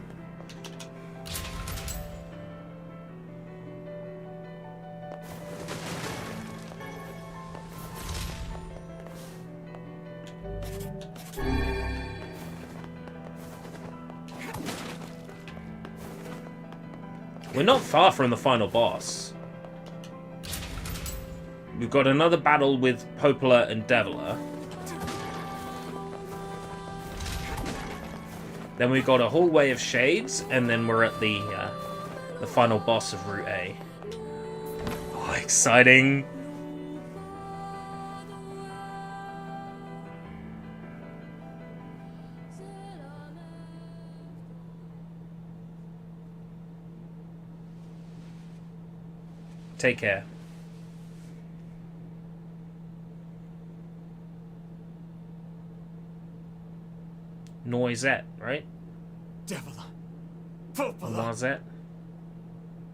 We're not far from the final boss. We've got another battle with Popola and Deviler. Then we've got a hallway of shades, and then we're at the final boss of Route A. Oh, exciting! Take care. Noisette, right? Deviler. Popola. Noisette?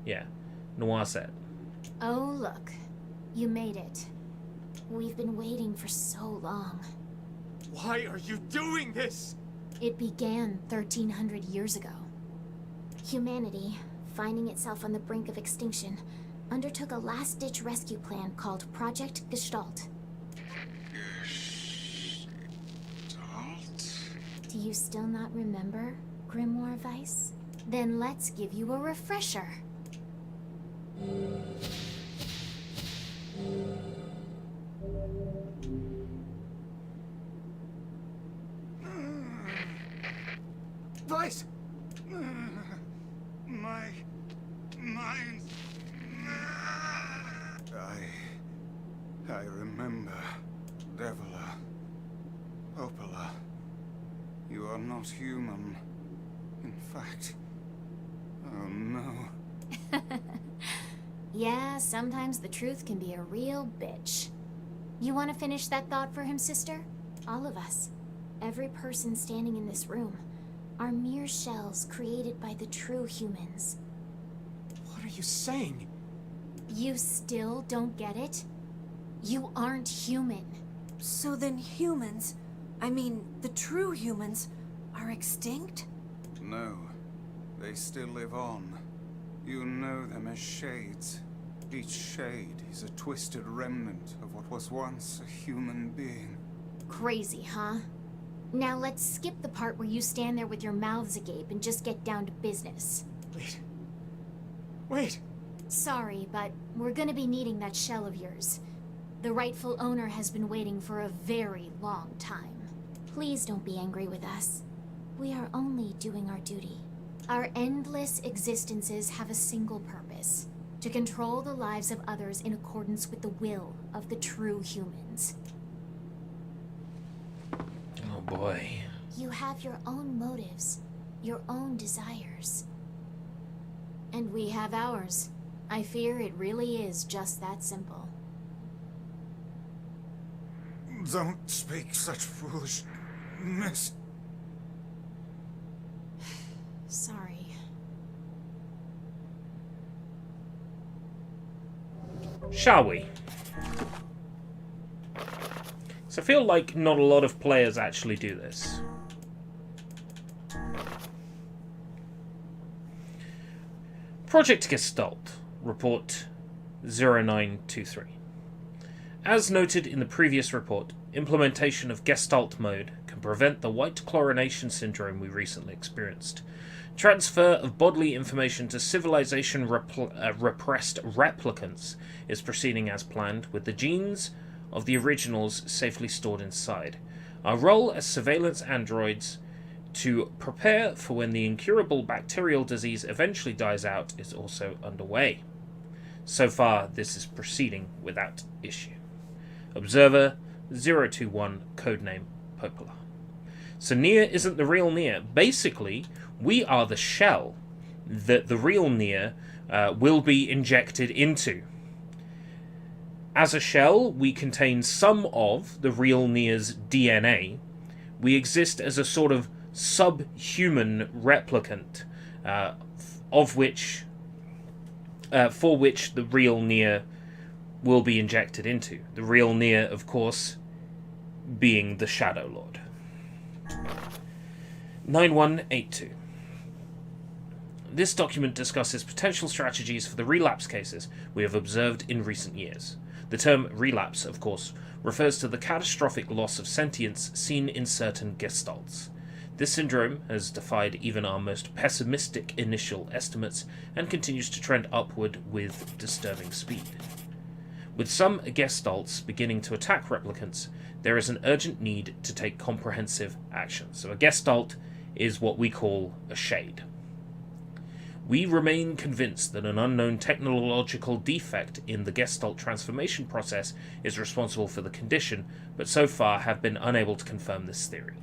Yeah. Noisette. Oh, look. You made it. We've been waiting for so long. Why are you doing this? It began 1,300 years ago. Humanity, finding itself on the brink of extinction, undertook a last-ditch rescue plan called Project Gestalt. Do you still not remember, Grimoire Weiss? Then let's give you a refresher. Weiss! My mind. I remember. Deviler. Popola. You are not human. In fact... Oh no. Yeah, sometimes the truth can be a real bitch. You want to finish that thought for him, sister? All of us, every person standing in this room, are mere shells created by the true humans. What are you saying? You still don't get it? You aren't human. So then humans, I mean, the true humans, are extinct? No, they still live on. You know them as shades. Each shade is a twisted remnant of what was once a human being. Crazy, huh? Now let's skip the part where you stand there with your mouths agape and just get down to business. Wait. Sorry, but we're gonna be needing that shell of yours. The rightful owner has been waiting for a very long time. Please don't be angry with us. We are only doing our duty. Our endless existences have a single purpose: to control the lives of others in accordance with the will of the true humans. Oh boy. You have your own motives, your own desires. And we have ours. I fear it really is just that simple. Don't speak such foolishness. Sorry. Shall we? So I feel like not a lot of players actually do this. Project Gestalt, Report 0923. As noted in the previous report, implementation of Gestalt mode can prevent the white chlorination syndrome we recently experienced. Transfer of bodily information to civilization repressed replicants is proceeding as planned, with the genes of the originals safely stored inside. Our role as surveillance androids to prepare for when the incurable bacterial disease eventually dies out is also underway. So far, this is proceeding without issue. Observer 021, codename Popola. So NieR isn't the real NieR. Basically, we are the shell that the real NieR will be injected into. As a shell, we contain some of the real NieR's DNA. We exist as a sort of subhuman replicant, for which the real NieR will be injected into. The real NieR, of course, being the Shadow Lord. 9182. This document discusses potential strategies for the relapse cases we have observed in recent years. The term relapse, of course, refers to the catastrophic loss of sentience seen in certain gestalts. This syndrome has defied even our most pessimistic initial estimates and continues to trend upward with disturbing speed. With some gestalts beginning to attack replicants, there is an urgent need to take comprehensive action. So a gestalt is what we call a shade. We remain convinced that an unknown technological defect in the gestalt transformation process is responsible for the condition, but so far have been unable to confirm this theory.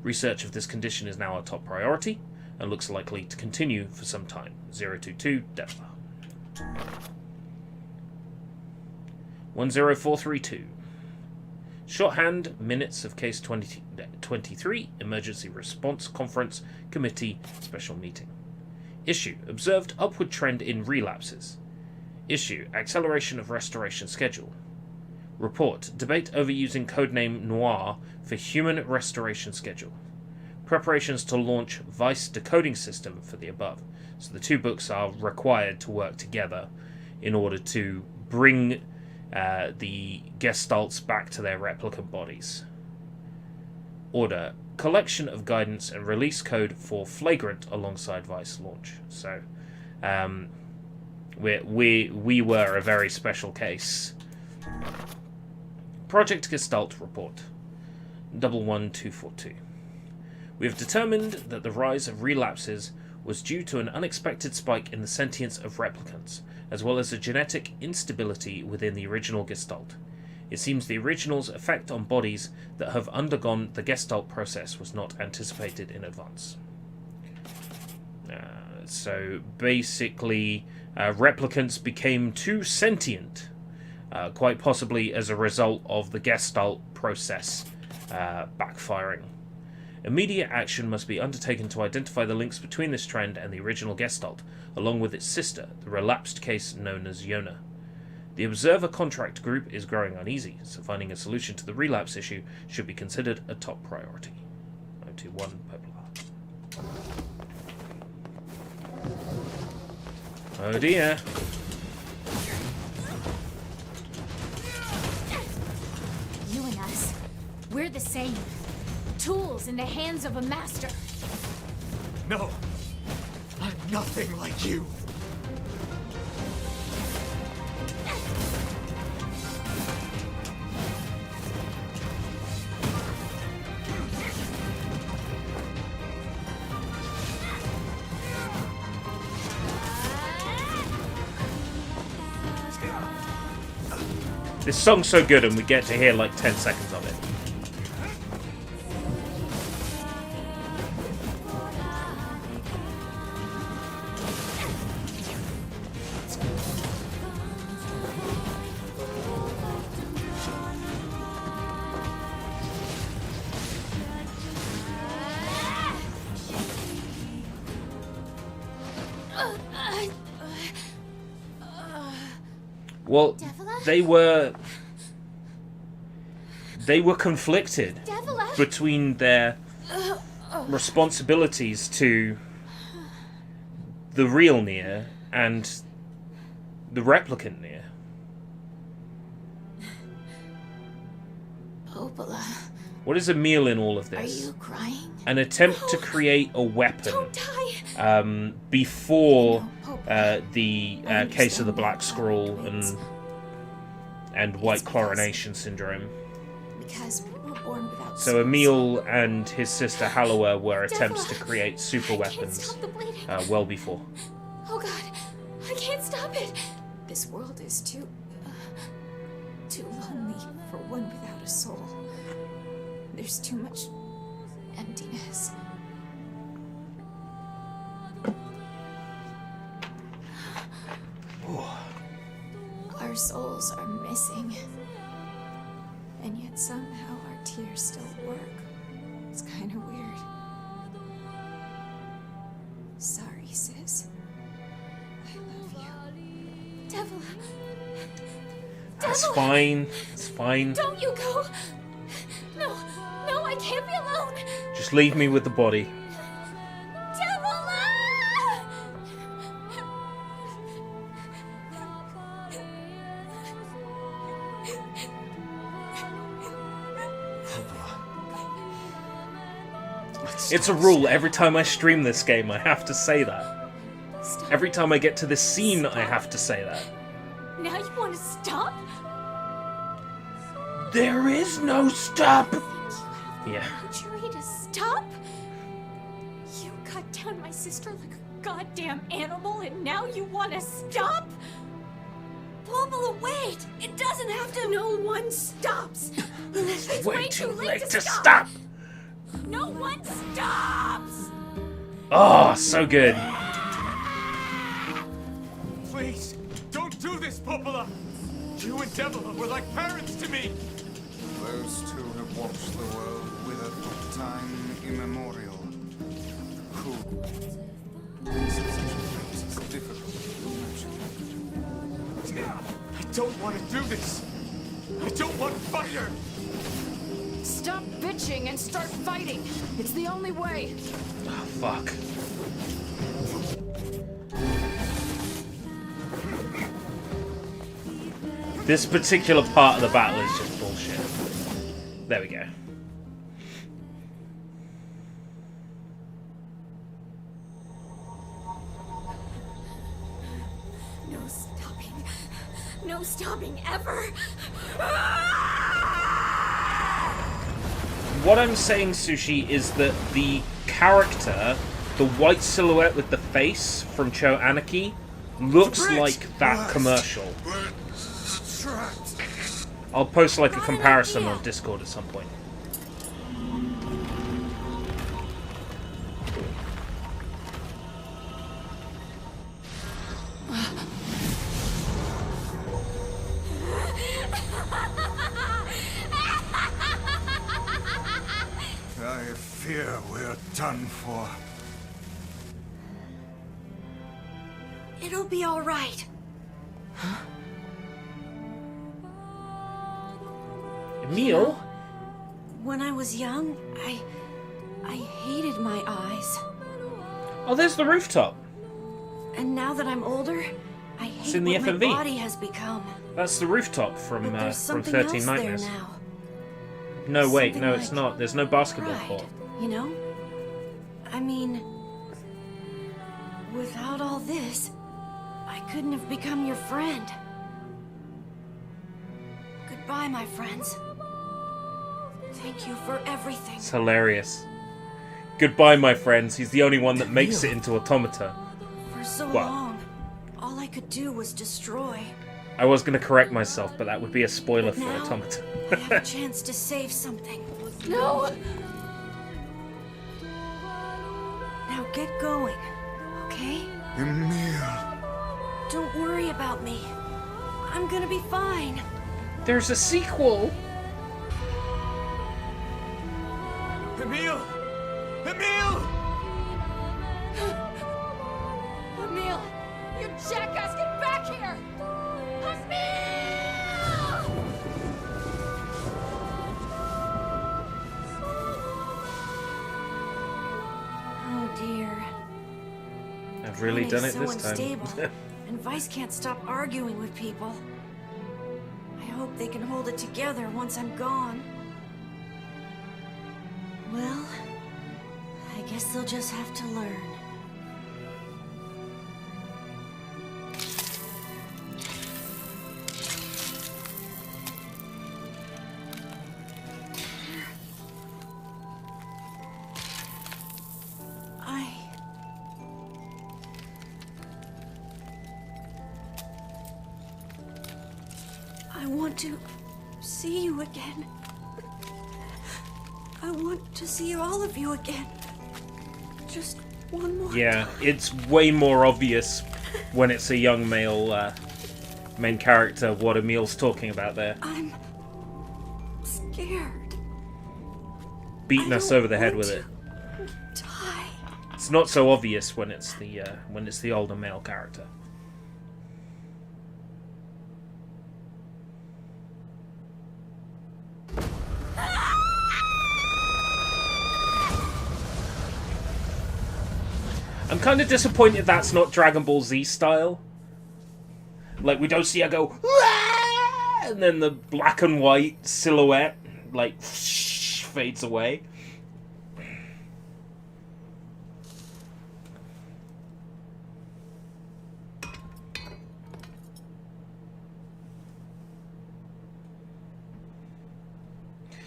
Research of this condition is now our top priority, and looks likely to continue for some time. 022 Delta. 10432. Shorthand minutes of Case 23, Emergency Response Conference Committee Special Meeting. Issue: observed upward trend in relapses. Issue: acceleration of restoration schedule. Report: debate over using codename NOIR for human restoration schedule. Preparations to launch Vice decoding system for the above. So the two books are required to work together in order to bring the gestalts back to their replicant bodies. Order: collection of guidance and release code for Flagrant alongside Vice launch. So we were a very special case. Project Gestalt Report 11242. We have determined that the rise of relapses was due to an unexpected spike in the sentience of replicants, as well as a genetic instability within the original Gestalt. It seems the original's effect on bodies that have undergone the Gestalt process was not anticipated in advance. So basically, replicants became too sentient, quite possibly as a result of the Gestalt process backfiring. Immediate action must be undertaken to identify the links between this trend and the original Gestalt, along with its sister, the relapsed case known as Yona. The Observer Contract Group is growing uneasy, so finding a solution to the relapse issue should be considered a top priority. 021 Poplar. Oh dear. You and us, we're the same. Tools in the hands of a master. No, I'm nothing like you. This song's so good and we get to hear like 10 seconds of it. Well, they were conflicted between their responsibilities to the real NieR and the replicant NieR. Popola. What is Emil in all of this? Are you crying? An attempt to create a weapon before the case of the Black Scroll and White Chlorination Syndrome. Because we were born without So Emil and his sister Hallower were attempts to create super weapons well before. Oh god, I can't stop it. This world is too lonely for one without a soul. There's too much emptiness. Our souls are missing. And yet somehow our tears still work. It's kind of weird. Sorry, sis. I love you. Devil. It's fine. It's fine. Don't you go. No, I can't be alone. Just leave me with the body. It's a rule. Every time I stream this game, I have to say that. Every time I get to this scene, I have to say that. Now you want to stop? There is no stop! Yeah. Luxury to stop? You cut down my sister like a goddamn animal and now you want to stop? Popola, wait! It doesn't have to. No one stops! It's way too late to stop! No one stops! Oh, so good. Please, don't do this, Popola! You and Devila were like parents to me! Those two have watched the world wither from time immemorial. Who? This is difficult to imagine. I don't want to do this! I don't want to fight her! Stop bitching and start fighting. It's the only way. Oh, fuck. This particular part of the battle is just bullshit. There we go. No stopping. No stopping ever. What I'm saying, Sushi, is that the character, the white silhouette with the face from Cho Anarchy, looks like that commercial. I'll post like a comparison on Discord at some point. done for. It'll be all right. Emil? When I was young, I hated my eyes. Oh, there's the rooftop. And now that I'm older, I It's hate in the what my FMV. body has become. That's the rooftop from But there's from something 13 else Nightmares. there now. No, wait, Something no, it's like not. There's no basketball pride, court. you know? I mean, without all this, I couldn't have become your friend. Goodbye, my friends. Thank you for everything. It's hilarious. Goodbye, my friends. He's the only one that makes it into Automata. For so Well. long, all I could do was destroy. I was going to correct myself, but that would be a spoiler But for now, Automata. I have a chance to save something. No! Now get going, okay? Emil. Don't worry about me. I'm gonna be fine. There's a sequel! Emil! Emil! Emil! You jackass, get back here! Emil! Oh dear. I've really done it so this time. unstable, and Vice can't stop arguing with people. I hope they can hold it together once I'm gone. Well, I guess they'll just have to learn. I want to see you again. I want to see all of you again. Just one more Yeah, time. it's way more obvious when it's a young male main character what Emil's talking about there. I'm scared. Beating us over the head with it. Die. It's not so obvious when it's the older male character. I'm kind of disappointed that's not Dragon Ball Z style. Like, we don't see her go, "Wah!" and then the black and white silhouette, like, fades away.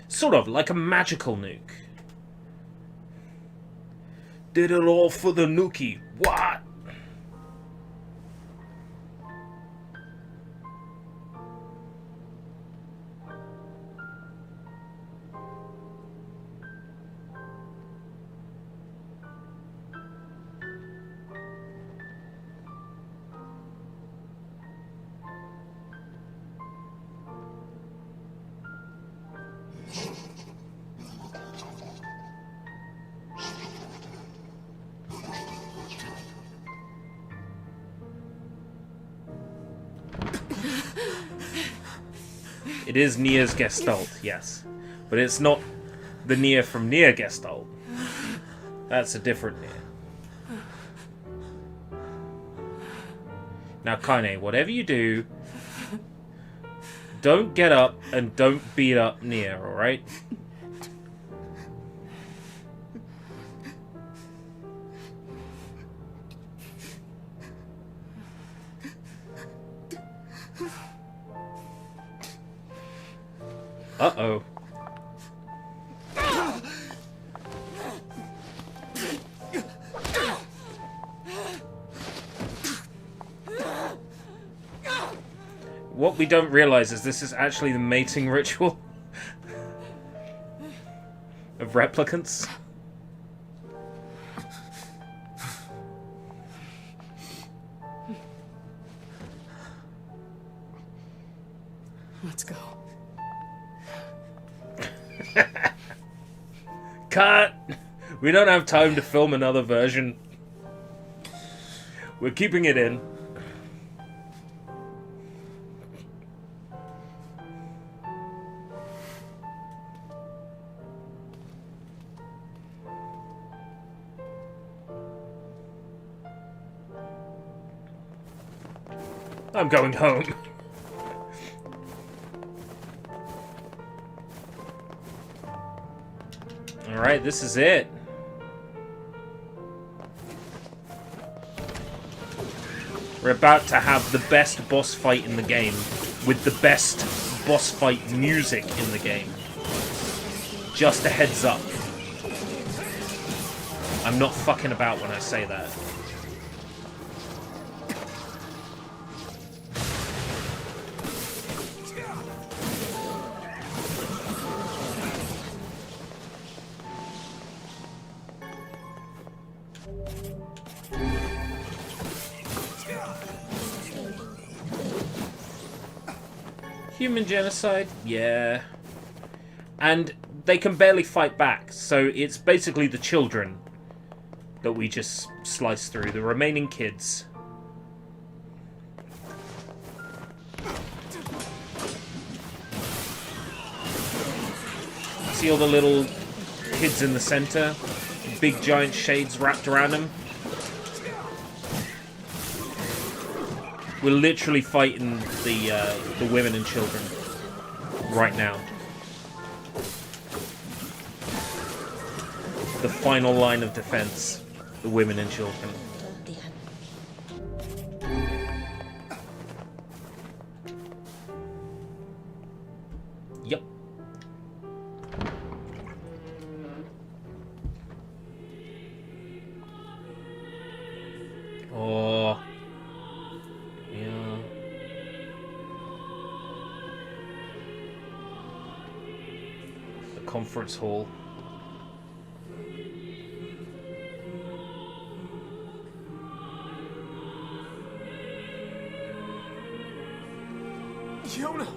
Sort of, like a magical nuke. Did it all for the Nuki. What? It is NieR's Gestalt, yes. But it's not the NieR from NieR Gestalt. That's a different NieR. Now, Kaine, whatever you do, don't get up and don't beat up NieR, alright? Uh-oh. What we don't realize is this is actually the mating ritual of replicants. Let's go. Cut! We don't have time to film another version. We're keeping it in. I'm going home. Alright, this is it. We're about to have the best boss fight in the game, with the best boss fight music in the game. Just a heads up. I'm not fucking about when I say that. Human genocide? Yeah. And they can barely fight back, so it's basically the children that we just slice through, the remaining kids. See all the little kids in the center? Big giant shades wrapped around them? We're literally fighting the women and children right now. The final line of defense, the women and children. Yep. Oh. Yeah. The conference hall. Yona!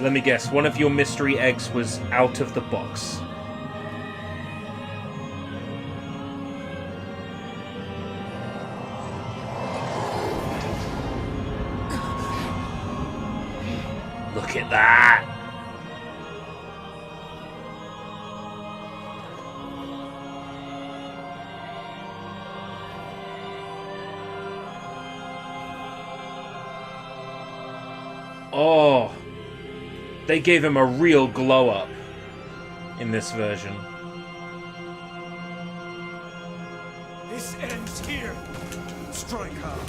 Let me guess, one of your mystery eggs was out of the box. Look at that! Oh, they gave him a real glow up in this version. This ends here. Strike hard.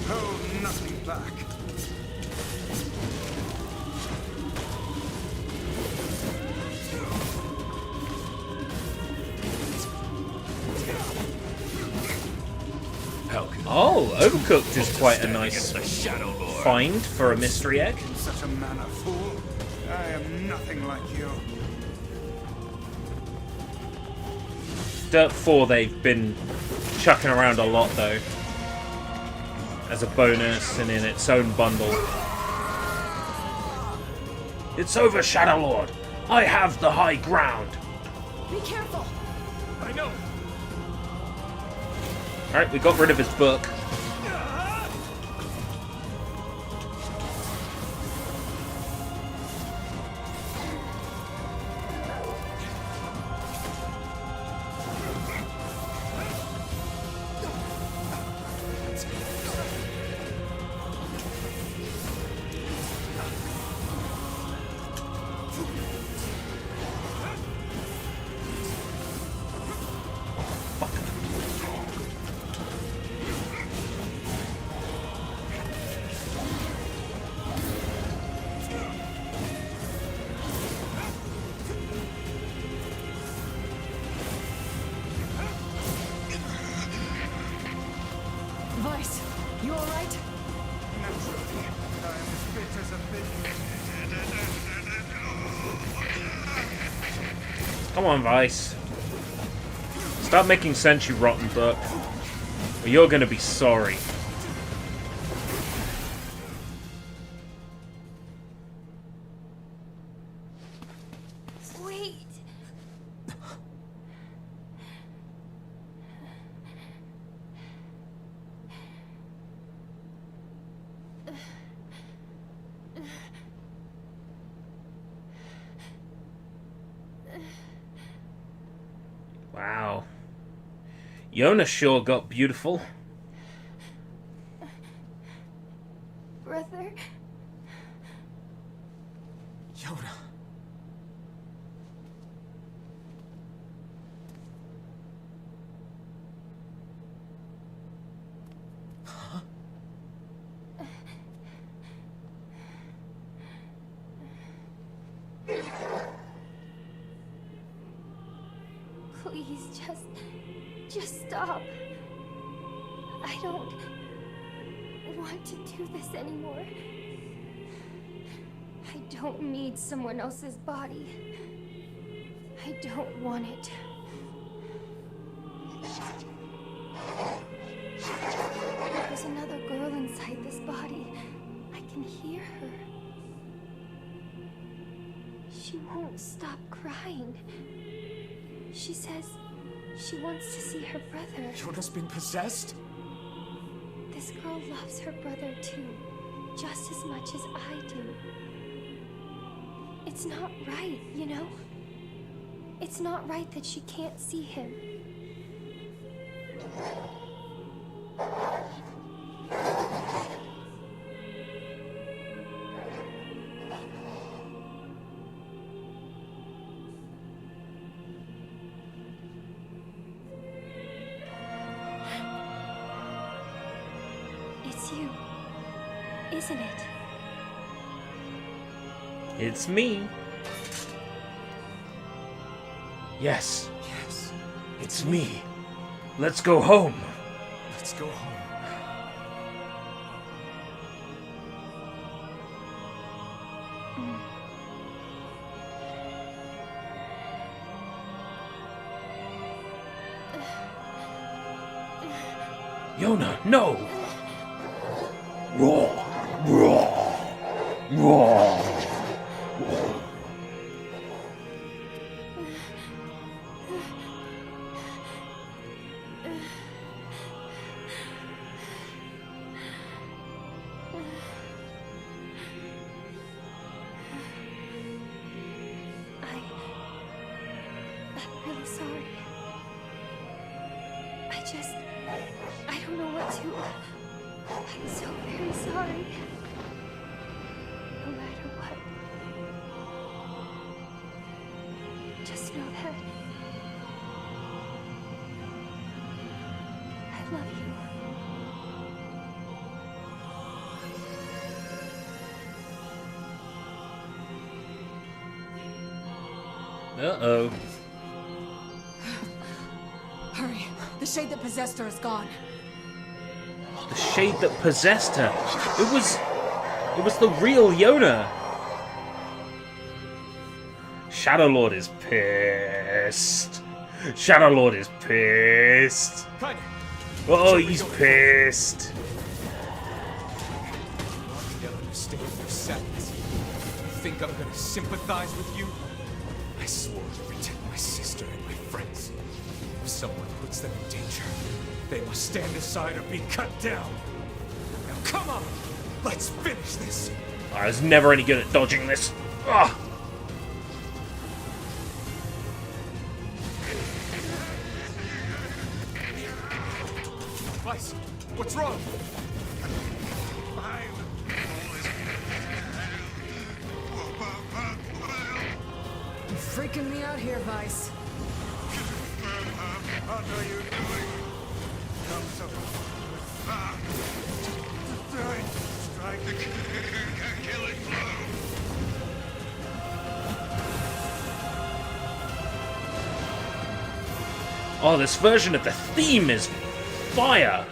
Hold nothing back. Oh, Overcooked is quite a nice find for a mystery egg. In such a manner, fool. I am nothing like you. Dirt 4 they've been chucking around a lot though. As a bonus and in its own bundle. It's over, Shadow Lord. I have the high ground. Be careful. I know. Alright, we got rid of his book. Vice, you alright? Naturally, I am as fit as a fish. Come on, Vice. Stop making sense, you rotten book. Or you're gonna be sorry. Wow. Yona sure got beautiful. Brother? Yona. Please, just stop. I don't want to do this anymore. I don't need someone else's body. I don't want it. There's another girl inside this body. I can hear her. She won't stop crying. She says she wants to see her brother. Yona's been possessed? This girl loves her brother too, just as much as I do. It's not right, you know? It's not right that she can't see him. It's you, isn't it? It's me. Yes. Yes. It's me. Let's go home. Let's go home. Yona, no! Roar! Roar! Roar! I'm really sorry. I don't know what to... I'm so very sorry. No matter what. Just know that... I love you. Uh-oh. Hurry. The shade that possessed her is gone. The shade that possessed her. It was the real Yona. Shadow Lord is pissed. Shadow Lord is pissed. Oh, he's pissed. You don't understand your sadness. You think I'm gonna sympathize with you? I swore to protect my sister and my friends. If someone puts them in danger, they must stand aside or be cut down. Now come on, let's finish this. I was never any good at dodging this. Ugh. Vice, what's wrong? You're freaking me out here, Vice. What are you doing? Come so strike the killing blow. Oh, this version of the theme is fire.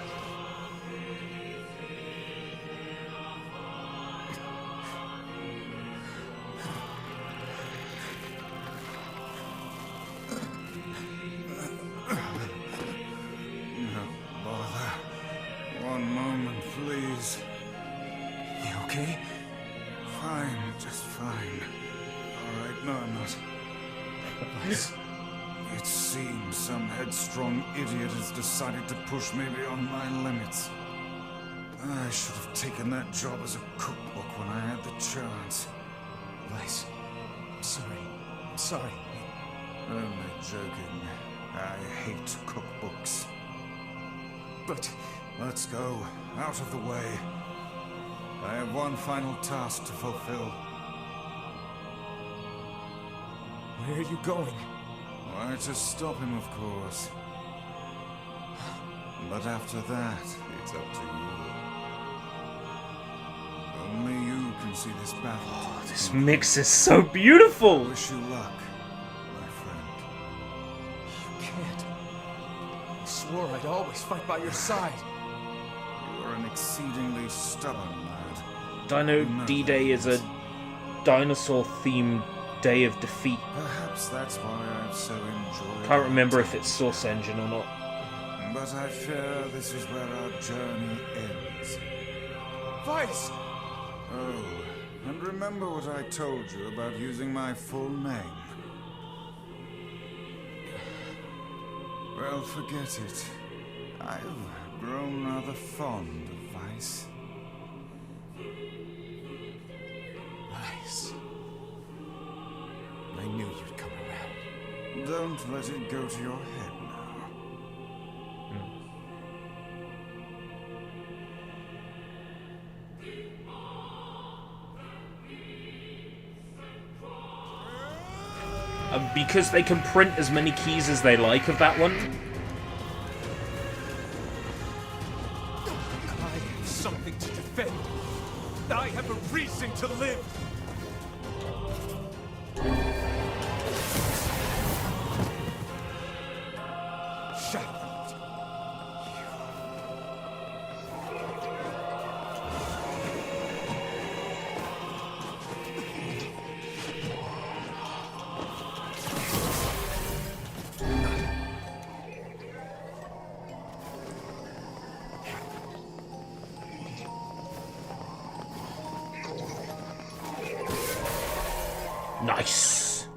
One moment, please. You okay? Fine, just fine. All right, no, I'm not. It seems some headstrong idiot has decided to push me beyond my limits. I should have taken that job as a cookbook when I had the chance. Vice, I'm sorry. I'm sorry. Only joking. I hate cookbooks. But... Let's go. Out of the way. I have one final task to fulfill. Where are you going? Why, to stop him, of course. But after that, it's up to you. Only you can see this battle. Oh, this mix is so beautiful! Wish you luck, my friend. You can't. I swore I'd always fight by your side. You are an exceedingly stubborn lad. Dino D-Day is a dinosaur-themed day of defeat. Perhaps that's why I've so enjoyed. Can't remember if it's Source Engine or not. But I fear this is where our journey ends. Vice! Oh, and remember what I told you about using my full name. Well, forget it. I've grown rather fond of Vice. Vice. I knew you'd come around. Don't let it go to your head now. Because they can print as many keys as they like of that one. I have something to defend. I have a reason to live. Shut up. Nice.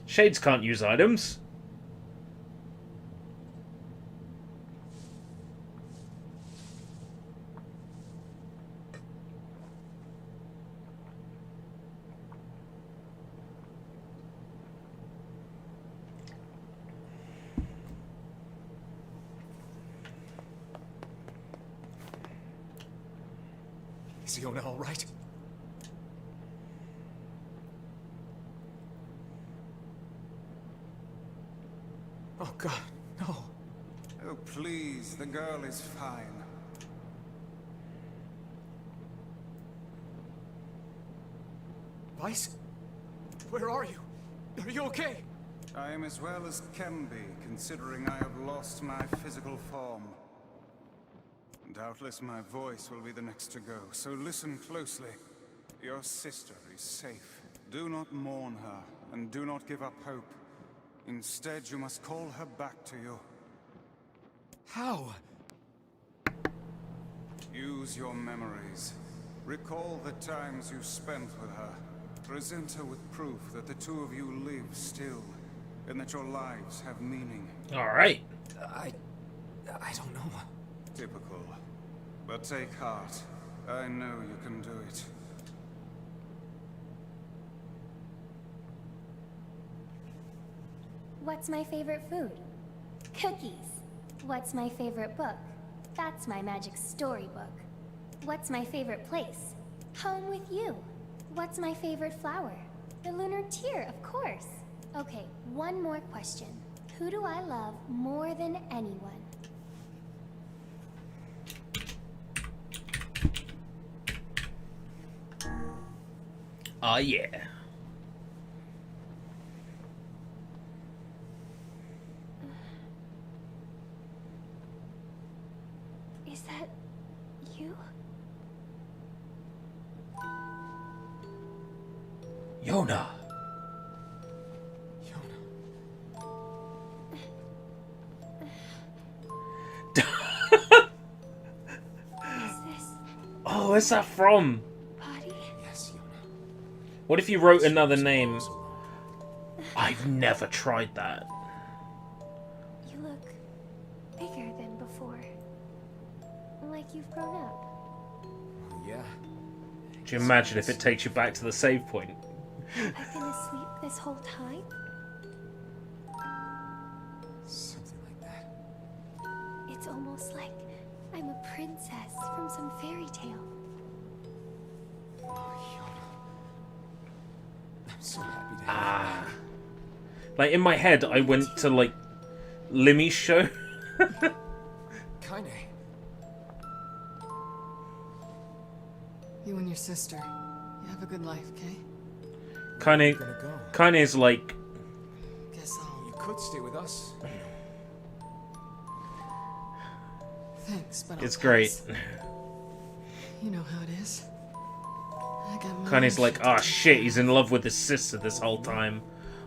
Shades can't use items. Is Iona all right? Oh, God, no. Oh, please, the girl is fine. Vice? Where are you? Are you okay? I am as well as can be, considering I have lost my physical form. Doubtless my voice will be the next to go, so listen closely. Your sister is safe. Do not mourn her, and do not give up hope. Instead, you must call her back to you. How? Use your memories. Recall the times you spent with her. Present her with proof that the two of you live still, and that your lives have meaning. Alright. I don't know. Typical. But take heart. I know you can do it. What's my favorite food? Cookies. What's my favorite book? That's my magic storybook. What's my favorite place? Home with you. What's my favorite flower? The lunar tear, of course. Okay, one more question. Who do I love more than anyone? Ah, yeah. Is that you? Yona. Oh, where's that from? Body? Yes, Yona. What if you wrote another name? I've never tried that. You look bigger than before. Like you've grown up. Yeah. Do you imagine if it takes you back to the save point? I've been asleep this whole time? Something like that. It's almost like I'm a princess from some fairy tale. Oh, Yona. I'm so happy to have you. Like, in my head, I went to, like, Limmy's show. Kaine. You and your sister. You have a good life, okay? Kaine's like... Guess I'll... You could stay with us. Thanks, but It's I'll great. pass. You know how it is. I got my Kaine's own like, shit to oh take shit, care he's in love with his sister this whole time.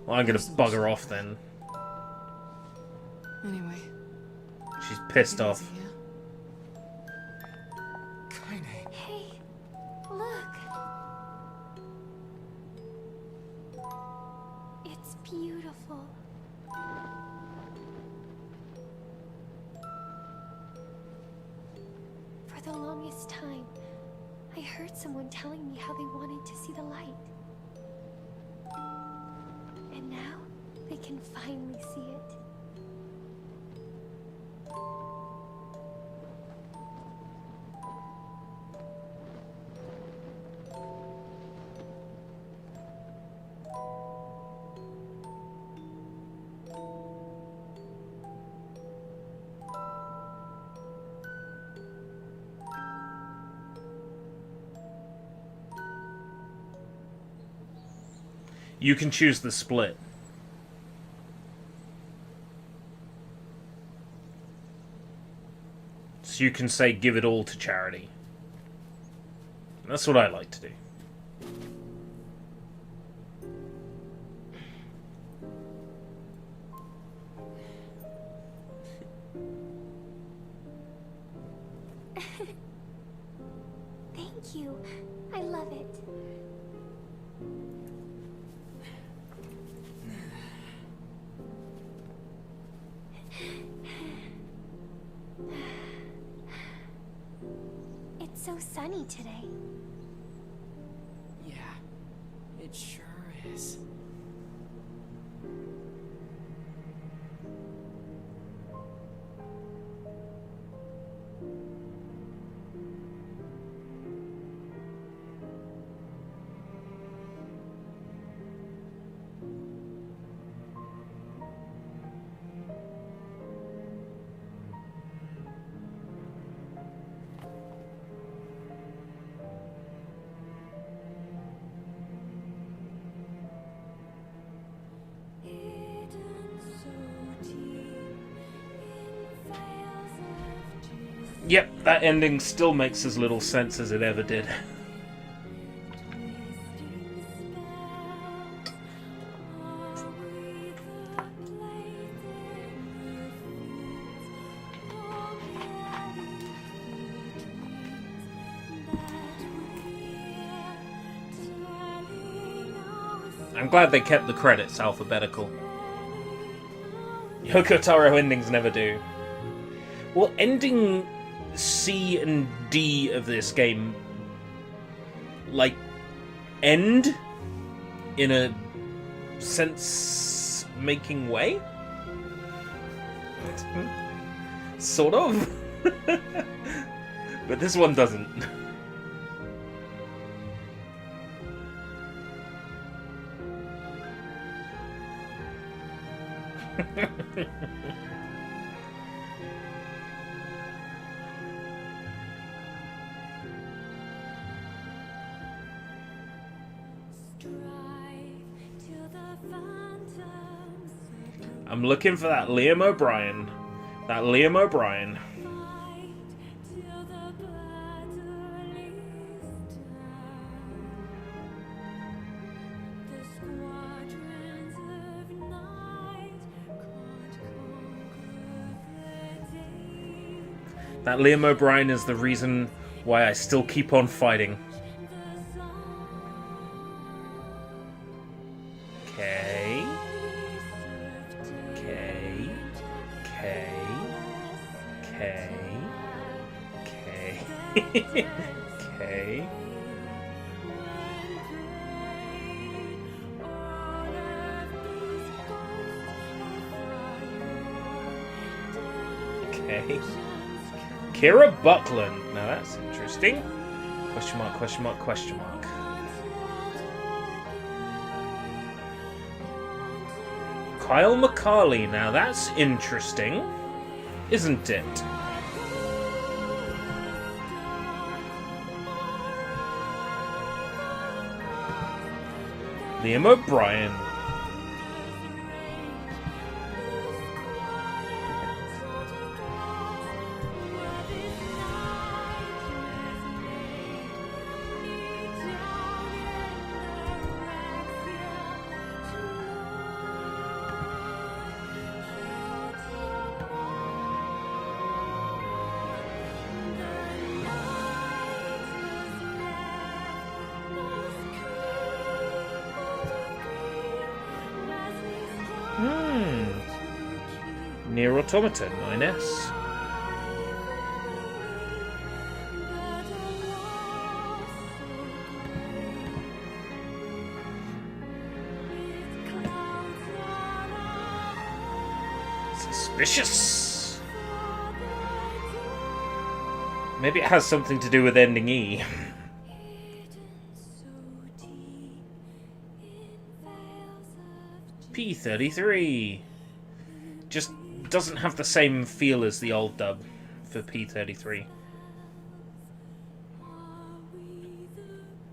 Well, I'm gonna bugger off then. of. Anyway. She's pissed take it off. easy, yeah? Kaine. Hey, look. It's beautiful. For the longest time, I heard someone telling me how they wanted to see the light. And now, they can finally see it. You can choose the split. So you can say give it all to charity. That's what I like to do. Thank you. I love it. It's so sunny today. Yeah, it sure is. Yep, that ending still makes as little sense as it ever did. I'm glad they kept the credits alphabetical. Yoko Taro endings never do. Well, ending C and D of this game, like, end in a sense-making way? Sort of. But this one doesn't. I'm looking for that Liam O'Brien. That Liam O'Brien. That Liam O'Brien is the reason why I still keep on fighting. Okay. Okay. Okay. Okay. Okay. Okay. Okay. Kira Buckland. Now that's interesting. Question mark, question mark, question mark. Kyle McCarley. Now that's interesting, isn't it? Liam O'Brien. NieR Automata, 9S. Suspicious. Maybe it has something to do with ending E. P33. Just doesn't have the same feel as the old dub for P33.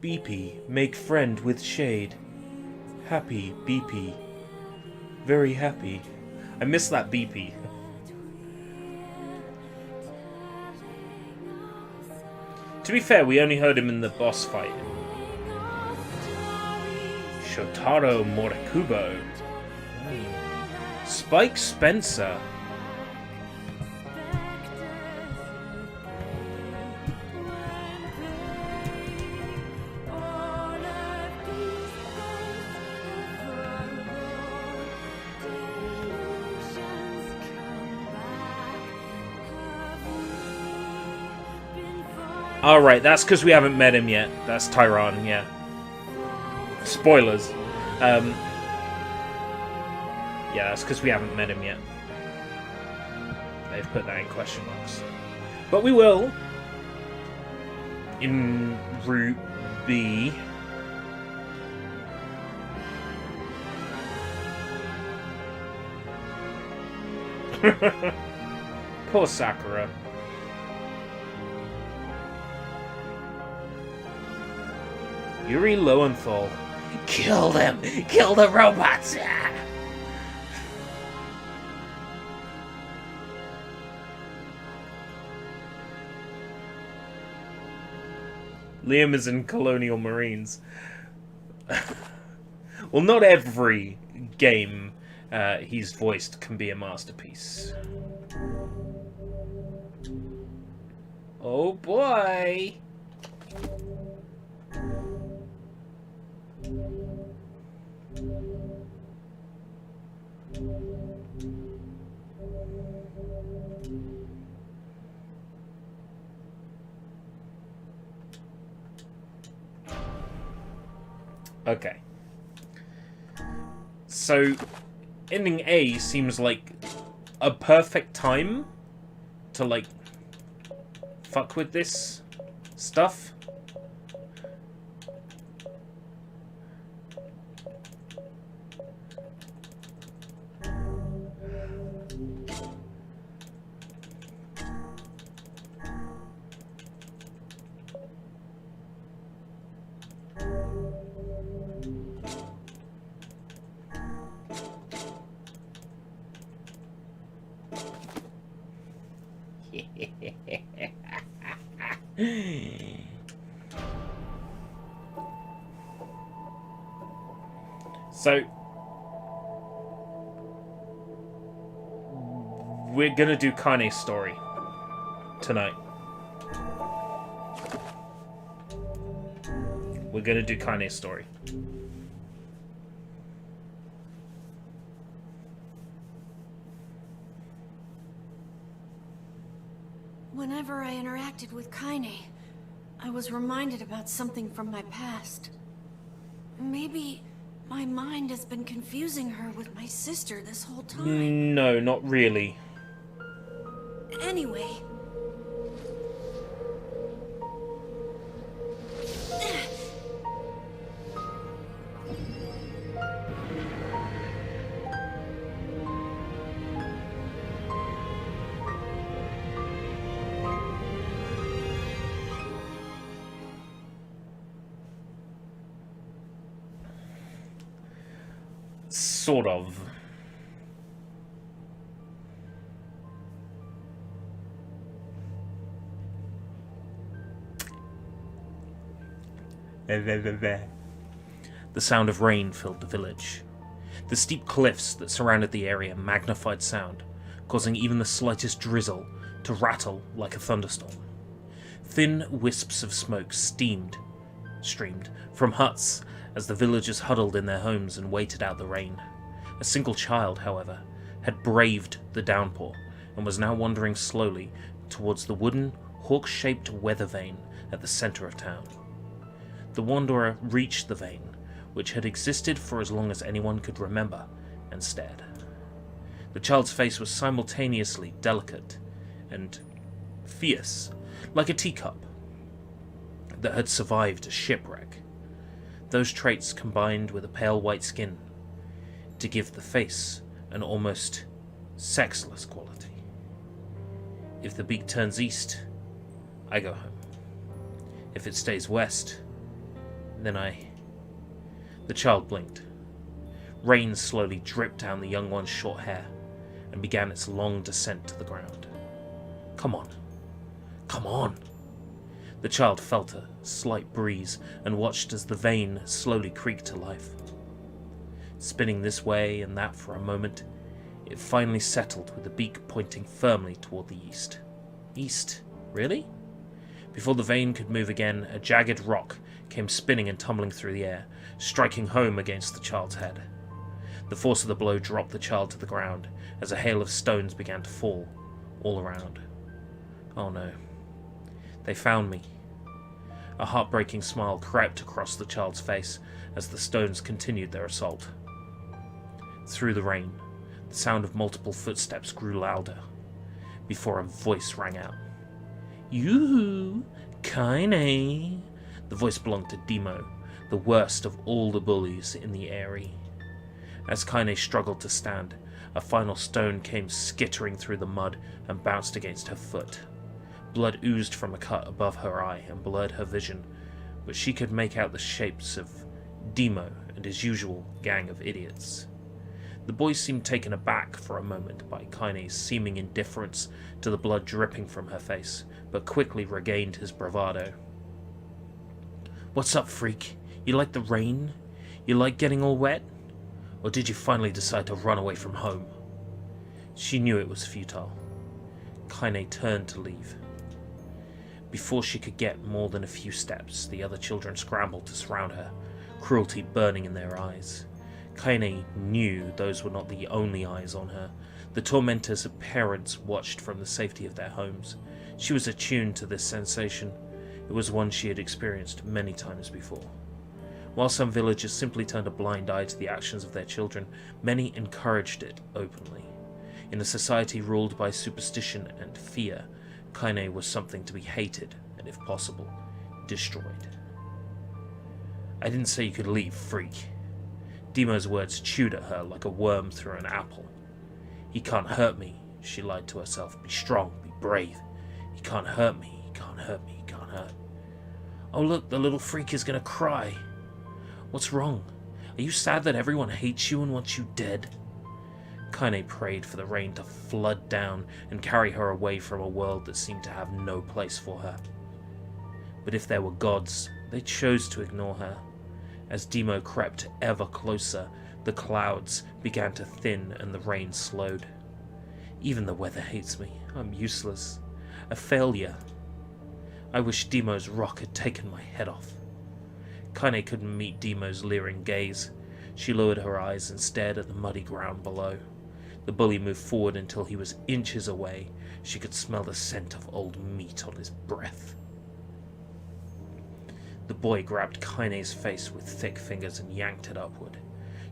BP, make friend with shade. Happy, BP. Very happy. I miss that BP. To be fair, we only heard him in the boss fight. Shotaro Morikubo. Spike Spencer. Alright, that's because we haven't met him yet. That's Tyron, yeah. Spoilers. Yeah, that's because we haven't met him yet. They've put that in question marks. But we will. In Route B. Poor Sakura. Yuri Lowenthal. Kill them! Kill the robots! Ah! Liam is in Colonial Marines. Well, not every game he's voiced can be a masterpiece. Oh boy! Okay. So, ending A seems like a perfect time to, like, fuck with this stuff. So, we're gonna do Kane's story tonight. We're gonna do Kaine's story. Whenever I interacted with Kaine, I was reminded about something from my past. Maybe my mind has been confusing her with my sister this whole time. No, not really. Anyway. Sort of. The sound of rain filled the village. The steep cliffs that surrounded the area magnified sound, causing even the slightest drizzle to rattle like a thunderstorm. Thin wisps of smoke streamed from huts as the villagers huddled in their homes and waited out the rain. A single child, however, had braved the downpour and was now wandering slowly towards the wooden, hawk-shaped weather vane at the center of town. The wanderer reached the vane, which had existed for as long as anyone could remember, and stared. The child's face was simultaneously delicate and fierce, like a teacup that had survived a shipwreck. Those traits combined with a pale white skin to give the face an almost sexless quality. If the beak turns east, I go home. If it stays west, then The child blinked. Rain slowly dripped down the young one's short hair and began its long descent to the ground. Come on. Come on. The child felt a slight breeze and watched as the vane slowly creaked to life. Spinning this way and that for a moment, it finally settled with the beak pointing firmly toward the east. East? Really? Before the vane could move again, a jagged rock came spinning and tumbling through the air, striking home against the child's head. The force of the blow dropped the child to the ground as a hail of stones began to fall all around. Oh no. They found me. A heartbreaking smile crept across the child's face as the stones continued their assault. Through the rain, the sound of multiple footsteps grew louder before a voice rang out. "You, Kaine." The voice belonged to Demo, the worst of all the bullies in the area. As Kaine struggled to stand, a final stone came skittering through the mud and bounced against her foot. Blood oozed from a cut above her eye and blurred her vision, but she could make out the shapes of Demo and his usual gang of idiots. The boy seemed taken aback for a moment by Kaine's seeming indifference to the blood dripping from her face, but quickly regained his bravado. "What's up, freak? You like the rain? You like getting all wet? Or did you finally decide to run away from home?" She knew it was futile. Kaine turned to leave. Before she could get more than a few steps, the other children scrambled to surround her, cruelty burning in their eyes. Kaine knew those were not the only eyes on her. The tormentors' parents watched from the safety of their homes. She was attuned to this sensation. It was one she had experienced many times before. While some villagers simply turned a blind eye to the actions of their children, many encouraged it openly. In a society ruled by superstition and fear, Kaine was something to be hated and, if possible, destroyed. "I didn't say you could leave, freak." Demo's words chewed at her like a worm through an apple. "He can't hurt me," she lied to herself. "Be strong, be brave. He can't hurt me, he can't hurt me, he can't hurt." "Oh look, the little freak is gonna cry. What's wrong? Are you sad that everyone hates you and wants you dead?" Kaine prayed for the rain to flood down and carry her away from a world that seemed to have no place for her. But if there were gods, they chose to ignore her. As Demo crept ever closer, the clouds began to thin and the rain slowed. "Even the weather hates me. I'm useless. A failure. I wish Demo's rock had taken my head off. Kaine couldn't meet Demo's leering gaze. She lowered her eyes and stared at the muddy ground below. The bully moved forward until he was inches away. She could smell the scent of old meat on his breath. The boy grabbed Kaine's face with thick fingers and yanked it upward.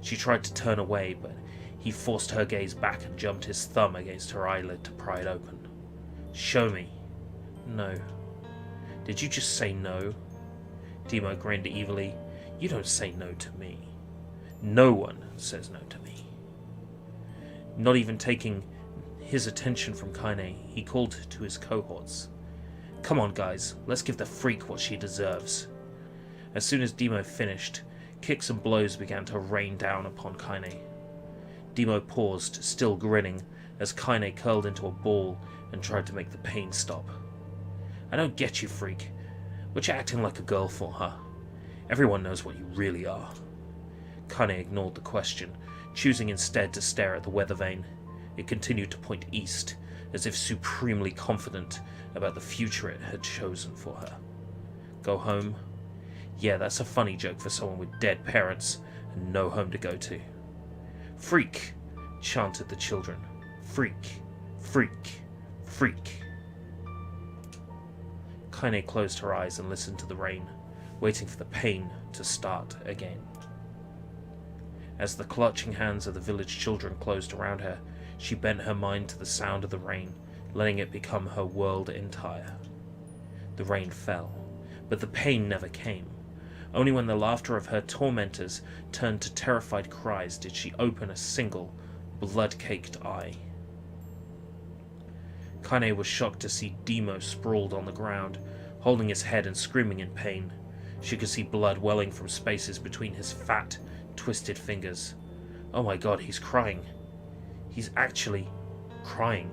She tried to turn away, but he forced her gaze back and jumped his thumb against her eyelid to pry it open. Show me. No. Did you just say no? Demo grinned evilly. You don't say no to me. No one says no to me. Not even taking his attention from Kaine, he called to his cohorts. Come on, guys, let's give the freak what she deserves. As soon as Demo finished, kicks and blows began to rain down upon Kaine. Demo paused, still grinning, as Kaine curled into a ball and tried to make the pain stop. I don't get you, freak. What you acting like a girl for, huh? Everyone knows what you really are. Kaine ignored the question, choosing instead to stare at the weather vane. It continued to point east, as if supremely confident about the future it had chosen for her. Go home? Yeah, that's a funny joke for someone with dead parents and no home to go to. Freak, chanted the children. Freak, freak, freak. Kaine closed her eyes and listened to the rain, waiting for the pain to start again. As the clutching hands of the village children closed around her, she bent her mind to the sound of the rain, letting it become her world entire. The rain fell, but the pain never came. Only when the laughter of her tormentors turned to terrified cries did she open a single, blood-caked eye. Kaine was shocked to see Demo sprawled on the ground, holding his head and screaming in pain. She could see blood welling from spaces between his fat, twisted fingers. Oh my god, he's crying. He's actually crying.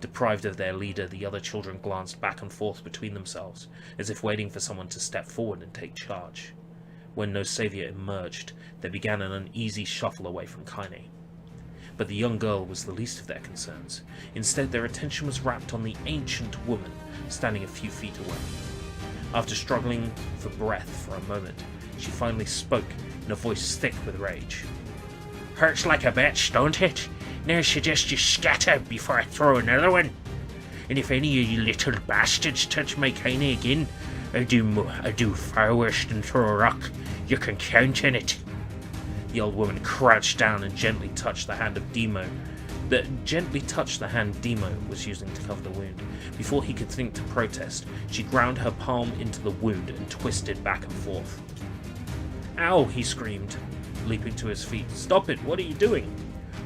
Deprived of their leader, the other children glanced back and forth between themselves, as if waiting for someone to step forward and take charge. When no savior emerged, they began an uneasy shuffle away from Kaine. But the young girl was the least of their concerns. Instead, their attention was wrapped on the ancient woman standing a few feet away. After struggling for breath for a moment, she finally spoke in a voice thick with rage. Hurts like a bitch, don't it? Now suggest you scatter before I throw another one. And if any of you little bastards touch my Kaine again, I do far worse than throw a rock. You can count on it. The old woman crouched down and gently touched the hand of Demo. Demo was using to cover the wound. Before he could think to protest, she ground her palm into the wound and twisted back and forth. Ow, he screamed, leaping to his feet. Stop it, what are you doing?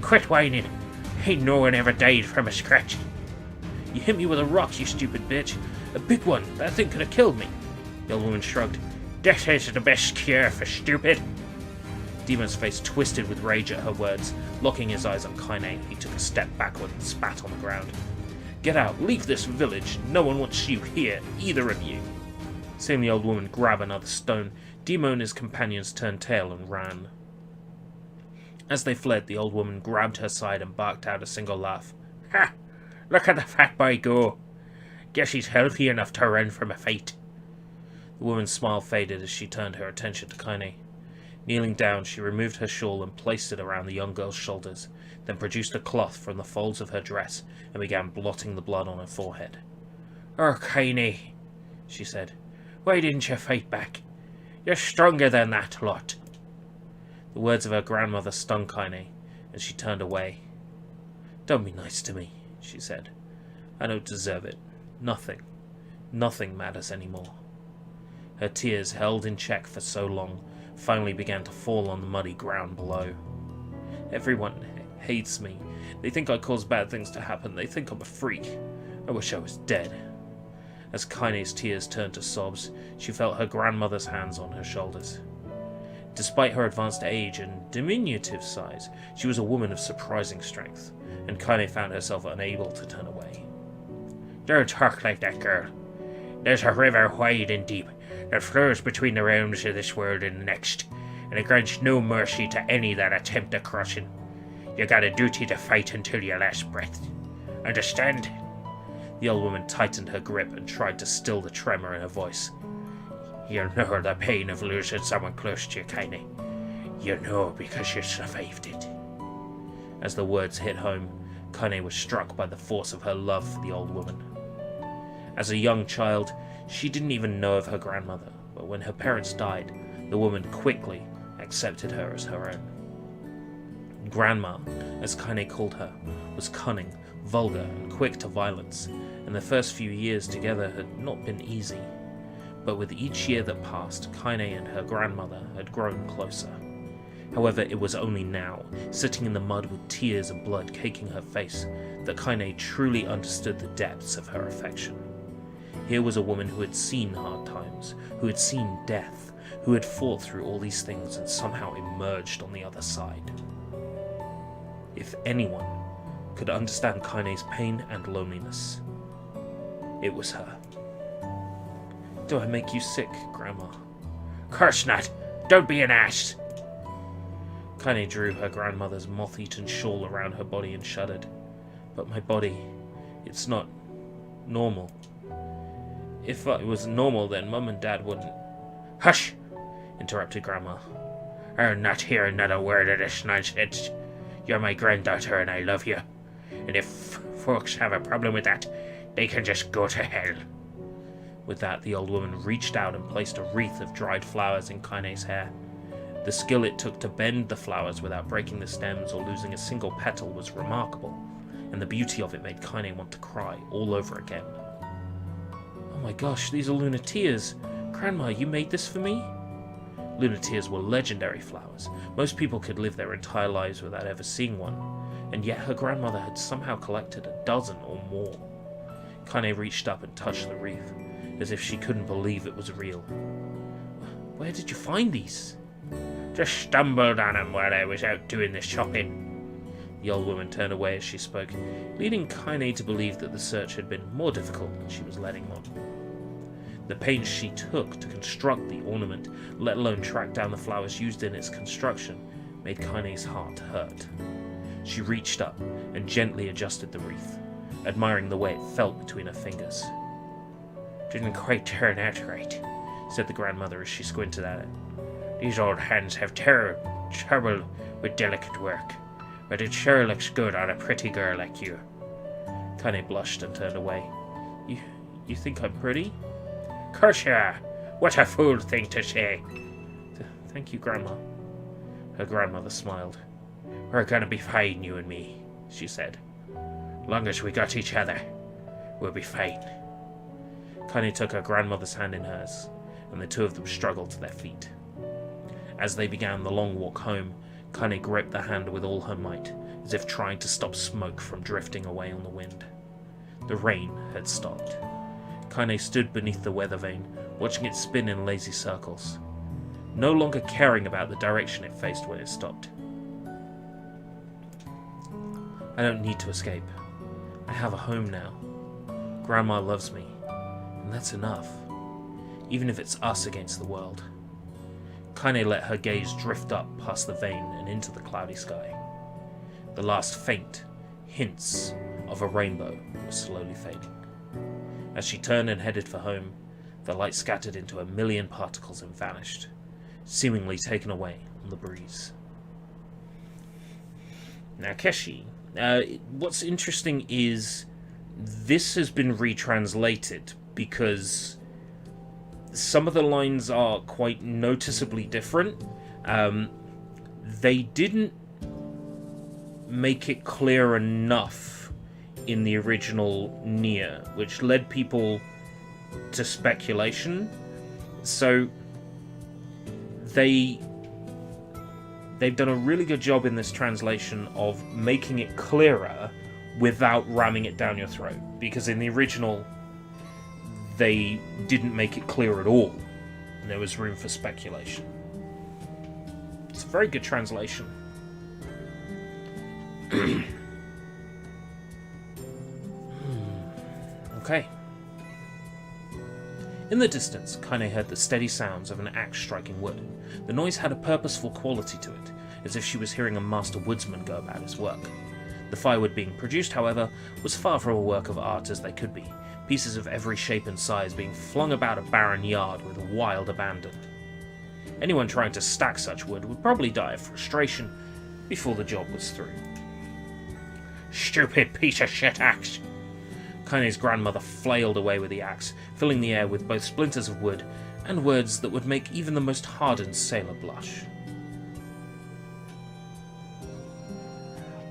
Quit whining. Ain't no one ever died from a scratch. You hit me with a rock, you stupid bitch. A big one. That thing could have killed me. The old woman shrugged. Death is the best cure for stupid. Demon's face twisted with rage at her words. Locking his eyes on Kaine, he took a step backward and spat on the ground. Get out. Leave this village. No one wants you here, either of you. Seeing the old woman grab another stone, Demo and his companions turned tail and ran. As they fled, the old woman grabbed her side and barked out a single laugh. Ha! Look at the fat boy go! Guess he's healthy enough to run from a fight. The woman's smile faded as she turned her attention to Kaine. Kneeling down, she removed her shawl and placed it around the young girl's shoulders, then produced a cloth from the folds of her dress and began blotting the blood on her forehead. "Oh, Kaine," she said, "why didn't you fight back? You're stronger than that lot." The words of her grandmother stung Kaine, and she turned away. "Don't be nice to me," she said. "I don't deserve it. Nothing matters anymore." Her tears, held in check for so long, finally began to fall on the muddy ground below. Everyone hates me. They think I cause bad things to happen. They think I'm a freak. I wish I was dead. As Kaine's tears turned to sobs, she felt her grandmother's hands on her shoulders. Despite her advanced age and diminutive size, she was a woman of surprising strength, and Kaine found herself unable to turn away. "Don't talk like that, girl. There's a river wide and deep that flows between the realms of this world and the next, and it grants no mercy to any that attempt to cross it. You got a duty to fight until your last breath. Understand?" The old woman tightened her grip and tried to still the tremor in her voice. You know the pain of losing someone close to you, Kaine. You know because you survived it. As the words hit home, Kaine was struck by the force of her love for the old woman. As a young child, she didn't even know of her grandmother, but when her parents died, the woman quickly accepted her as her own. Grandma, as Kaine called her, was cunning, vulgar, and quick to violence, and the first few years together had not been easy. But with each year that passed, Kaine and her grandmother had grown closer. However, it was only now, sitting in the mud with tears and blood caking her face, that Kaine truly understood the depths of her affection. Here was a woman who had seen hard times, who had seen death, who had fought through all these things and somehow emerged on the other side. If anyone could understand Kaine's pain and loneliness, it was her. Do I make you sick, Grandma? Curse not! Don't be an ass! Kaine drew her grandmother's moth-eaten shawl around her body and shuddered. But my body, it's not normal. If it was normal, then Mum and Dad wouldn't... Hush! Interrupted Grandma. I'll not hear another word of this nonsense. You're my granddaughter and I love you. And if folks have a problem with that, they can just go to hell. With that, the old woman reached out and placed a wreath of dried flowers in Kaine's hair. The skill it took to bend the flowers without breaking the stems or losing a single petal was remarkable, and the beauty of it made Kaine want to cry all over again. Oh my gosh, these are Lunateas! Grandma, you made this for me? Lunateas were legendary flowers. Most people could live their entire lives without ever seeing one, and yet her grandmother had somehow collected a dozen or more. Kaine reached up and touched the wreath, as if she couldn't believe it was real. Where did you find these? Just stumbled on them while I was out doing the shopping. The old woman turned away as she spoke, leading Kaine to believe that the search had been more difficult than she was letting on. The pains she took to construct the ornament, let alone track down the flowers used in its construction, made Kaine's heart hurt. She reached up and gently adjusted the wreath, admiring the way it felt between her fingers. Didn't quite turn out right, said the grandmother as she squinted at it. These old hands have trouble with delicate work, but it sure looks good on a pretty girl like you. Kaine blushed and turned away. You think I'm pretty? Curse ya! What a fool thing to say! Thank you, Grandma. Her grandmother smiled. We're gonna be fine, you and me, she said. Long as we got each other, we'll be fine. Kaine took her grandmother's hand in hers, and the two of them struggled to their feet. As they began the long walk home, Kaine gripped the hand with all her might, as if trying to stop smoke from drifting away on the wind. The rain had stopped. Kaine stood beneath the weather vane, watching it spin in lazy circles, no longer caring about the direction it faced when it stopped. I don't need to escape. I have a home now. Grandma loves me, and that's enough, even if it's us against the world. Kaine let her gaze drift up past the vane and into the cloudy sky. The last faint hints of a rainbow were slowly fading. As she turned and headed for home, the light scattered into a million particles and vanished, seemingly taken away on the breeze. Now, Keshi, what's interesting is this has been retranslated because some of the lines are quite noticeably different. They didn't make it clear enough in the original NieR, which led people to speculation. So they've done a really good job in this translation of making it clearer without ramming it down your throat, because in the original they didn't make it clear at all, and there was room for speculation. It's a very good translation. Okay. In the distance, Kaine heard the steady sounds of an axe striking wood. The noise had a purposeful quality to it, as if she was hearing a master woodsman go about his work. The firewood being produced, however, was far from a work of art as they could be, pieces of every shape and size being flung about a barren yard with wild abandon. Anyone trying to stack such wood would probably die of frustration before the job was through. Stupid piece of shit axe! Kaine's grandmother flailed away with the axe, filling the air with both splinters of wood and words that would make even the most hardened sailor blush.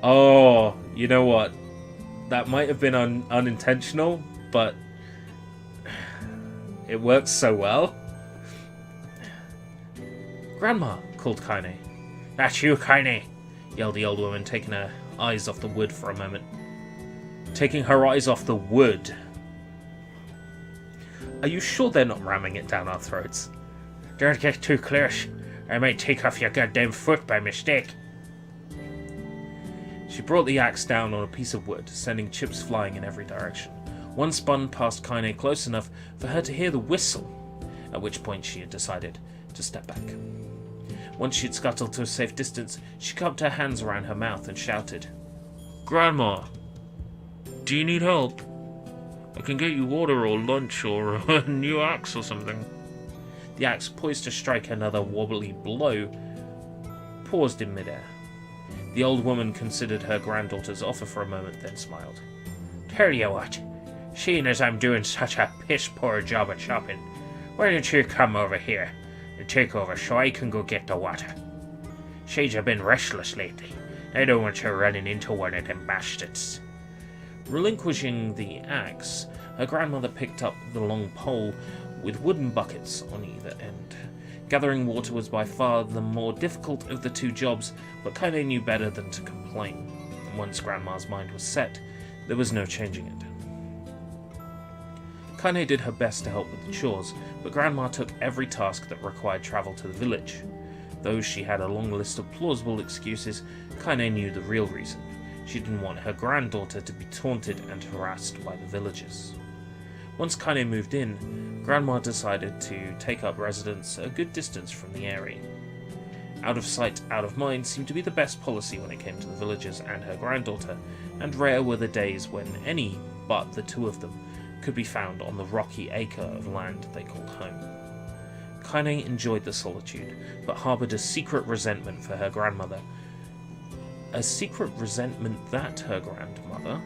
Oh, you know what? That might have been unintentional, but it works so well. Grandma, called Kaine. That's you, Kaine, yelled the old woman, taking her eyes off the wood for a moment. Taking her eyes off the wood. Are you sure they're not ramming it down our throats? Don't get too close. I might take off your goddamn foot by mistake. She brought the axe down on a piece of wood, sending chips flying in every direction. One spun past Kaine close enough for her to hear the whistle, at which point she had decided to step back. Once she'd scuttled to a safe distance, she cupped her hands around her mouth and shouted, "Grandma, do you need help? I can get you water or lunch or a new axe or something." The axe, poised to strike another wobbly blow, paused in midair. The old woman considered her granddaughter's offer for a moment, then smiled. "Tell you what, seeing as I'm doing such a piss-poor job at shopping, why don't you come over here and take over so I can go get the water? Shades have been restless lately. I don't want you running into one of them bastards." Relinquishing the axe, her grandmother picked up the long pole with wooden buckets on either end. Gathering water was by far the more difficult of the two jobs, but Kaine knew better than to complain. And once Grandma's mind was set, there was no changing it. Kaine did her best to help with the chores, but Grandma took every task that required travel to the village. Though she had a long list of plausible excuses, Kaine knew the real reason. She didn't want her granddaughter to be taunted and harassed by the villagers. Once Kaine moved in, Grandma decided to take up residence a good distance from the area. Out of sight, out of mind seemed to be the best policy when it came to the villagers and her granddaughter, and rare were the days when any but the two of them could be found on the rocky acre of land they called home. Kaine enjoyed the solitude, but harboured a secret resentment for her grandmother. A secret resentment that her grandmother,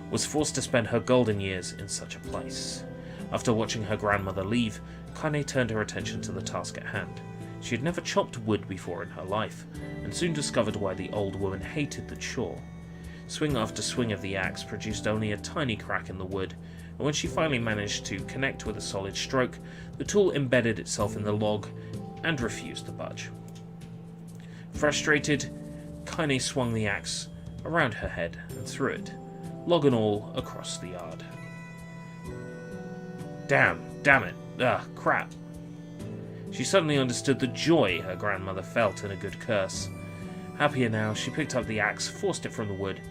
was forced to spend her golden years in such a place. After watching her grandmother leave, Kaine turned her attention to the task at hand. She had never chopped wood before in her life, and soon discovered why the old woman hated the chore. Swing after swing of the axe produced only a tiny crack in the wood, and when she finally managed to connect with a solid stroke, the tool embedded itself in the log and refused to budge. Frustrated, Kaine swung the axe around her head and threw it, log and all, across the yard. Damn it, crap. She suddenly understood the joy her grandmother felt in a good curse. Happier now, she picked up the axe, forced it from the wood,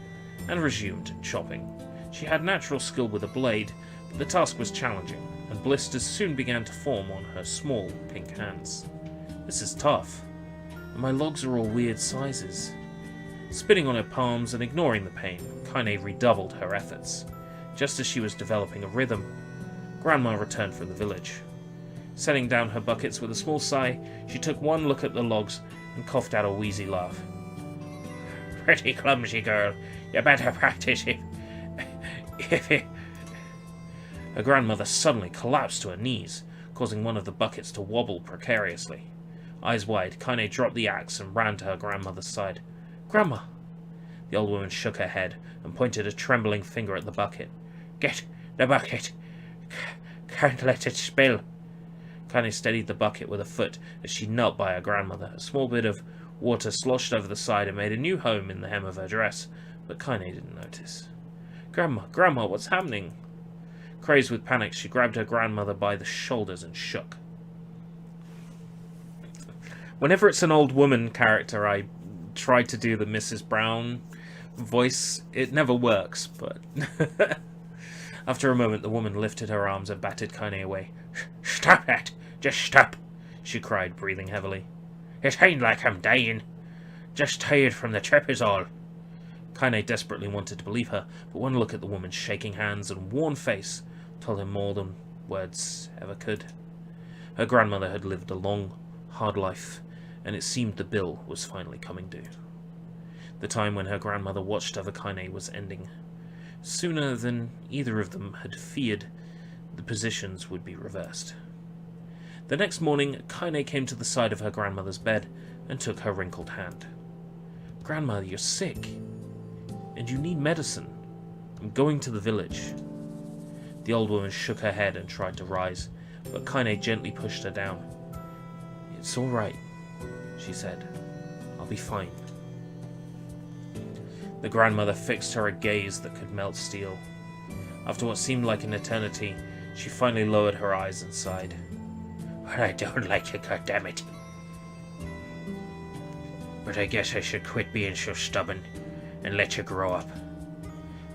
and resumed chopping. She had natural skill with a blade, but the task was challenging, and blisters soon began to form on her small pink hands. This is tough, and my logs are all weird sizes. Spitting on her palms and ignoring the pain, Kaine redoubled her efforts. Just as she was developing a rhythm, Grandma returned from the village. Setting down her buckets with a small sigh, she took one look at the logs and coughed out a wheezy laugh. "Pretty clumsy girl. You better practice if it..." Her grandmother suddenly collapsed to her knees, causing one of the buckets to wobble precariously. Eyes wide, Kaine dropped the axe and ran to her grandmother's side. "Grandma!" The old woman shook her head and pointed a trembling finger at the bucket. "Get the bucket! Can't let it spill!" Kaine steadied the bucket with a foot as she knelt by her grandmother. A small bit of water sloshed over the side and made a new home in the hem of her dress, but Kaine didn't notice. Grandma, what's happening?" Crazed with panic, she grabbed her grandmother by the shoulders and shook. Whenever it's an old woman character, I try to do the Mrs. Brown voice. It never works, but... After a moment, the woman lifted her arms and batted Kaine away. "Stop that! Just stop!" she cried, breathing heavily. "It ain't like I'm dying. Just tired from the trip is all. Kaine desperately wanted to believe her, but one look at the woman's shaking hands and worn face told him more than words ever could. Her grandmother had lived a long, hard life, and it seemed the bill was finally coming due. The time when her grandmother watched over Kaine was ending. Sooner than either of them had feared, the positions would be reversed. The next morning, Kaine came to the side of her grandmother's bed and took her wrinkled hand. "Grandma, you're sick, and you need medicine. I'm going to the village." The old woman shook her head and tried to rise, but Kaine gently pushed her down. "It's all right," she said. "I'll be fine." The grandmother fixed her a gaze that could melt steel. After what seemed like an eternity, she finally lowered her eyes and sighed. "Well, I don't like you, goddammit. But I guess I should quit being so stubborn and let you grow up."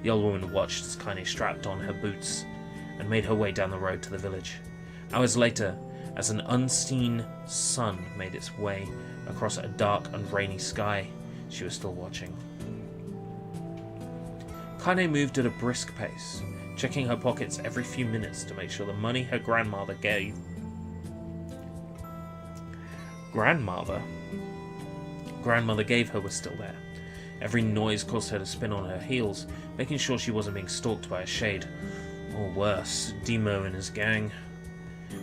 The old woman watched as Kaine strapped on her boots and made her way down the road to the village. Hours later, as an unseen sun made its way across a dark and rainy sky, she was still watching. Kaine moved at a brisk pace, checking her pockets every few minutes to make sure the money her grandmother gave her was still there. Every noise caused her to spin on her heels, making sure she wasn't being stalked by a shade, or worse, Demo and his gang.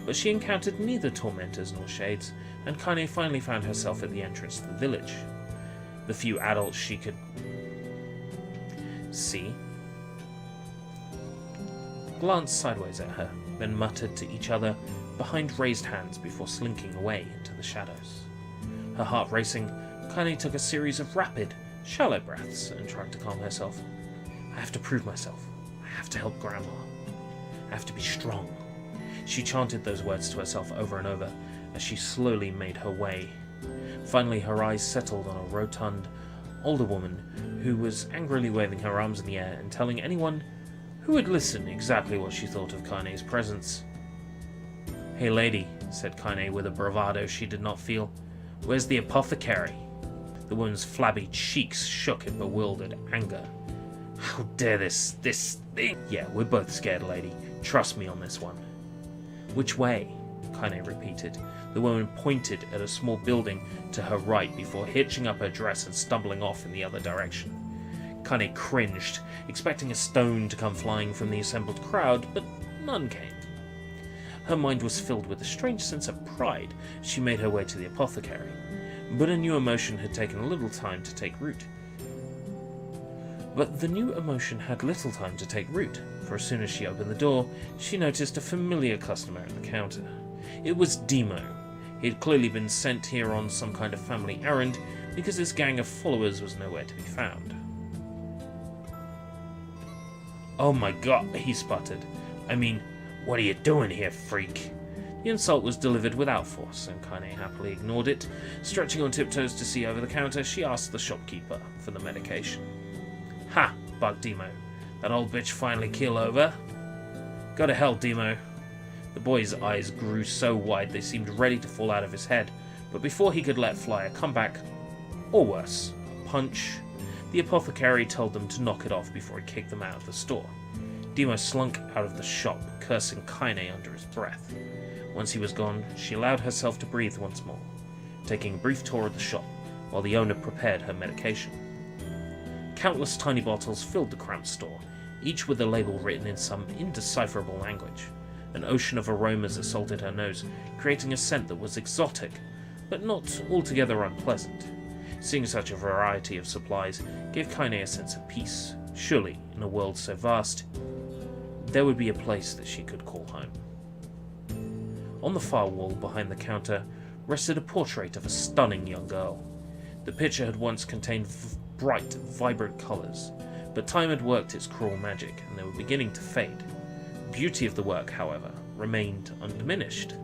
But she encountered neither tormentors nor shades, and Kaine finally found herself at the entrance to the village. The few adults she could see glanced sideways at her, then muttered to each other behind raised hands before slinking away into the shadows. Her heart racing, Kaine took a series of rapid, shallow breaths and tried to calm herself. "I have to prove myself. I have to help Grandma. I have to be strong." She chanted those words to herself over and over as she slowly made her way. Finally, her eyes settled on a rotund, older woman who was angrily waving her arms in the air and telling anyone who would listen exactly what she thought of Kaine's presence. "Hey lady," said Kaine with a bravado she did not feel, "where's the apothecary?" The woman's flabby cheeks shook in bewildered anger. "How dare this thing?" "Yeah, we're both scared, lady. Trust me on this one." "Which way?" Kaine repeated. The woman pointed at a small building to her right before hitching up her dress and stumbling off in the other direction. Kaine cringed, expecting a stone to come flying from the assembled crowd, but none came. Her mind was filled with a strange sense of pride as she made her way to the apothecary, but a new emotion had taken a little time to take root. But the new emotion had little time to take root, for as soon as she opened the door, she noticed a familiar customer at the counter. It was Demo. He had clearly been sent here on some kind of family errand, because his gang of followers was nowhere to be found. "Oh my god," he sputtered. "I mean, what are you doing here, freak?" The insult was delivered without force, and Kaine happily ignored it. Stretching on tiptoes to see over the counter, she asked the shopkeeper for the medication. "Ha!" barked Demo. "That old bitch finally keel over?" "Go to hell, Demo." The boy's eyes grew so wide they seemed ready to fall out of his head, but before he could let fly a comeback, or worse, a punch, the apothecary told them to knock it off before he kicked them out of the store. Demo slunk out of the shop, cursing Kaine under his breath. Once he was gone, she allowed herself to breathe once more, taking a brief tour of the shop while the owner prepared her medication. Countless tiny bottles filled the cramped store, each with a label written in some indecipherable language. An ocean of aromas assaulted her nose, creating a scent that was exotic, but not altogether unpleasant. Seeing such a variety of supplies gave Kaine a sense of peace. Surely, in a world so vast, there would be a place that she could call home. On the far wall behind the counter rested a portrait of a stunning young girl. The picture had once contained bright, vibrant colours, but time had worked its cruel magic, and they were beginning to fade. The beauty of the work, however, remained undiminished.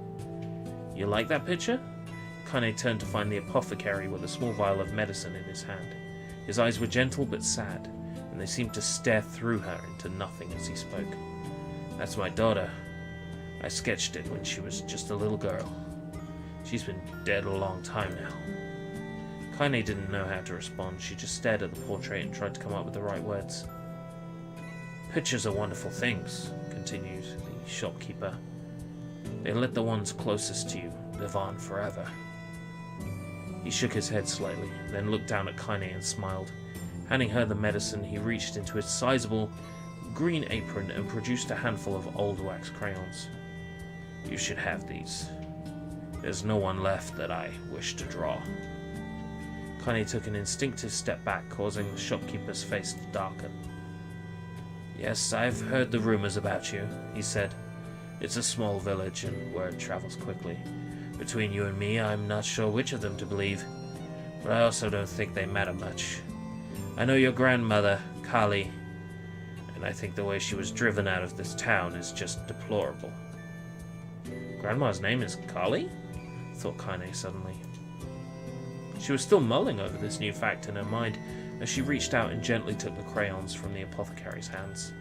"You like that picture?" Kaine turned to find the apothecary with a small vial of medicine in his hand. His eyes were gentle but sad, and they seemed to stare through her into nothing as he spoke. "That's my daughter. I sketched it when she was just a little girl. She's been dead a long time now." Kaine didn't know how to respond. She just stared at the portrait and tried to come up with the right words. Pictures are wonderful things, continued the shopkeeper. They let the ones closest to you live on forever. He shook his head slightly, then looked down at Kaine and smiled. Handing her the medicine, he reached into his sizable green apron and produced a handful of old wax crayons. You should have these. There's no one left that I wish to draw. Kaine took an instinctive step back, causing the shopkeeper's face to darken. Yes, I've heard the rumors about you, he said. It's a small village and word travels quickly. Between you and me, I'm not sure which of them to believe, but I also don't think they matter much. I know your grandmother, Kali, and I think the way she was driven out of this town is just deplorable. Grandma's name is Kali? Thought Kaine suddenly. She was still mulling over this new fact in her mind as she reached out and gently took the crayons from the apothecary's hands.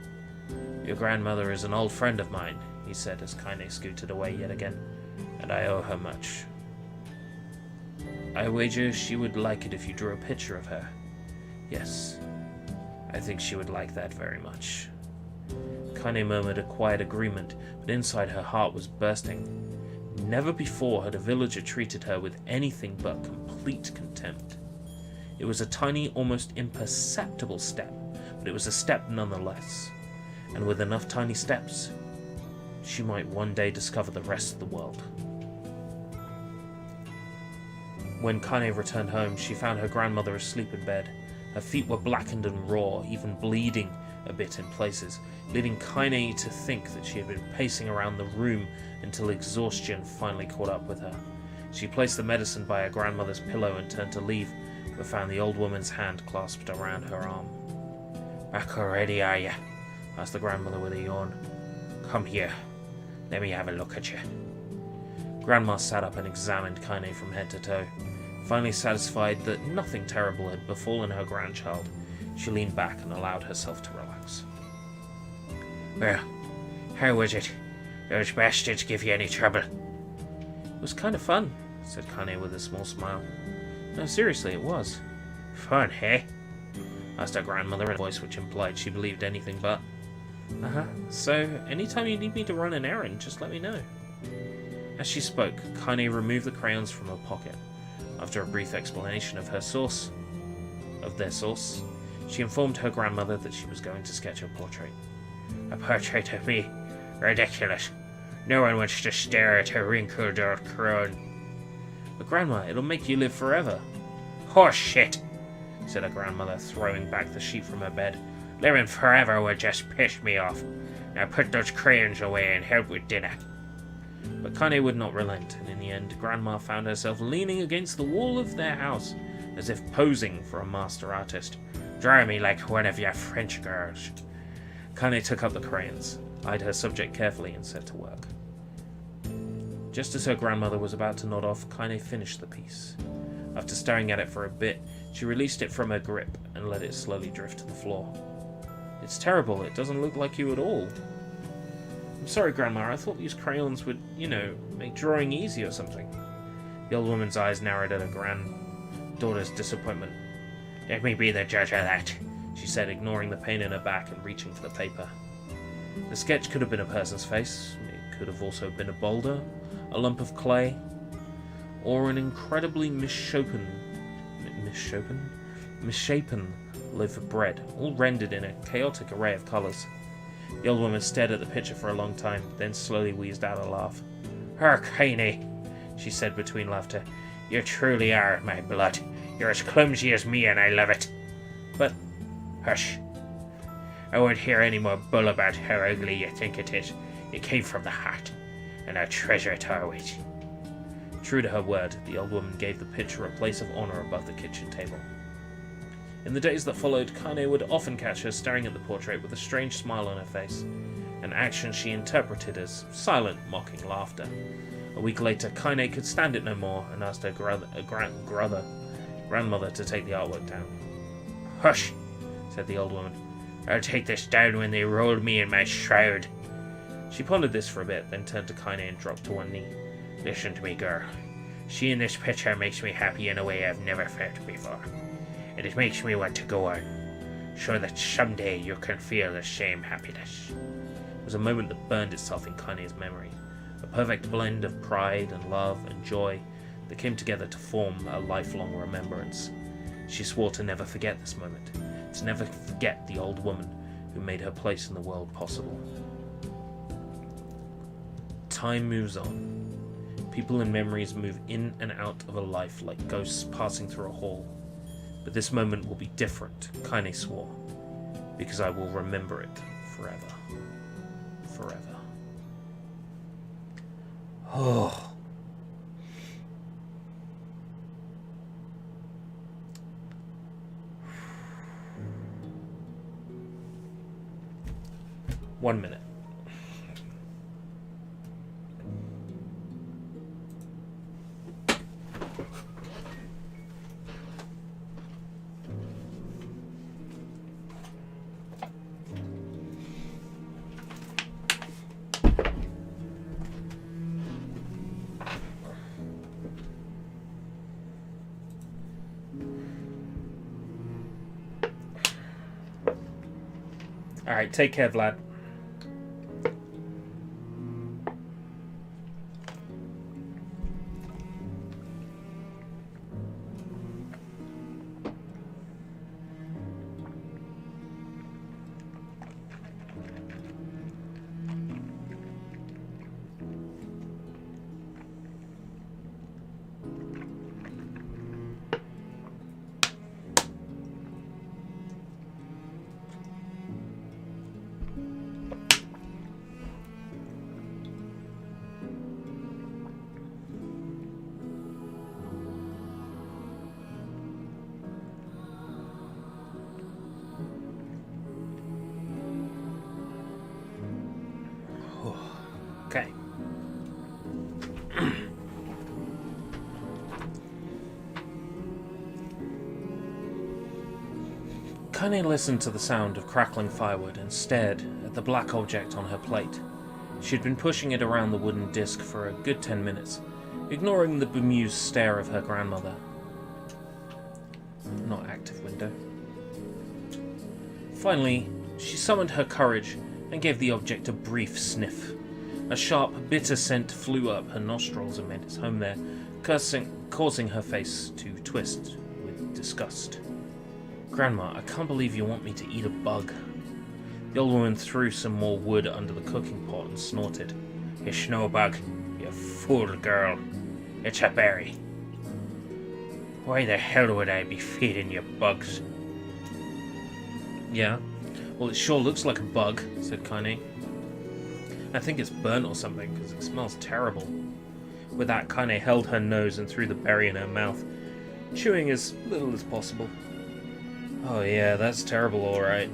Your grandmother is an old friend of mine, he said as Kaine scooted away yet again, and I owe her much. I wager she would like it if you drew a picture of her. Yes, I think she would like that very much. Kaine murmured a quiet agreement, but inside her heart was bursting. Never before had a villager treated her with anything but complete contempt. It was a tiny, almost imperceptible step, but it was a step nonetheless. And with enough tiny steps, she might one day discover the rest of the world. When Kaine returned home, she found her grandmother asleep in bed. Her feet were blackened and raw, even bleeding a bit in places, leading Kaine to think that she had been pacing around the room until exhaustion finally caught up with her. She placed the medicine by her grandmother's pillow and turned to leave, but found the old woman's hand clasped around her arm. Back already, are you? Asked the grandmother with a yawn. Come here. Let me have a look at you. Grandma sat up and examined Kaine from head to toe. Finally satisfied that nothing terrible had befallen her grandchild, she leaned back and allowed herself to relax. Well, how was it? Those bastards give you any trouble? It was kind of fun, said Kaine with a small smile. No, seriously, it was. Fun, eh? Asked her grandmother in a voice which implied she believed anything but. So, anytime you need me to run an errand, just let me know. As she spoke, Kaine removed the crayons from her pocket. After a brief explanation of their source, she informed her grandmother that she was going to sketch a portrait. A portrait of me? Ridiculous. No one wants to stare at a wrinkled old crone. But Grandma, it'll make you live forever. Horse shit, said her grandmother, throwing back the sheet from her bed. Living forever would just piss me off. Now put those crayons away and help with dinner. But Kaine would not relent, and in the end, Grandma found herself leaning against the wall of their house, as if posing for a master artist. Draw me like one of your French girls. Kaine took up the crayons, eyed her subject carefully, and set to work. Just as her grandmother was about to nod off, Kaine finished the piece. After staring at it for a bit, she released it from her grip and let it slowly drift to the floor. It's terrible, it doesn't look like you at all. I'm sorry, Grandma, I thought these crayons would, make drawing easy or something. The old woman's eyes narrowed at her granddaughter's disappointment. Let me be the judge of that, she said, ignoring the pain in her back and reaching for the paper. The sketch could have been a person's face. It could have also been a boulder, a lump of clay, or an incredibly misshapen loaf of bread, all rendered in a chaotic array of colours. The old woman stared at the picture for a long time, then slowly wheezed out a laugh. Kaine, she said between laughter. You truly are my blood. You're as clumsy as me and I love it. But, hush. I won't hear any more bull about how ugly you think it is. It came from the heart, and I treasure it always. True to her word, the old woman gave the picture a place of honour above the kitchen table. In the days that followed, Kaine would often catch her staring at the portrait with a strange smile on her face, an action she interpreted as silent, mocking laughter. A week later, Kaine could stand it no more and asked her grandmother to take the artwork down. Hush, said the old woman. I'll take this down when they roll me in my shroud. She pondered this for a bit, then turned to Kaine and dropped to one knee. Listen to me, girl. Seeing this picture makes me happy in a way I've never felt before. And it makes me want to go on, so that someday you can feel the same happiness. It was a moment that burned itself in Kaine's memory. A perfect blend of pride and love and joy that came together to form a lifelong remembrance. She swore to never forget this moment, to never forget the old woman who made her place in the world possible. Time moves on. People and memories move in and out of a life like ghosts passing through a hall. But this moment will be different, Kaine swore, because I will remember it forever. Forever. Oh. One minute. Alright, take care, Vlad. Okay. Kaine listened to the sound of crackling firewood and stared at the black object on her plate. She'd been pushing it around the wooden disc for a good 10 minutes, ignoring the bemused stare of her grandmother. Not active window. Finally, she summoned her courage and gave the object a brief sniff. A sharp, bitter scent flew up her nostrils and made its home there, causing her face to twist with disgust. Grandma, I can't believe you want me to eat a bug. The old woman threw some more wood under the cooking pot and snorted. It's no bug, you fool girl. It's a berry. Why the hell would I be feeding you bugs? Yeah, well it sure looks like a bug, said Kaine. I think it's burnt or something, because it smells terrible. With that, Kaine held her nose and threw the berry in her mouth, chewing as little as possible. Oh yeah, that's terrible, alright.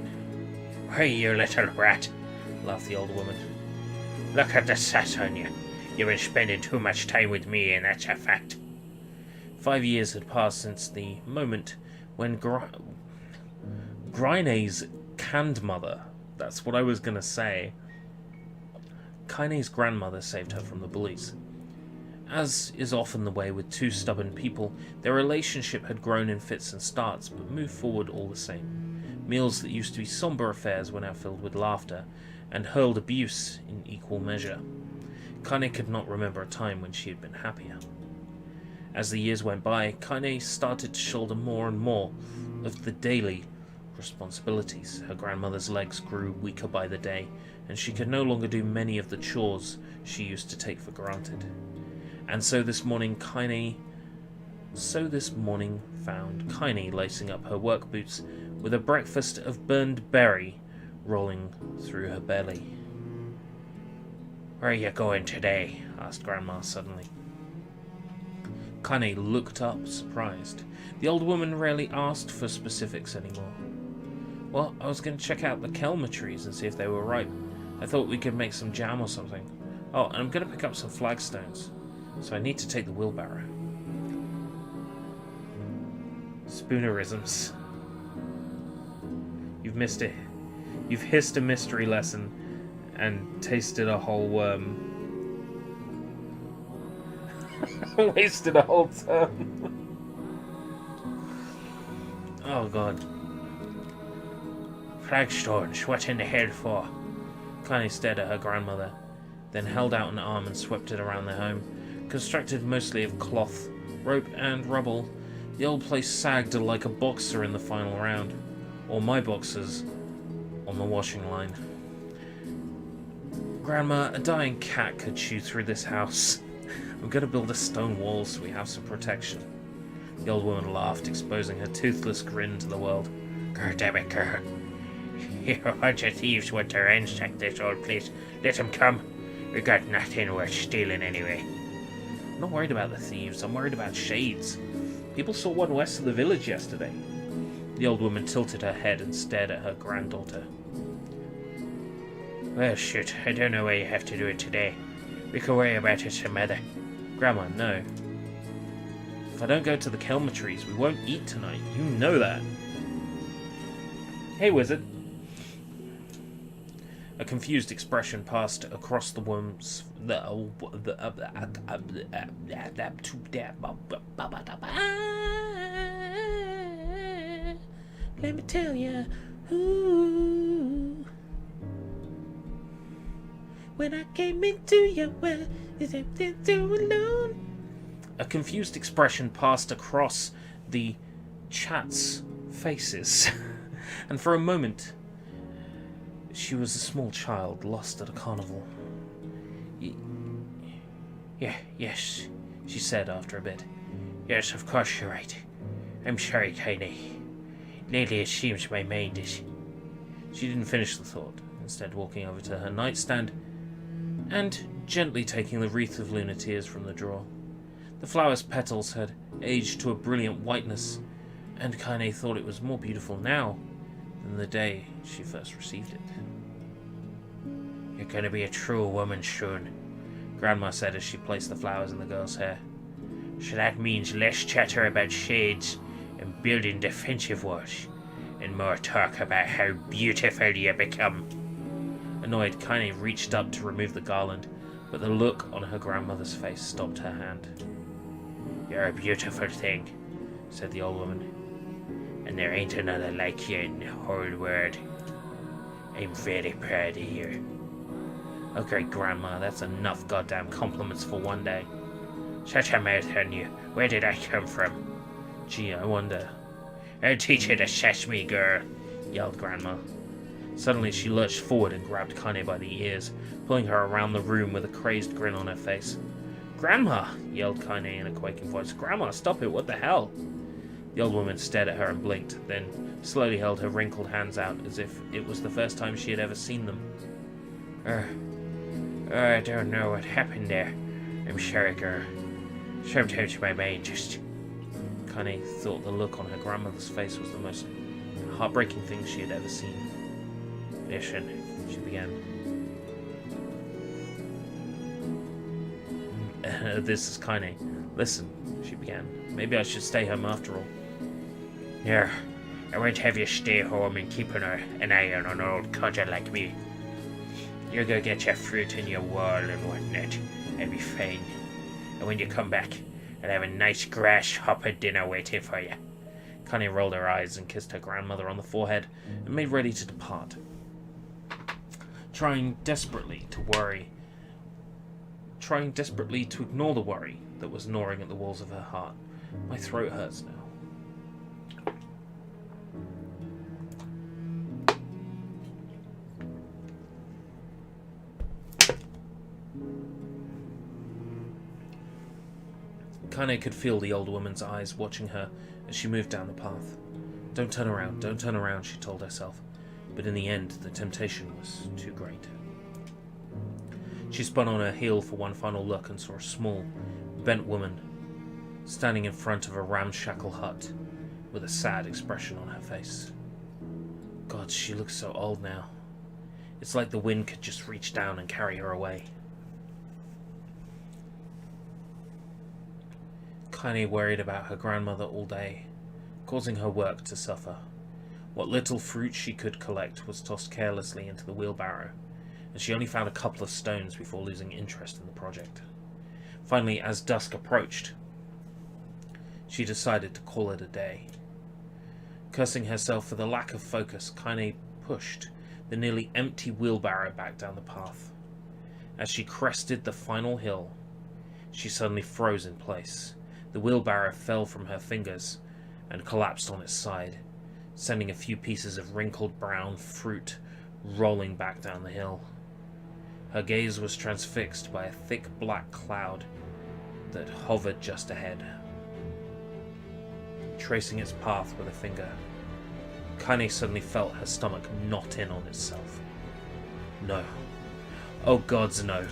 Why, you little brat, laughed the old woman. Look at the sass on you. You've been spending too much time with me, and that's a fact. 5 years had passed since the moment when Kaine's canned mother, that's what I was going to say, Kaine's grandmother saved her from the bullies. As is often the way with two stubborn people, their relationship had grown in fits and starts, but moved forward all the same. Meals that used to be somber affairs were now filled with laughter, and hurled abuse in equal measure. Kaine could not remember a time when she had been happier. As the years went by, Kaine started to shoulder more and more of the daily responsibilities. Her grandmother's legs grew weaker by the day, and she could no longer do many of the chores she used to take for granted. And so this morning found Kaine lacing up her work boots with a breakfast of burned berry rolling through her belly. Where are you going today? Asked Grandma suddenly. Kaine looked up, surprised. The old woman rarely asked for specifics anymore. Well, I was going to check out the kelma trees and see if they were ripe. I thought we could make some jam or something. Oh, and I'm going to pick up some flagstones. So I need to take the wheelbarrow. Spoonerisms. You've missed it. You've hissed a mystery lesson and tasted a whole worm. Wasted a whole turn. Oh god. Flagstones, what in the hell for? Connie stared at her grandmother, then held out an arm and swept it around their home. Constructed mostly of cloth, rope, and rubble, the old place sagged like a boxer in the final round. Or my boxers on the washing line. Grandma, a dying cat could chew through this house. I'm gonna build a stone wall so we have some protection. The old woman laughed, exposing her toothless grin to the world. God damn it, girl. You're a bunch of thieves want to ransack this old place. Let them come. We got nothing worth stealing anyway. I'm not worried about the thieves, I'm worried about shades. People saw one west of the village yesterday. The old woman tilted her head and stared at her granddaughter. Well, shit, I don't know why you have to do it today. We can worry about it some other. Grandma, no. If I don't go to the Kelma trees, we won't eat tonight. You know that. Hey, wizard. A confused expression passed across the woman's... Let me tell you, ooh, when I came into your world, is everything so alone? A confused expression passed across the chat's faces, and for a moment, she was a small child lost at a carnival. Yes, she said after a bit. Yes, of course you're right. I'm sorry, Kaine. Lately it seems my mind is... She didn't finish the thought, instead walking over to her nightstand and gently taking the wreath of lunar tears from the drawer. The flower's petals had aged to a brilliant whiteness, and Kaine thought it was more beautiful now than the day she first received it. You're going to be a true woman soon, Grandma said as she placed the flowers in the girl's hair. So that means less chatter about shades and building defensive walls, and more talk about how beautiful you become. Annoyed, Kaine reached up to remove the garland, but the look on her grandmother's face stopped her hand. You're a beautiful thing, said the old woman, and there ain't another like you in the whole world. I'm very proud of you. Okay, Grandma, that's enough goddamn compliments for one day. Shut your mouth, on you. Where did I come from? Gee, I wonder. I'll teach you to shush me, girl, yelled Grandma. Suddenly she lurched forward and grabbed Kaine by the ears, pulling her around the room with a crazed grin on her face. Grandma, yelled Kaine in a quaking voice. Grandma, stop it, what the hell? The old woman stared at her and blinked, then slowly held her wrinkled hands out as if it was the first time she had ever seen them. I don't know what happened there. I'm sorry, girl. Sometimes my mind just... Kaine thought the look on her grandmother's face was the most heartbreaking thing she had ever seen. Listen, she began. This is Kaine. Listen, she began. Maybe I should stay home after all. Yeah, I won't have you stay home and keep an eye on an old codger like me. You go get your fruit and your wall and whatnot. I'll be fine. And when you come back, I'll have a nice grasshopper dinner waiting for you. Kaine rolled her eyes and kissed her grandmother on the forehead and made ready to depart. Trying desperately to ignore the worry that was gnawing at the walls of her heart. My throat hurts now. Kaine could feel the old woman's eyes watching her as she moved down the path. Don't turn around, she told herself. But in the end, the temptation was too great. She spun on her heel for one final look and saw a small, bent woman standing in front of a ramshackle hut with a sad expression on her face. God, she looks so old now. It's like the wind could just reach down and carry her away. Kaine worried about her grandmother all day, causing her work to suffer. What little fruit she could collect was tossed carelessly into the wheelbarrow, and she only found a couple of stones before losing interest in the project. Finally, as dusk approached, she decided to call it a day. Cursing herself for the lack of focus, Kaine pushed the nearly empty wheelbarrow back down the path. As she crested the final hill, she suddenly froze in place. The wheelbarrow fell from her fingers and collapsed on its side, sending a few pieces of wrinkled brown fruit rolling back down the hill. Her gaze was transfixed by a thick black cloud that hovered just ahead. Tracing its path with a finger, Kaine suddenly felt her stomach knot in on itself. No. Oh gods, no.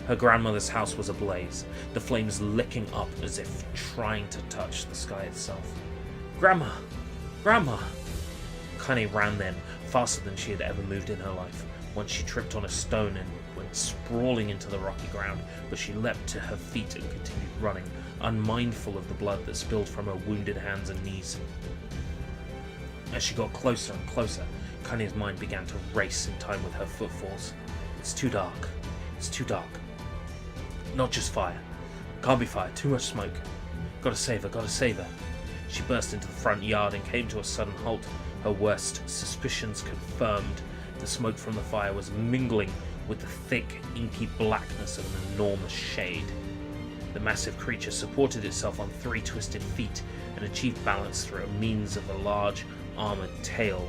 Her grandmother's house was ablaze, the flames licking up as if trying to touch the sky itself. Grandma! Grandma! Kaine ran then, faster than she had ever moved in her life. Once she tripped on a stone and went sprawling into the rocky ground, but she leapt to her feet and continued running, unmindful of the blood that spilled from her wounded hands and knees. As she got closer and closer, Kaine's mind began to race in time with her footfalls. It's too dark. It's too dark. Not just fire. Can't be fire. Too much smoke. Gotta save her. Gotta save her. She burst into the front yard and came to a sudden halt. Her worst suspicions confirmed. The smoke from the fire was mingling with the thick, inky blackness of an enormous shade. The massive creature supported itself on 3 twisted feet and achieved balance through a means of a large, armored tail.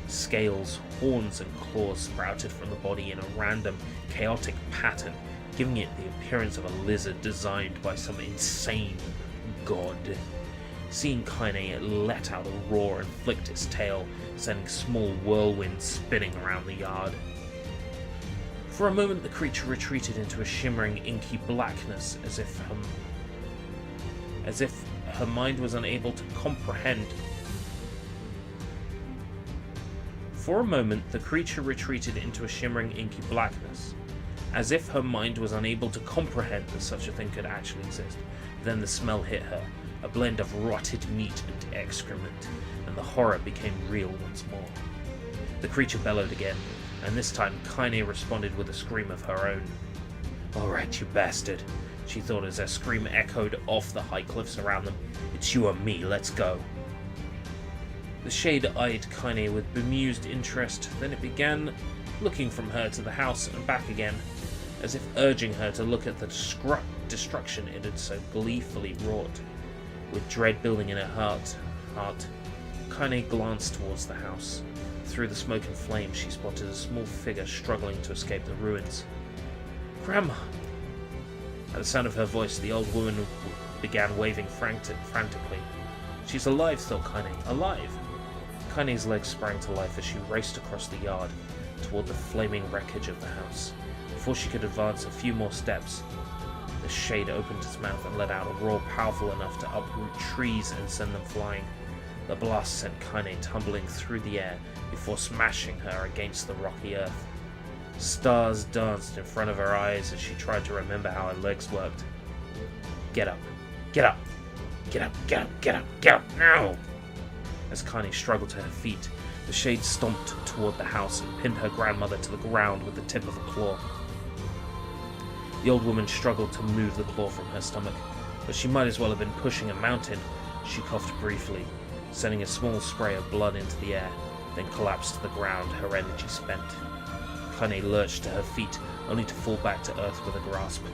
Scales, horns, and claws sprouted from the body in a random, chaotic pattern, giving it the appearance of a lizard designed by some insane god. Seeing Kaine, it let out a roar and flicked its tail, sending small whirlwinds spinning around the yard. For a moment the creature retreated into a shimmering, inky blackness, as if her mind was unable to comprehend. For a moment the creature retreated into a shimmering, inky blackness, as if her mind was unable to comprehend that such a thing could actually exist. Then the smell hit her, a blend of rotted meat and excrement, and the horror became real once more. The creature bellowed again, and this time Kaine responded with a scream of her own. "Alright, you bastard," she thought as her scream echoed off the high cliffs around them. "It's you and me, let's go." The shade eyed Kaine with bemused interest, then it began looking from her to the house and back again, as if urging her to look at the destruction it had so gleefully wrought. With dread building in her heart, Kaine glanced towards the house. Through the smoke and flame she spotted a small figure struggling to escape the ruins. "Grandma!" At the sound of her voice, the old woman began waving frantically. "She's alive," thought Kaine. "Alive!" Kaine's legs sprang to life as she raced across the yard toward the flaming wreckage of the house. Before she could advance a few more steps, the shade opened its mouth and let out a roar powerful enough to uproot trees and send them flying. The blast sent Kaine tumbling through the air before smashing her against the rocky earth. Stars danced in front of her eyes as she tried to remember how her legs worked. "Get up! Get up! Get up! Get up! Get up! Get up now!" As Kaine struggled to her feet, the shade stomped toward the house and pinned her grandmother to the ground with the tip of a claw. The old woman struggled to move the claw from her stomach, but she might as well have been pushing a mountain. She coughed briefly, sending a small spray of blood into the air, then collapsed to the ground, her energy spent. Kaine lurched to her feet, only to fall back to earth with a grasp.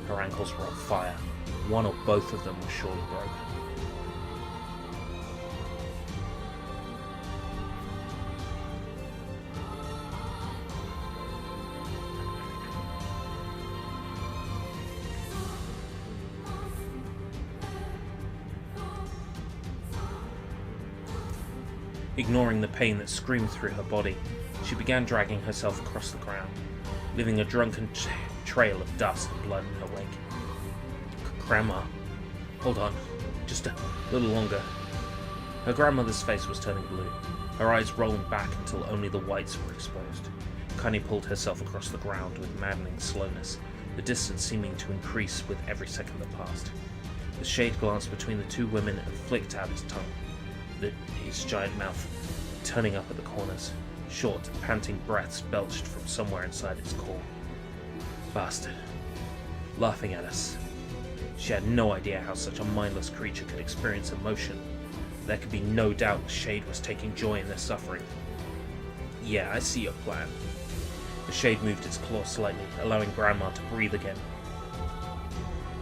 Her ankles were on fire. One or both of them were surely broken. Ignoring the pain that screamed through her body, she began dragging herself across the ground, leaving a drunken trail of dust and blood in her wake. "Grandma, hold on, just a little longer." Her grandmother's face was turning blue, her eyes rolling back until only the whites were exposed. Kaine pulled herself across the ground with maddening slowness, the distance seeming to increase with every second that passed. The shade glanced between the two women and flicked out its tongue, its giant mouth turning up at the corners. Short, panting breaths belched from somewhere inside its core. Bastard. Laughing at us. She had no idea how such a mindless creature could experience emotion. There could be no doubt the Shade was taking joy in their suffering. Yeah, I see your plan. The Shade moved its claw slightly, allowing Grandma to breathe again.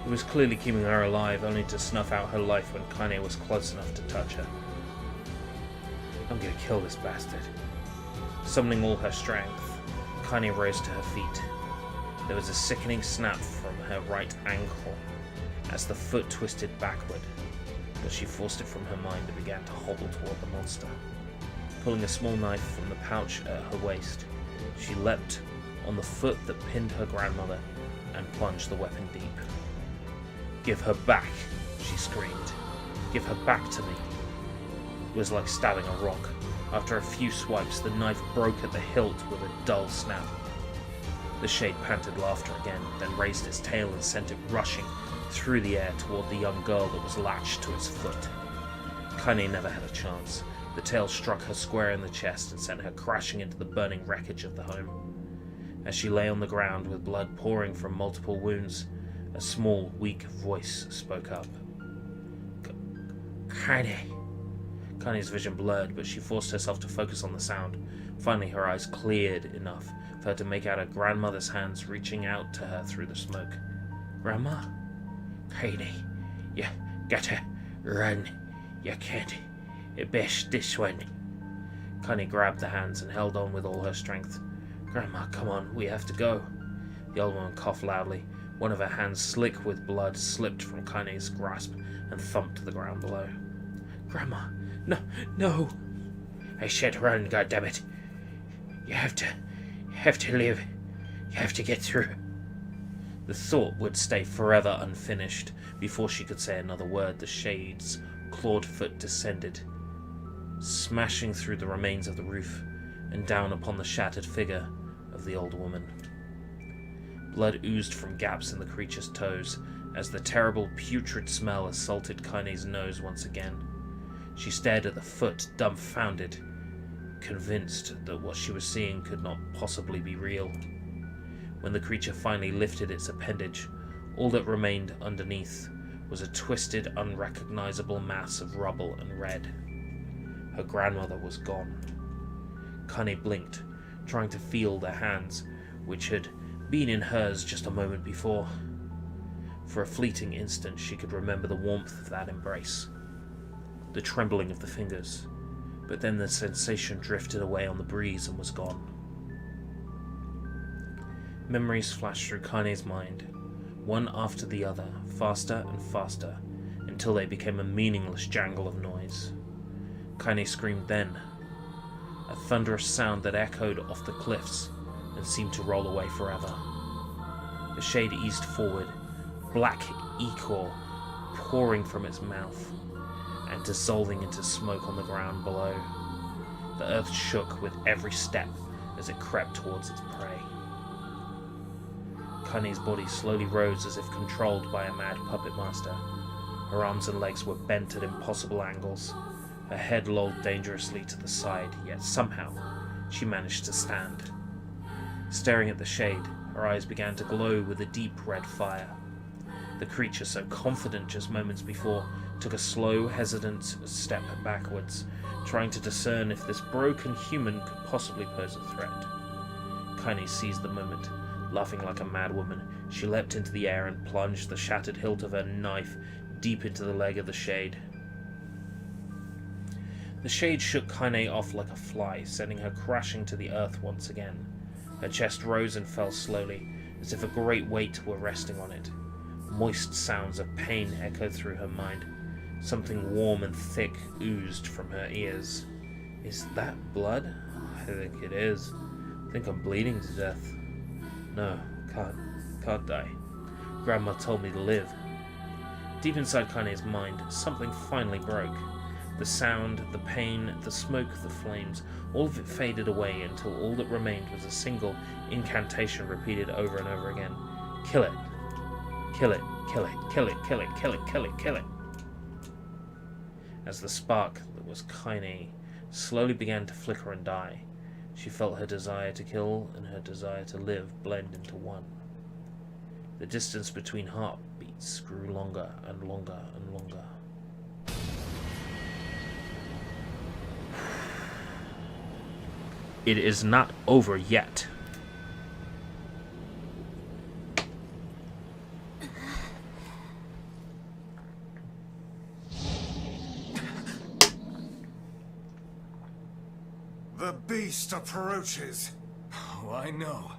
It was clearly keeping her alive, only to snuff out her life when Kaine was close enough to touch her. I'm gonna kill this bastard. Summoning all her strength, Kaine rose to her feet. There was a sickening snap from her right ankle as the foot twisted backward, but she forced it from her mind and began to hobble toward the monster. Pulling a small knife from the pouch at her waist, she leapt on the foot that pinned her grandmother and plunged the weapon deep. "Give her back," she screamed. "Give her back to me." It was like stabbing a rock. After a few swipes, the knife broke at the hilt with a dull snap. The Shade panted laughter again, then raised its tail and sent it rushing through the air toward the young girl that was latched to its foot. Kaine never had a chance. The tail struck her square in the chest and sent her crashing into the burning wreckage of the home. As she lay on the ground with blood pouring from multiple wounds, a small, weak voice spoke up. "Kaine." Kaine's vision blurred, but she forced herself to focus on the sound. Finally, her eyes cleared enough for her to make out her grandmother's hands reaching out to her through the smoke. "Grandma?" "Kaine, you gotta run. You can't. Best this one." Kaine grabbed the hands and held on with all her strength. "Grandma, come on, we have to go." The old woman coughed loudly. One of her hands, slick with blood, slipped from Kaine's grasp and thumped to the ground below. "Grandma, no. I said run, goddammit. You have to live. You have to get through." The thought would stay forever unfinished. Before she could say another word, the Shade's clawed foot descended, smashing through the remains of the roof and down upon the shattered figure of the old woman. Blood oozed from gaps in the creature's toes as the terrible putrid smell assaulted Kaine's nose once again. She stared at the foot, dumbfounded, convinced that what she was seeing could not possibly be real. When the creature finally lifted its appendage, all that remained underneath was a twisted, unrecognizable mass of rubble and red. Her grandmother was gone. Kaine blinked, trying to feel the hands which had been in hers just a moment before. For a fleeting instant, she could remember the warmth of that embrace, the trembling of the fingers, but then the sensation drifted away on the breeze and was gone. Memories flashed through Kaine's mind, one after the other, faster and faster, until they became a meaningless jangle of noise. Kaine screamed then, a thunderous sound that echoed off the cliffs and seemed to roll away forever. The Shade eased forward, black ichor pouring from its mouth and dissolving into smoke on the ground below. The earth shook with every step as it crept towards its prey. Kaine's body slowly rose as if controlled by a mad puppet master. Her arms and legs were bent at impossible angles. Her head lolled dangerously to the side, yet somehow she managed to stand. Staring at the Shade, her eyes began to glow with a deep red fire. The creature, so confident just moments before, took a slow, hesitant step backwards, trying to discern if this broken human could possibly pose a threat. Kaine seized the moment. Laughing like a madwoman, she leapt into the air and plunged the shattered hilt of her knife deep into the leg of the Shade. The Shade shook Kaine off like a fly, sending her crashing to the earth once again. Her chest rose and fell slowly, as if a great weight were resting on it. Moist sounds of pain echoed through her mind. Something warm and thick oozed from her ears. Is that blood? I think it is. I think I'm bleeding to death. No, can't die. Grandma told me to live. Deep inside Kaine's mind, something finally broke. The sound, the pain, the smoke, the flames, all of it faded away until all that remained was a single incantation repeated over and over again. Kill it. Kill it. Kill it. Kill it. Kill it. Kill it. Kill it. Kill it. As the spark that was Kaine slowly began to flicker and die, she felt her desire to kill and her desire to live blend into one. The distance between heartbeats grew longer and longer and longer. It is not over yet. The beast approaches. Oh, I know.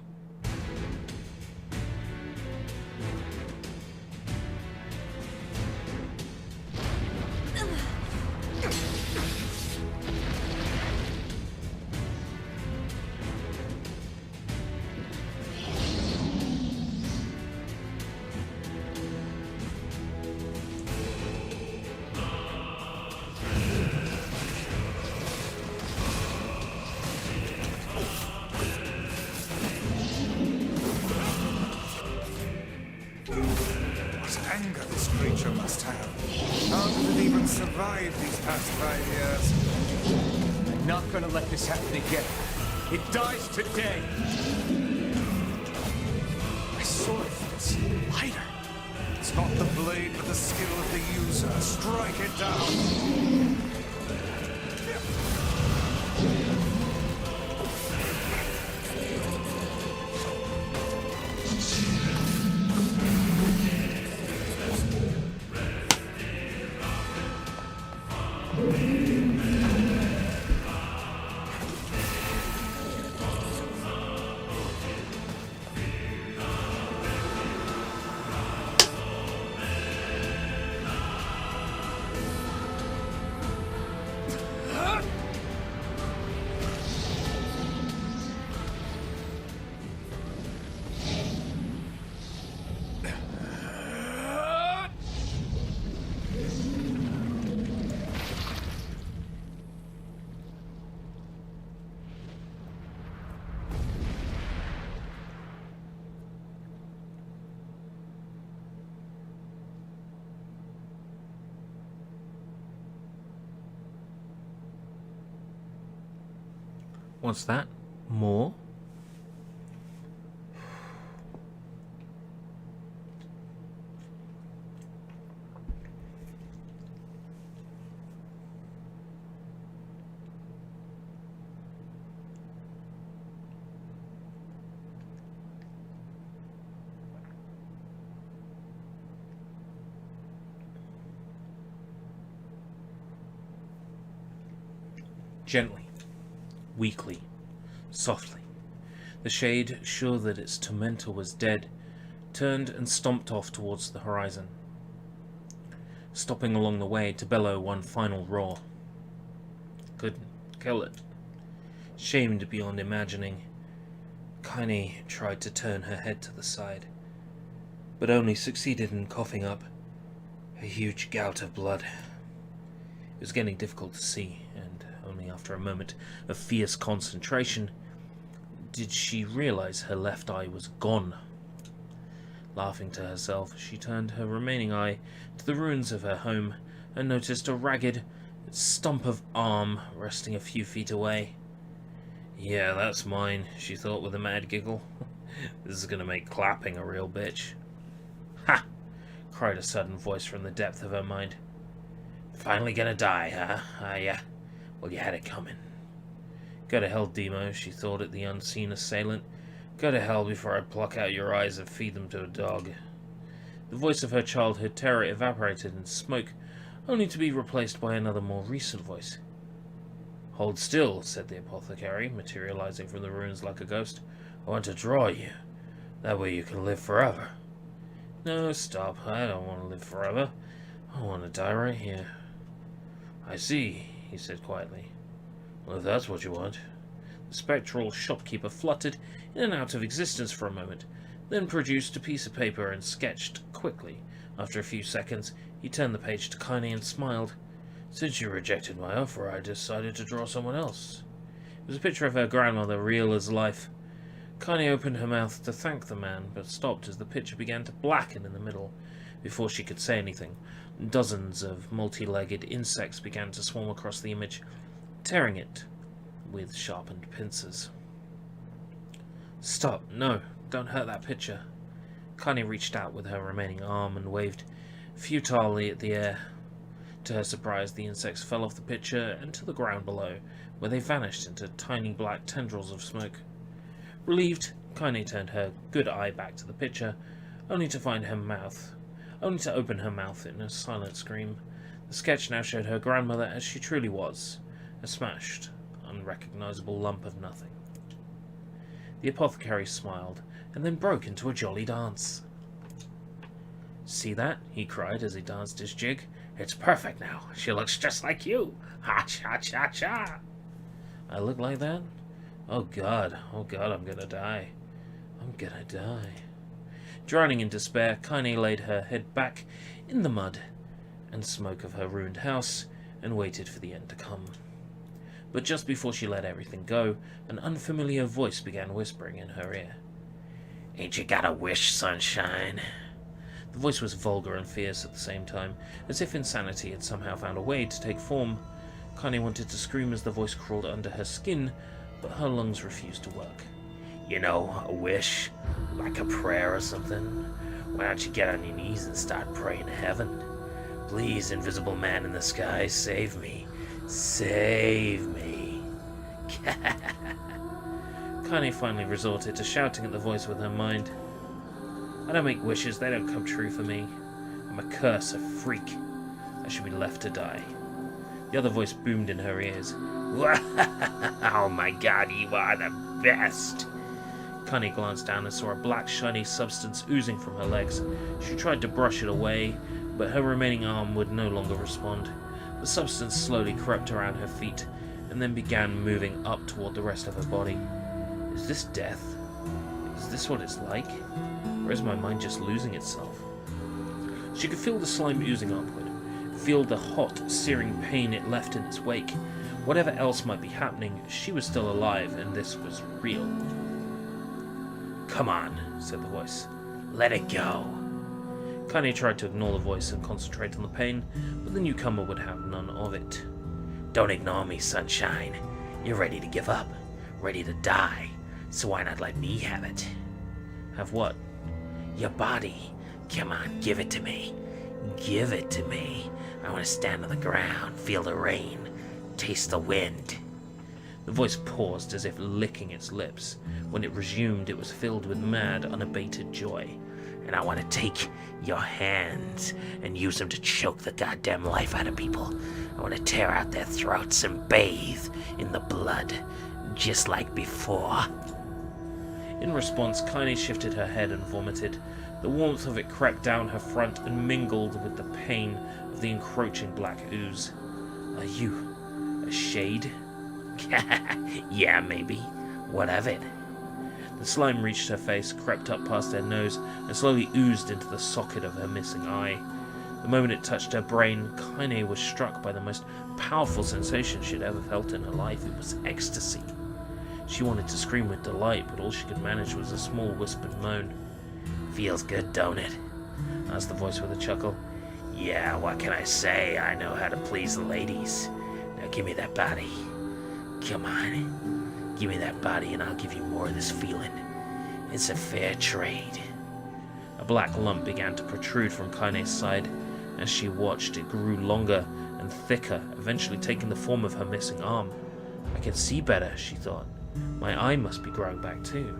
Anger this creature must have. How did it even survive these past 5 years? I'm not gonna let this happen again. It dies today. My sword feels lighter. It's not the blade, but the skill of the user. Strike it down. What's that? More? Gently, weakly, softly, the shade, sure that its tormentor was dead, turned and stomped off towards the horizon, stopping along the way to bellow one final roar. Couldn't kill it. Shamed beyond imagining, Kaine tried to turn her head to the side, but only succeeded in coughing up a huge gout of blood. It was getting difficult to see, and only after a moment of fierce concentration did she realize her left eye was gone. Laughing to herself, she turned her remaining eye to the ruins of her home and noticed a ragged stump of arm resting a few feet away. Yeah, that's mine, she thought with a mad giggle. This is gonna make clapping a real bitch. Ha! Cried a sudden voice from the depth of her mind. Finally gonna die, huh? Ah, yeah. Well, you had it coming. Go to hell, Demo, she thought at the unseen assailant. Go to hell before I pluck out your eyes and feed them to a dog. The voice of her childhood terror evaporated in smoke, only to be replaced by another more recent voice. Hold still, said the apothecary, materializing from the ruins like a ghost. I want to draw you. That way you can live forever. No, stop. I don't want to live forever. I want to die right here. I see, he said quietly. Well, if that's what you want. The spectral shopkeeper fluttered in and out of existence for a moment, then produced a piece of paper and sketched quickly. After a few seconds, he turned the page to Kaine and smiled. Since you rejected my offer, I decided to draw someone else. It was a picture of her grandmother, real as life. Kaine opened her mouth to thank the man, but stopped as the picture began to blacken in the middle. Before she could say anything, dozens of multi-legged insects began to swarm across the image, tearing it with sharpened pincers. Stop, no, don't hurt that picture. Kaine reached out with her remaining arm and waved futilely at the air. To her surprise, the insects fell off the pitcher and to the ground below, where they vanished into tiny black tendrils of smoke. Relieved, Kaine turned her good eye back to the pitcher, only to open her mouth in a silent scream. The sketch now showed her grandmother as she truly was, a smashed, unrecognizable lump of nothing. The apothecary smiled, and then broke into a jolly dance. "See that?" he cried as he danced his jig. "It's perfect now. She looks just like you. Ha-cha-cha-cha!" I look like that? Oh god, I'm gonna die. I'm gonna die. Drowning in despair, Kaine laid her head back in the mud and smoke of her ruined house and waited for the end to come. But just before she let everything go, an unfamiliar voice began whispering in her ear. "Ain't you got a wish, sunshine?" The voice was vulgar and fierce at the same time, as if insanity had somehow found a way to take form. Kaine wanted to scream as the voice crawled under her skin, but her lungs refused to work. "You know, a wish? Like a prayer or something? Why don't you get on your knees and start praying to heaven? Please, invisible man in the sky, save me. Save me." Kaine finally resorted to shouting at the voice with her mind. "I don't make wishes, they don't come true for me. I'm a curse, a freak. I should be left to die." The other voice boomed in her ears. "Oh my god, you are the best!" Kaine glanced down and saw a black, shiny substance oozing from her legs. She tried to brush it away, but her remaining arm would no longer respond. The substance slowly crept around her feet, and then began moving up toward the rest of her body. Is this death? Is this what it's like? Or is my mind just losing itself? She could feel the slime oozing upward, feel the hot, searing pain it left in its wake. Whatever else might be happening, she was still alive, and this was real. "Come on," said the voice. "Let it go." Kaine tried to ignore the voice and concentrate on the pain, but the newcomer would have none of it. "Don't ignore me, sunshine. You're ready to give up, ready to die, so why not let me have it?" "Have what?" "Your body. Come on, give it to me. Give it to me. I want to stand on the ground, feel the rain, taste the wind." The voice paused as if licking its lips. When it resumed, it was filled with mad, unabated joy. "And I want to take your hands and use them to choke the goddamn life out of people. I want to tear out their throats and bathe in the blood, just like before." In response, Kaine shifted her head and vomited. The warmth of it crept down her front and mingled with the pain of the encroaching black ooze. "Are you a shade?" "Yeah, maybe. What of it?" The slime reached her face, crept up past her nose, and slowly oozed into the socket of her missing eye. The moment it touched her brain, Kaine was struck by the most powerful sensation she'd ever felt in her life. It was ecstasy. She wanted to scream with delight, but all she could manage was a small whispered moan. "Feels good, don't it?" asked the voice with a chuckle. "Yeah, what can I say? I know how to please the ladies. Now give me that body. Come on. Give me that body and I'll give you more of this feeling. It's a fair trade." A black lump began to protrude from Kaine's side. As she watched, it grew longer and thicker, eventually taking the form of her missing arm. "I can see better," she thought. "My eye must be growing back too."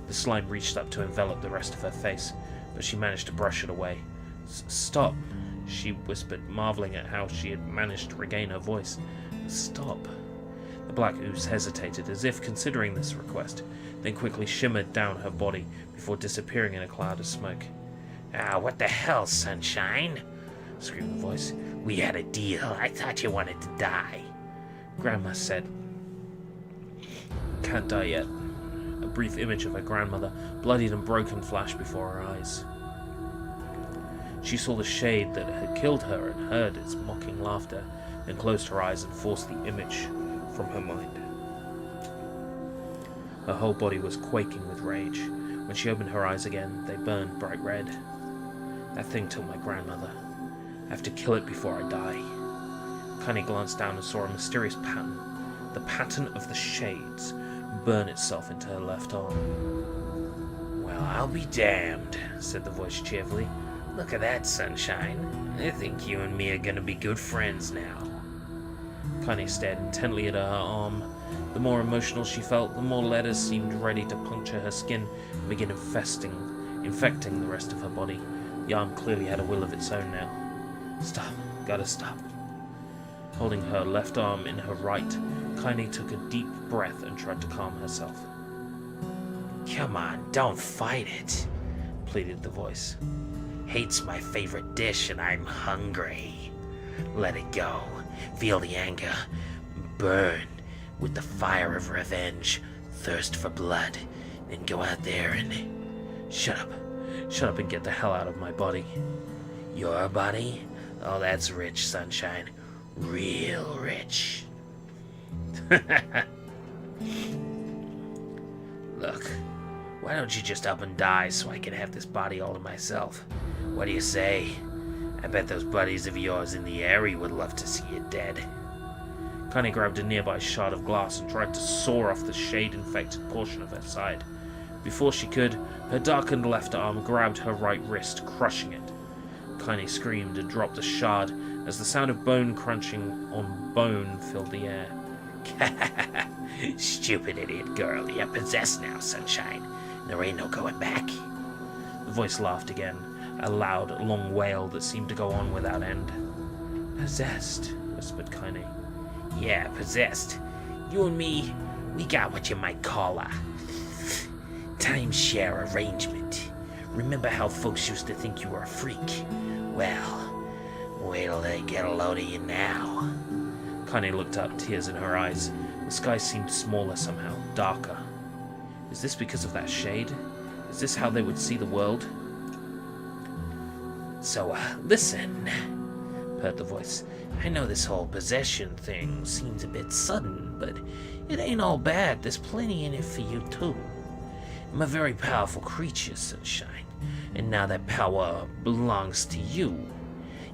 The slime reached up to envelop the rest of her face, but she managed to brush it away. "Stop," she whispered, marveling at how she had managed to regain her voice. "Stop." The black ooze hesitated, as if considering this request, then quickly shimmered down her body before disappearing in a cloud of smoke. "Ah, what the hell, sunshine?" screamed the voice. "We had a deal. I thought you wanted to die." Grandma said, "Can't die yet." A brief image of her grandmother, bloodied and broken, flashed before her eyes. She saw the shade that had killed her and heard its mocking laughter, then closed her eyes and forced the image from her mind. Her whole body was quaking with rage. When she opened her eyes again, they burned bright red. "That thing took my grandmother. I have to kill it before I die." Kaine glanced down and saw a mysterious pattern. The pattern of the shades burn itself into her left arm. "Well, I'll I'll be damned, said the voice cheerfully. Look at that, Sunshine. I think you and me are gonna be good friends now. Kaine stared intently at her arm. The more emotional she felt, the more letters seemed ready to puncture her skin and begin infecting the rest of her body. The arm clearly had a will of its own now. Stop. Gotta stop. Holding her left arm in her right, Kaine took a deep breath and tried to calm herself. Come on, don't fight it, pleaded the voice. Hate's my favorite dish and I'm hungry. Let it go. Feel the anger. Burn with the fire of revenge. Thirst for blood. Then go out there and... Shut up. Shut up and get the hell out of my body. Your body? Oh, that's rich, Sunshine. Real rich. Look, why don't you just up and die so I can have this body all to myself? What do you say? I bet those buddies of yours in the area would love to see you dead. Kaine grabbed a nearby shard of glass and tried to saw off the shade-infected portion of her side. Before she could, her darkened left arm grabbed her right wrist, crushing it. Kaine screamed and dropped the shard as the sound of bone crunching on bone filled the air. Stupid idiot girl, you're possessed now, Sunshine. There ain't no going back. The voice laughed again, a loud, long wail that seemed to go on without end. Possessed, whispered Kaine. Yeah, possessed. You and me, we got what you might call a timeshare arrangement. Remember how folks used to think you were a freak? Well, wait till they get a load of you now. Kaine looked up, tears in her eyes. The sky seemed smaller somehow, darker. Is this because of that shade? Is this how they would see the world? So, listen, purred the voice. I know this whole possession thing seems a bit sudden, but it ain't all bad. There's plenty in it for you, too. I'm a very powerful creature, Sunshine, and now that power belongs to you.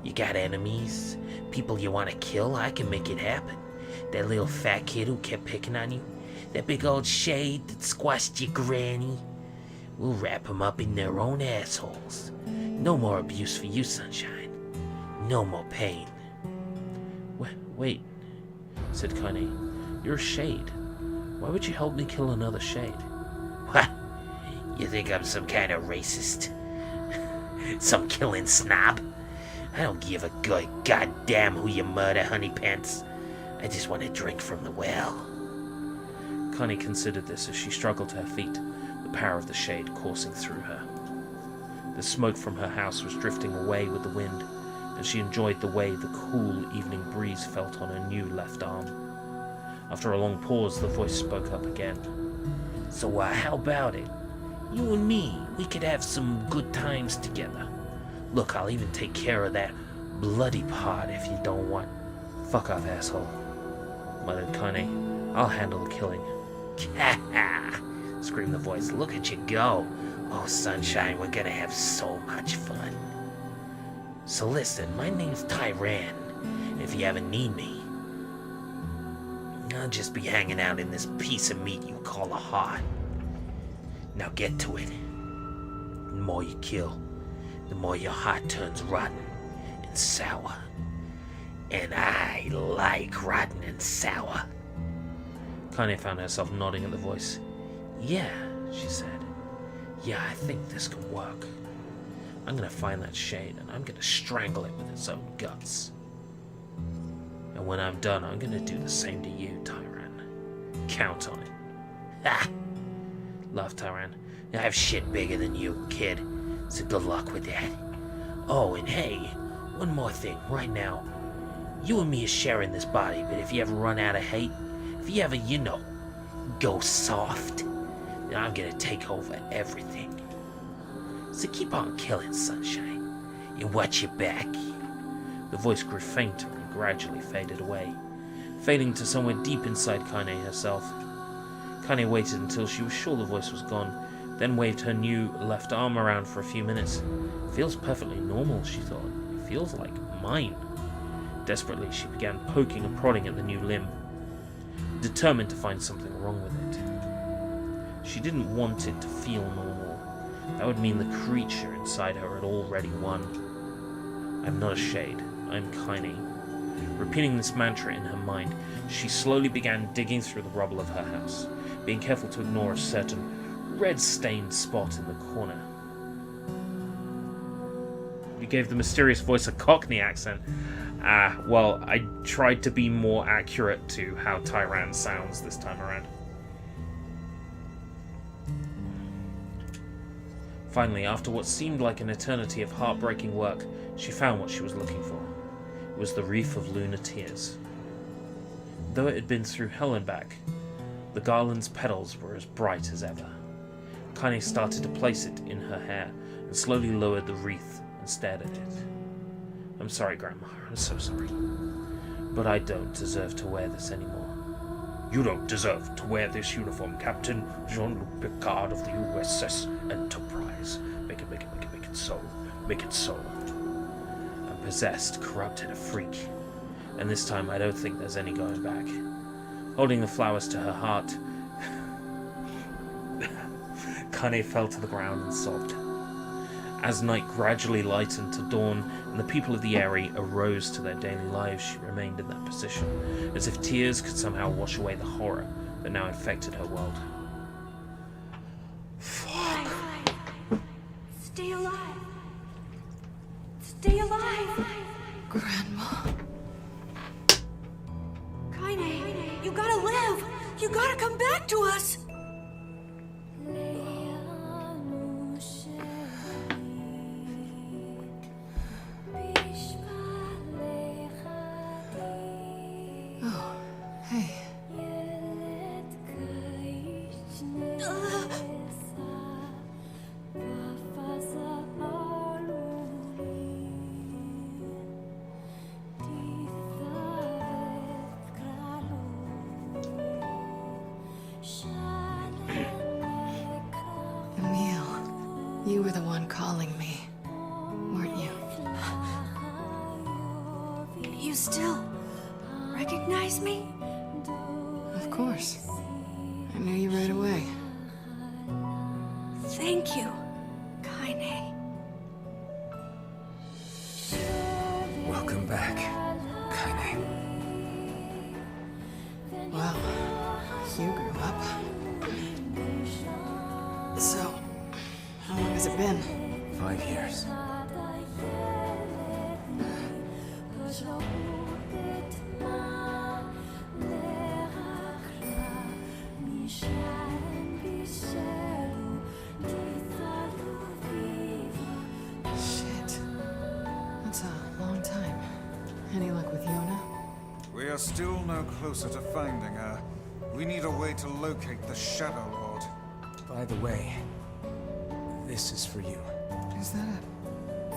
You got enemies? People you want to kill? I can make it happen. That little fat kid who kept picking on you? That big old shade that squashed your granny? We'll wrap them up in their own assholes. No more abuse for you, Sunshine. No more pain. Wait, said Kaine. You're a shade. Why would you help me kill another shade? What? You think I'm some kind of racist? Some killing snob? I don't give a good goddamn who you murder, honey pants. I just want to drink from the well. Kaine considered this as she struggled to her feet, the power of the shade coursing through her. The smoke from her house was drifting away with the wind, and she enjoyed the way the cool evening breeze felt on her new left arm. After a long pause, the voice spoke up again. So how about it? You and me, we could have some good times together. Look, I'll even take care of that bloody part if you don't want. Fuck off, asshole, muttered Kaine. I'll handle the killing. Ha! Screamed the voice. Look at you go. Oh, Sunshine, we're gonna have so much fun. So listen, my name's Tyran. If you ever need me, I'll just be hanging out in this piece of meat you call a heart. Now get to it. The more you kill, the more your heart turns rotten and sour. And I like rotten and sour. Kaine found herself nodding at the voice. Yeah, she said. Yeah, I think this can work. I'm gonna find that shade and I'm gonna strangle it with its own guts. And when I'm done, I'm gonna do the same to you, Tyran. Count on it. Ha! Laughed Tyran. I have shit bigger than you, kid. So good luck with that. Oh, and hey, one more thing. Right now, you and me are sharing this body, but if you ever run out of hate, if you ever, go soft, then I'm gonna take over everything. So keep on killing, Sunshine, and watch your back. The voice grew fainter and gradually faded away, fading to somewhere deep inside Kaine herself. Kaine waited until she was sure the voice was gone, then waved her new left arm around for a few minutes. Feels perfectly normal, she thought. It feels like mine. Desperately, she began poking and prodding at the new limb, determined to find something wrong with it. She didn't want it to feel normal. That would mean the creature inside her had already won. I'm not a shade. I'm Kaine. Repeating this mantra in her mind, she slowly began digging through the rubble of her house, being careful to ignore a certain red-stained spot in the corner. You gave the mysterious voice a Cockney accent. Well, I tried to be more accurate to how Tyran sounds this time around. Finally, after what seemed like an eternity of heartbreaking work, she found what she was looking for. It was the wreath of lunar tears. Though it had been through hell and back, the garland's petals were as bright as ever. Kaine started to place it in her hair and slowly lowered the wreath and stared at it. I'm sorry, Grandma. I'm so sorry. But I don't deserve to wear this anymore. You don't deserve to wear this uniform, Captain Jean-Luc Picard of the USS Enterprise. Make it so. Make it so. I'm possessed, corrupted, a freak. And this time I don't think there's any going back. Holding the flowers to her heart, Kaine fell to the ground and sobbed. As night gradually lightened to dawn and the people of the area arose to their daily lives, she remained in that position, as if tears could somehow wash away the horror that now infected her world. Fuck. Stay alive. Stay alive. Grandma. Kaine, you gotta live. You gotta come back to us. Oh, hey. Emil, you were the one calling me, weren't you? You still recognize me? Of course. I knew you right away. Thank you, Kaine. Welcome back, Kaine. Wow, you grew up. So, how long has it been? 5 years. Shit. That's a long time. Any luck with Yona? We are still no closer to finding her. We need a way to locate the Shadow Lord. By the way, this is for you. Is that a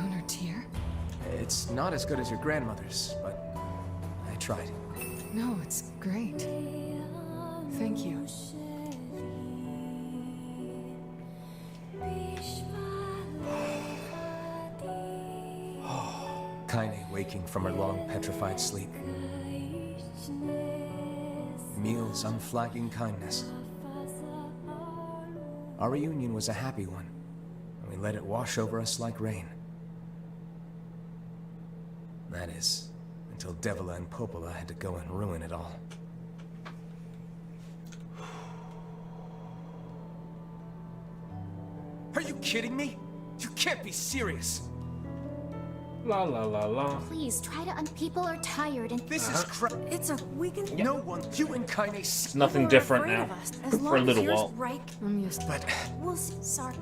lunar tear? It's not as good as your grandmother's, but I tried. No, it's great. Thank you. Kaine waking from her long petrified sleep. Emil's unflagging kindness. Our reunion was a happy one, and we let it wash over us like rain. That is, until Devila and Popola had to go and ruin it all. Are you kidding me? You can't be serious! La la la la. Please try to people are tired and This is crap. It's a weekend. No one, you and Kaine. It's nothing different now. For a little while. Right. I'm used to it. But We'll see. Sorry.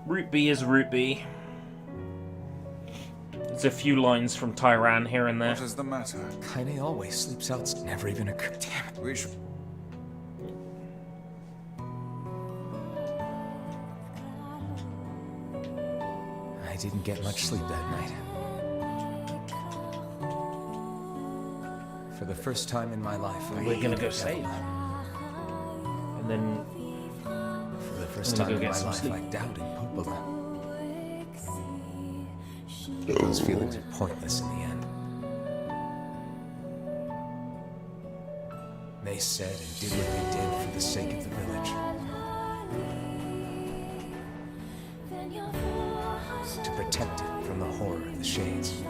Root B is Root B. There's a few lines from Tyran here and there. What is the matter? Kaine always sleeps out. Never even occurred. Damn it. We should... I didn't get much sleep that night. For the first time in my life, We're gonna go save. And then for the first I'm gonna time go in get my some life, sleep. I doubted Popola. Those feelings are pointless in the end. They said and did what they did for the sake of the village. protected from the horror of the Shades.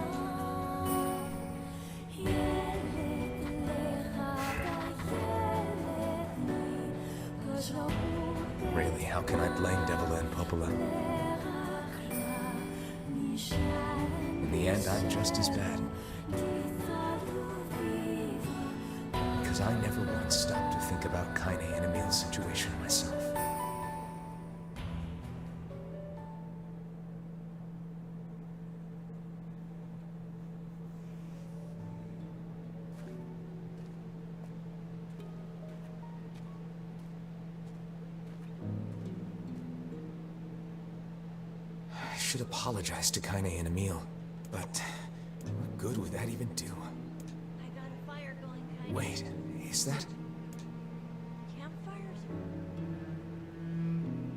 Really, how can I blame Devil and Popola? In the end, I'm just as bad. Because I never once stopped to think about Kaine and Emil's situation myself. I should apologize to Kaine and Emil, but what good would that even do? I got a fire going, Kaine. Wait, is that? Campfires?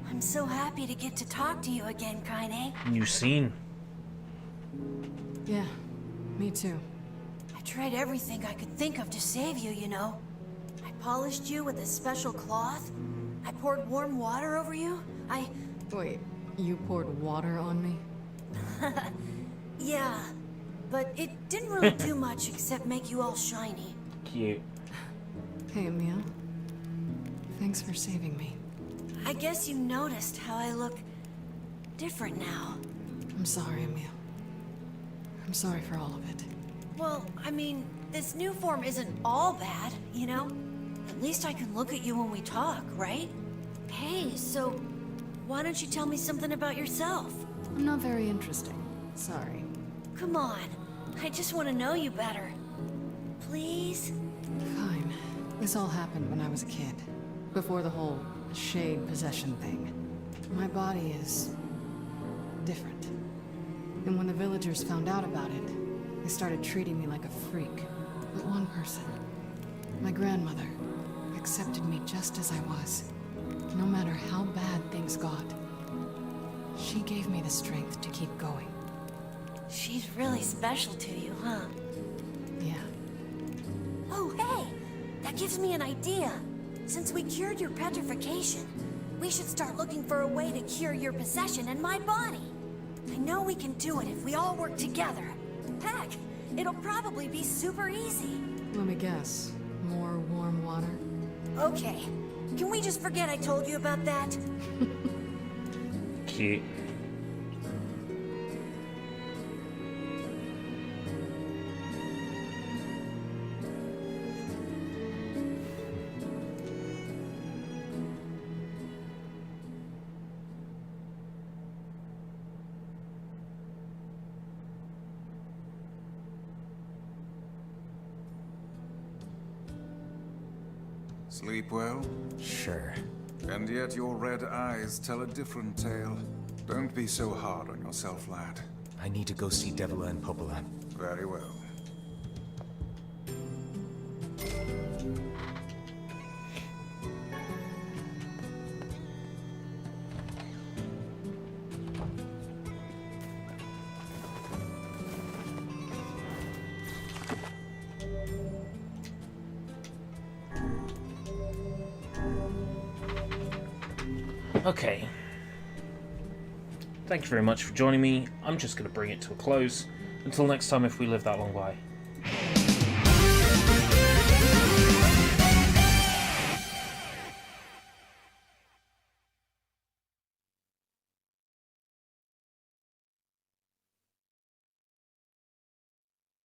I'm so happy to get to talk to you again, Kaine. New scene. Yeah, me too. I tried everything I could think of to save you, you know. I polished you with a special cloth. I poured warm water over you. Wait, you poured water on me? Yeah, but it didn't really do much except make you all shiny. Cute. Hey, Emil. Thanks for saving me. I guess you noticed how I look different now. I'm sorry, Emil. I'm sorry for all of it. Well, I mean, this new form isn't all bad, you know? At least I can look at you when we talk, right? Hey, so why don't you tell me something about yourself? I'm not very interesting. Sorry. Come on, I just want to know you better. Please? Fine. This all happened when I was a kid. Before the whole shade possession thing. My body is different. And when the villagers found out about it, they started treating me like a freak. But one person, my grandmother, accepted me just as I was. No matter how bad things got. She gave me the strength to keep going. She's really special to you, huh? Yeah. Oh, hey! That gives me an idea. Since we cured your petrification, we should start looking for a way to cure your possession in my body. I know we can do it if we all work together. Heck, it'll probably be super easy. Let me guess. More warm water? Okay. Can we just forget I told you about that? Cute. Sleep well? Sure. And yet your red eyes tell a different tale. Don't be so hard on yourself, lad. I need to go see Devila and Popola. Very well. Okay. Thank you very much for joining me. I'm just going to bring it to a close. Until next time, if we live that long, bye.